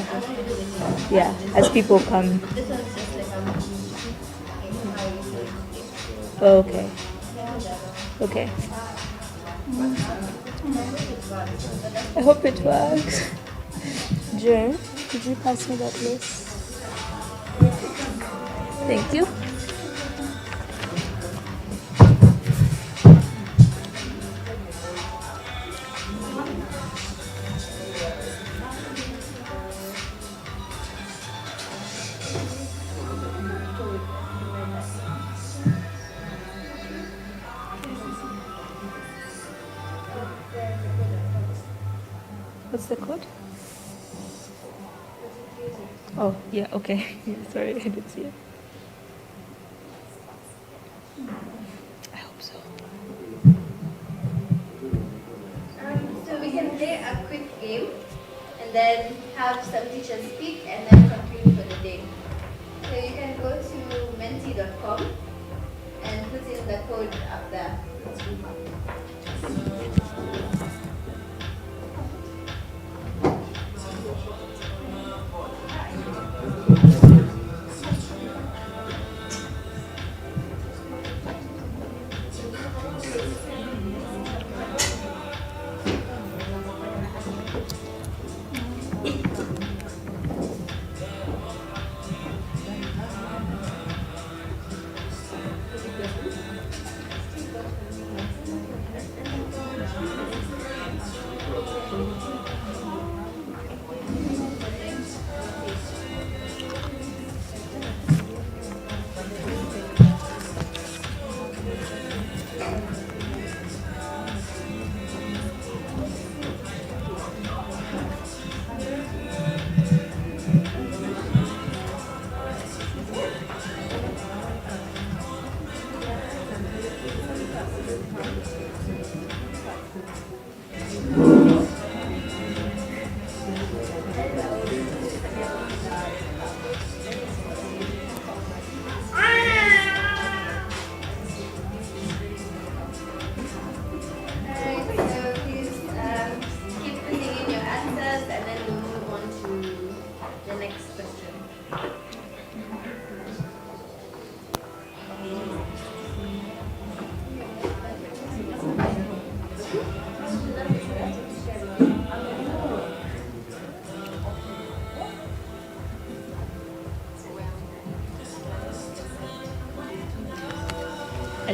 Yeah, as people come. Oh, okay. Okay. I hope it works. Jane, could you pass me that list? Thank you. What's the code? Oh, yeah, okay. Sorry, I didn't see it. I hope so. So we can play a quick game and then have some teachers speak and then conclude for the day. So you can go to menti.com and put in the code up there.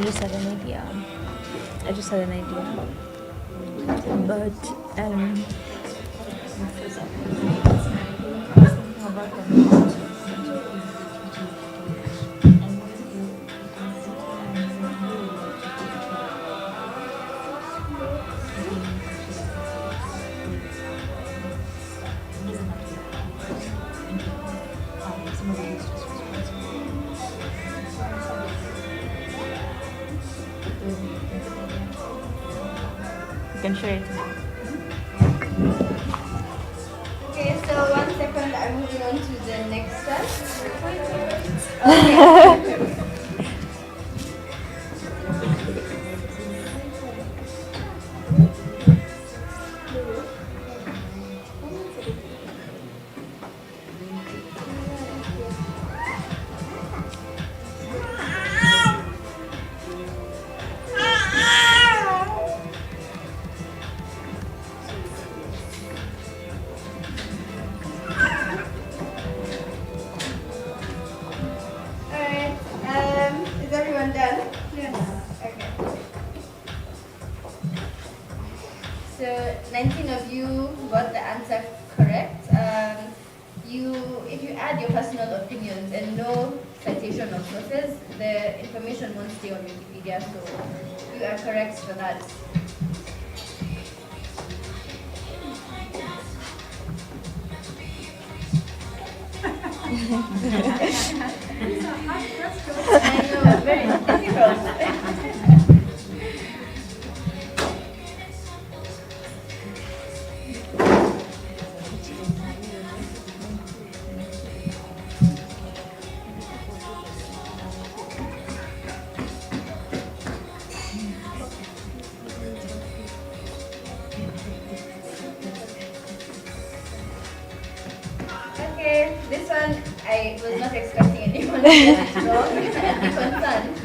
just had an idea. But You can share it now. okay, so 1 second, I'm moving on to the next step. Okay. Alright, is everyone done? Yes. Okay. So 19 of you got the answer correct. If you add your personal opinions and no citation of sources, the information won't stay on Wikipedia, so you are correct for that. I know, very difficult. Okay, this one I was not expecting anyone to get it wrong and be concerned.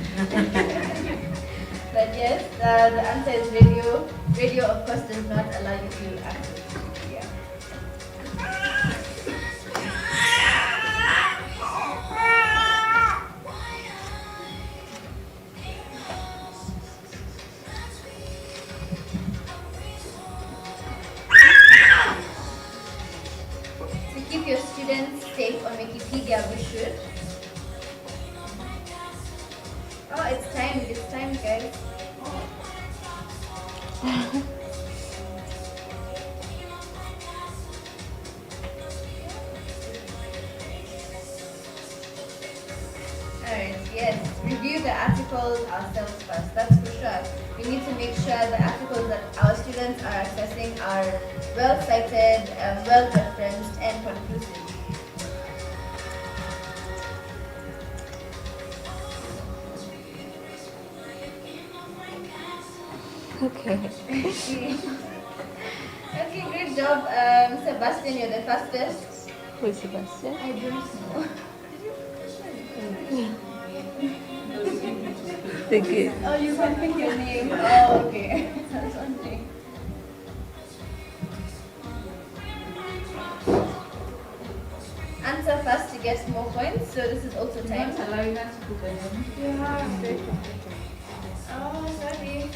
But yes, the answer is radio. Radio, of course, does not allow you to access Wikipedia. To keep your students safe on Wikipedia, we should. Oh, it's time, guys. Alright, yes. Review the articles ourselves first, that's for sure. We need to make sure the articles that our students are accessing are well cited, well referenced, and conclusive. Okay. Okay, great job. Sebastian, you're the fastest. Who is Sebastian? I don't know. Thank you. Oh, you can pick your name. Oh, okay. That's one thing. Answer first to get more points, so this is also time. allowing us to put a name. Yeah. Oh, sorry.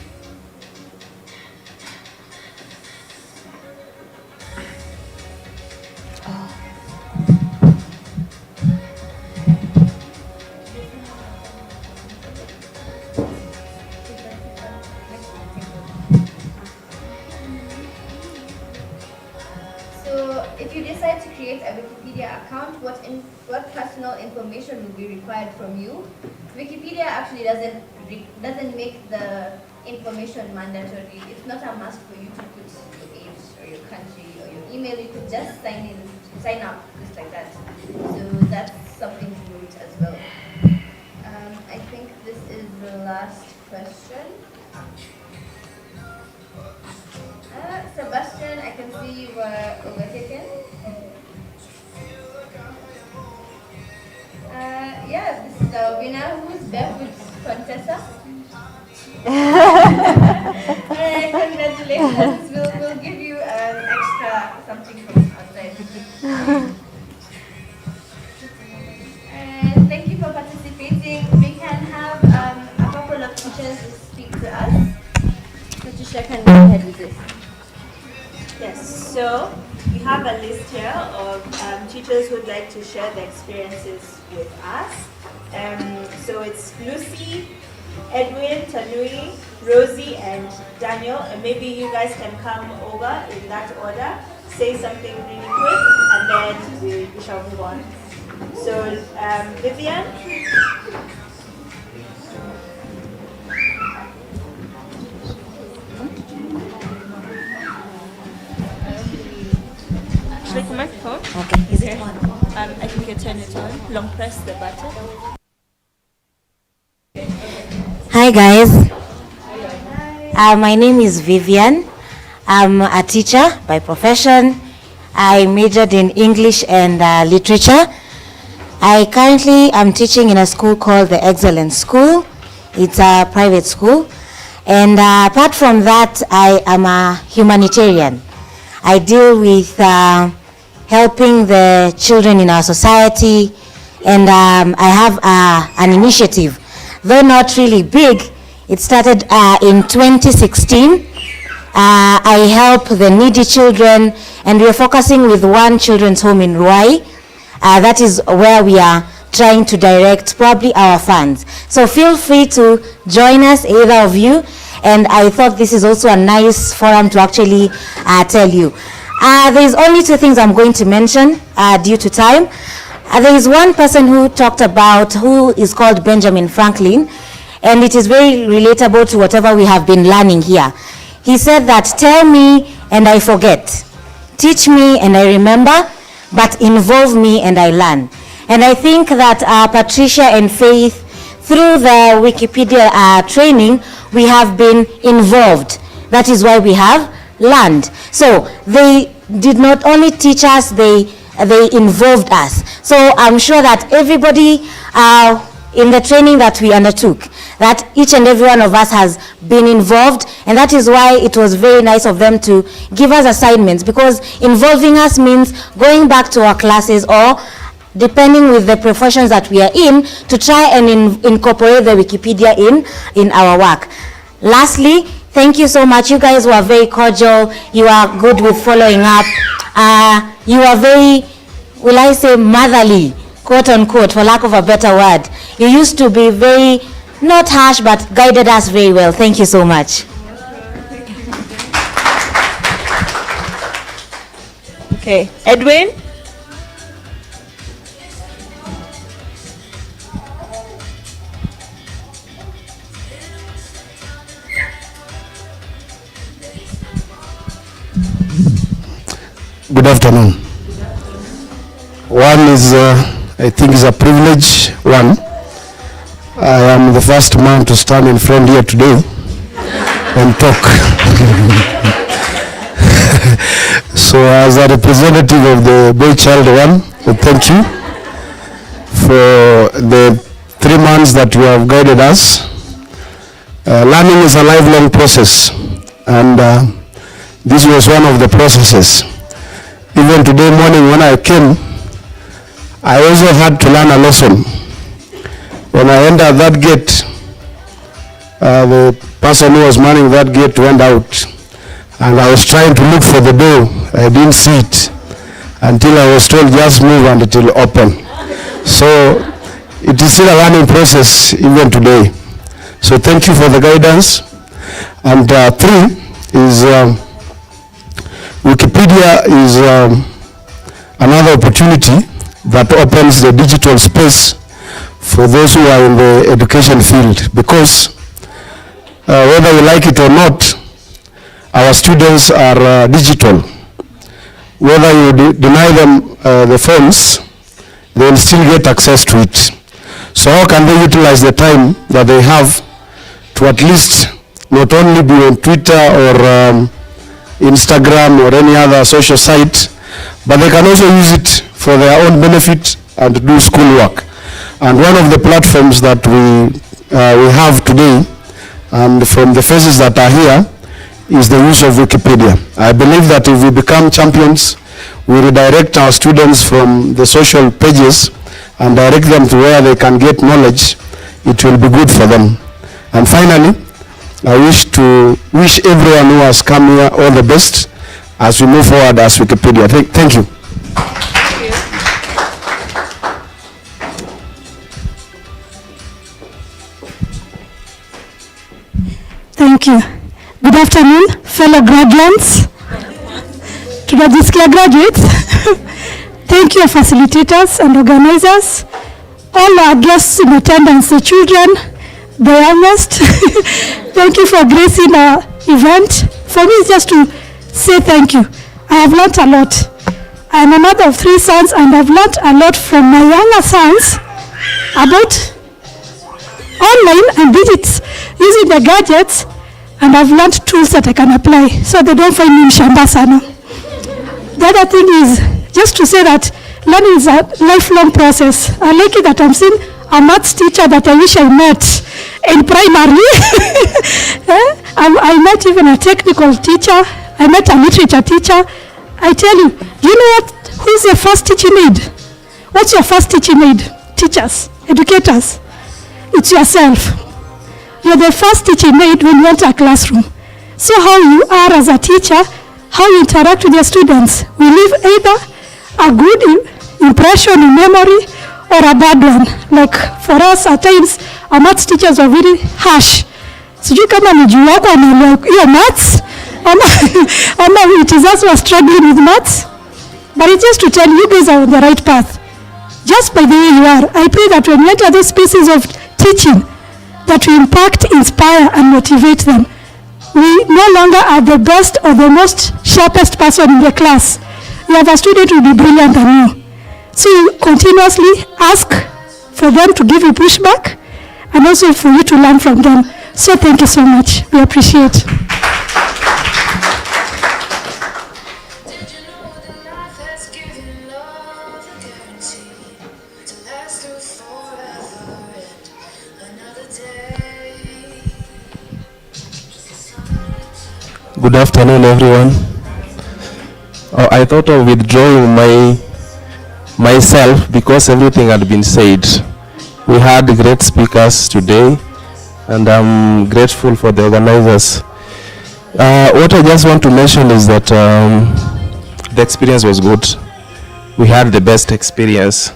So, if you decide to create a Wikipedia account, what personal information will be required from you? Wikipedia actually doesn't make the information mandatory. It's not a must for you to put your age or your country or your email. You could just sign up just like that. So that's something to note as well. I think this is the last question. Sebastian, I can see you were overtaken. Yeah, this is the winner. Who's barefoot Contessa? Alright, congratulations. We'll give you an extra something from outside. And thank you for participating. We can have a couple of teachers can go ahead with this. Yes, so we have a list here of teachers who'd like to share their experiences with us. So it's Lucy, Edwin, Tanui, Rosie, and Daniel. And maybe you guys can come over in that order, say something really quick, and then we shall move on. So Vivian. Should I come microphone? Okay. Is it Okay. on? I think you turn it on. Long press the button. Hi guys. My name is Vivian. I'm a teacher by profession. I majored in English and literature. I currently am teaching in a school called the Excellence School. It's a private school. And apart from that, I am a humanitarian. I deal with helping the children in our society, and I have an initiative, though not really big. It started in 2016. I help the needy children, and we are focusing with one children's home in Ruai. That is where we are trying to direct probably our funds. So feel free to join us, either of you, and I thought this is also a nice forum to actually tell you. There's only two things I'm going to mention due to time. There is one person who talked about, who is called Benjamin Franklin, and it is very relatable to whatever we have been learning here. He said that, tell me and I forget, teach me and I remember, but involve me and I learn. And I think that Patricia and Faith, through the Wikipedia training, we have been involved. That is why we have learned. So they did not only teach us, they involved us. So I'm sure that everybody in the training that we undertook, that each and every one of us has been involved, and that is why it was very nice of them to give us assignments, because involving us means going back to our classes, or depending with the professions that we are in, to try and incorporate the Wikipedia in our work. Lastly, thank you so much. You guys were very cordial. You are good with following up. You are very, will I say, motherly, quote unquote, for lack of a better word. You used to be very, not harsh, but guided us very well. Thank you so much. Okay, Edwin. Good afternoon. One is, I think, is a privilege. One, I am the first man to stand in front here today and talk. So, as a representative of the boy child one, thank you for the 3 months that you have guided us. Learning is a lifelong process, and this was one of the processes. Even today morning when I came, I also had to learn a lesson. When I entered that gate, the person who was manning that gate went out, and I was trying to look for the door. I didn't see it until I was told, just move and it will open. So it is still a learning process even today. So thank you for the guidance. And 3 is Wikipedia is another opportunity that opens the digital space for those who are in the education field, because whether you like it or not, our students are digital. Whether you deny them the phones, they will still get access to it. So how can they utilize the time that they have to at least not only be on Twitter or Instagram or any other social site, but they can also use it for their own benefit and do schoolwork. And one of the platforms that we have today, and from the faces that are here, is the use of Wikipedia. I believe that if we become champions, we redirect our students from the social pages and direct them to where they can get knowledge, it will be good for them. And finally, I wish everyone who has come here all the best as we move forward as Wikipedia. Thank you. Thank you. Good afternoon, fellow graduates, to the graduates. Thank you, facilitators and organizers, all our guests in attendance, the children, the youngest. Thank you for gracing our event. For me, it's just to say thank you. I have learned a lot. I am a mother of 3 sons, and I've learned a lot from my younger sons about online and digits, using the gadgets, and I've learned tools that I can apply so they don't find me in Shambasana. The other thing is just to say that learning is a lifelong process. I like it that I'm seeing a maths teacher that I wish I met in primary. I met even a technical teacher. I met a literature teacher. I tell you, do you know what? Who's your first teaching aid? What's your first teaching aid? Teachers, educators. It's yourself. You're the first teaching aid when you enter a classroom. So how you are as a teacher, how you interact with your students, will leave either a good impression in memory or a bad one. Like for us, at times, our maths teachers are very harsh. Sijui kama ni juu yako anaelewa hiyo maths, ama it is us who are struggling with maths. But it's just to tell you guys are on the right path. Just by the way you are, I pray that when you enter those spaces of teaching, that we impact, inspire, and motivate them. We no longer are the best or the most sharpest person in the class. You have a student who will be brilliant than you. So you continuously ask for them to give you pushback and also for you to learn from them. So thank you so much. We appreciate. Good afternoon, everyone. I thought of withdrawing myself because everything had been said. We had great speakers today, and I'm grateful for the organizers. What I just want to mention is that the experience was good. We had the best experience,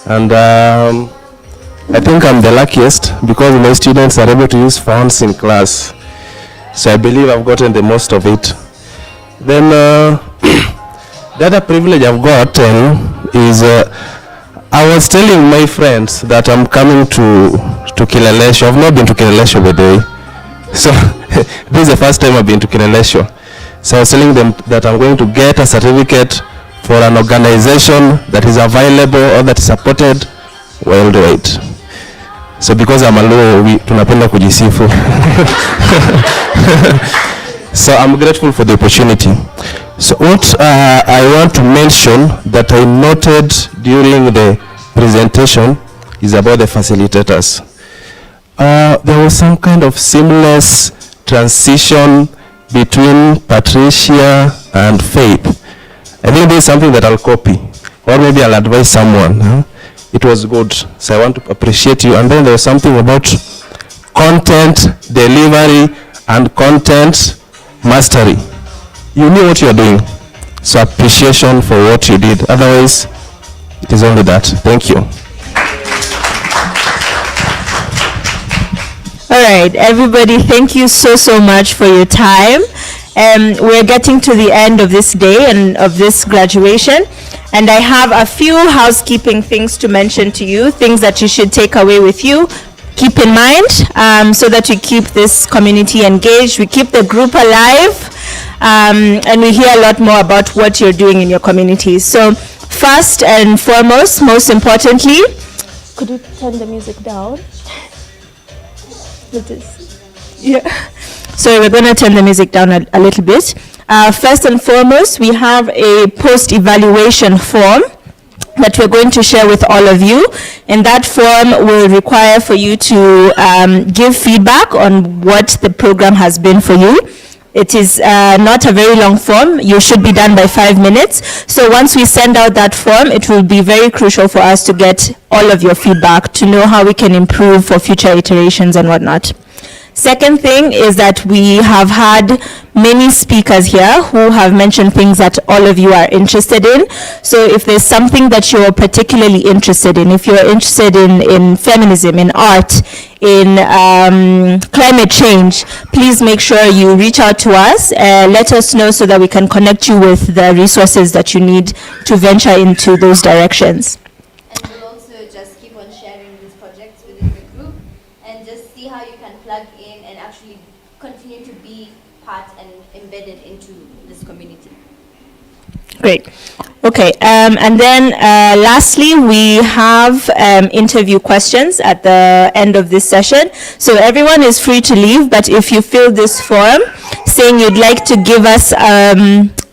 and I think I'm the luckiest because my students are able to use phones in class. So I believe I've gotten the most of it. Then the other privilege I've gotten is I was telling my friends that I'm coming to Kilelesho. I've not been to Kilelesho by the way. So this is the first time I've been to Kilelesho. So I was telling them that I'm going to get a certificate for an organization that is available or that is supported worldwide. So because I'm a Luo, tunapenda kujisifu. So I'm grateful for the opportunity. So what I want to mention that I noted during the presentation is about the facilitators. There was some kind of seamless transition between Patricia and Faith. I think this is something that I'll copy, or maybe I'll advise someone. It was good, so I want to appreciate you. And then there was something about content delivery and content mastery. You knew what you're doing, so appreciation for what you did. Otherwise, it is only that. Thank you. All right, everybody, thank you so much for your time. We're getting to the end of this day and of this graduation, and I have a few housekeeping things to mention to you, things that you should take away with you. Keep in mind, so that we keep this community engaged, we keep the group alive, and we hear a lot more about what you're doing in your communities. So first and foremost, most importantly, could you turn the music down? Yeah. So we're going to turn the music down a little bit. First and foremost, we have a post-evaluation form that we're going to share with all of you. And that form will require for you to give feedback on what the program has been for you. It is not a very long form. You should be done by 5 minutes. So once we send out that form, it will be very crucial for us to get all of your feedback to know how we can improve for future iterations and whatnot. Second thing is that we have had many speakers here who have mentioned things that all of you are interested in. So if there's something that you're particularly interested in, if you're interested in feminism, in art, in climate change, please make sure you reach out to us. Let us know so that we can connect you with the resources that you need to venture into those directions. And we'll also just keep on sharing these projects within the group and just see how you can plug in and actually continue to be part and embedded into this community. Great. Okay, and then lastly, we have interview questions at the end of this session. So everyone is free to leave, but if you fill this form saying you'd like to give us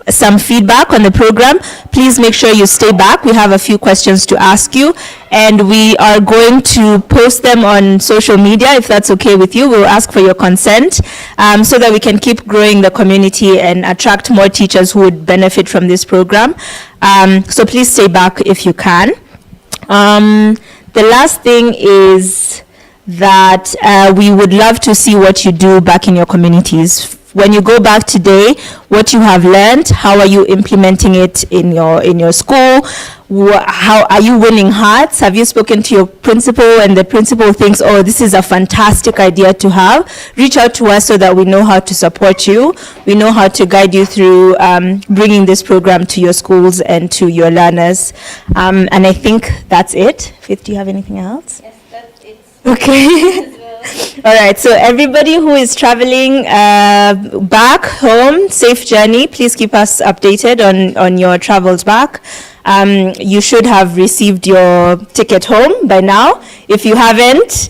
some feedback on the program, please make sure you stay back. We have a few questions to ask you, and we are going to post them on social media, if that's okay with you. We'll ask for your consent so that we can keep growing the community and attract more teachers who would benefit from this program. So please stay back if you can. The last thing is that we would love to see what you do back in your communities. When you go back today, what you have learned, how are you implementing it in your school? How are you winning hearts? Have you spoken to your principal and the principal thinks, oh, this is a fantastic idea to have? Reach out to us so that we know how to support you. We know how to guide you through bringing this program to your schools and to your learners. And I think that's it. Faith, do you have anything else? Yes, that's it. Okay. All right, so everybody who is traveling back home, safe journey. Please keep us updated on your travels back. You should have received your ticket home by now. If you haven't,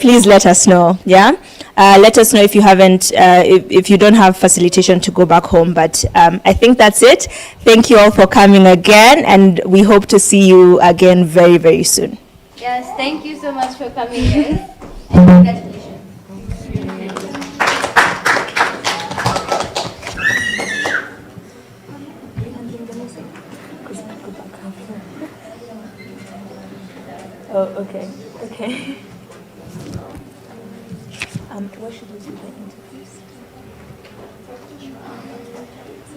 please let us know, yeah? Let us know if you haven't, if you don't have facilitation to go back home. But I think that's it. Thank you all for coming again, and we hope to see you again very, very soon. Yes, thank you so much for coming, guys. And congratulations. Oh, okay. Okay. What should we do?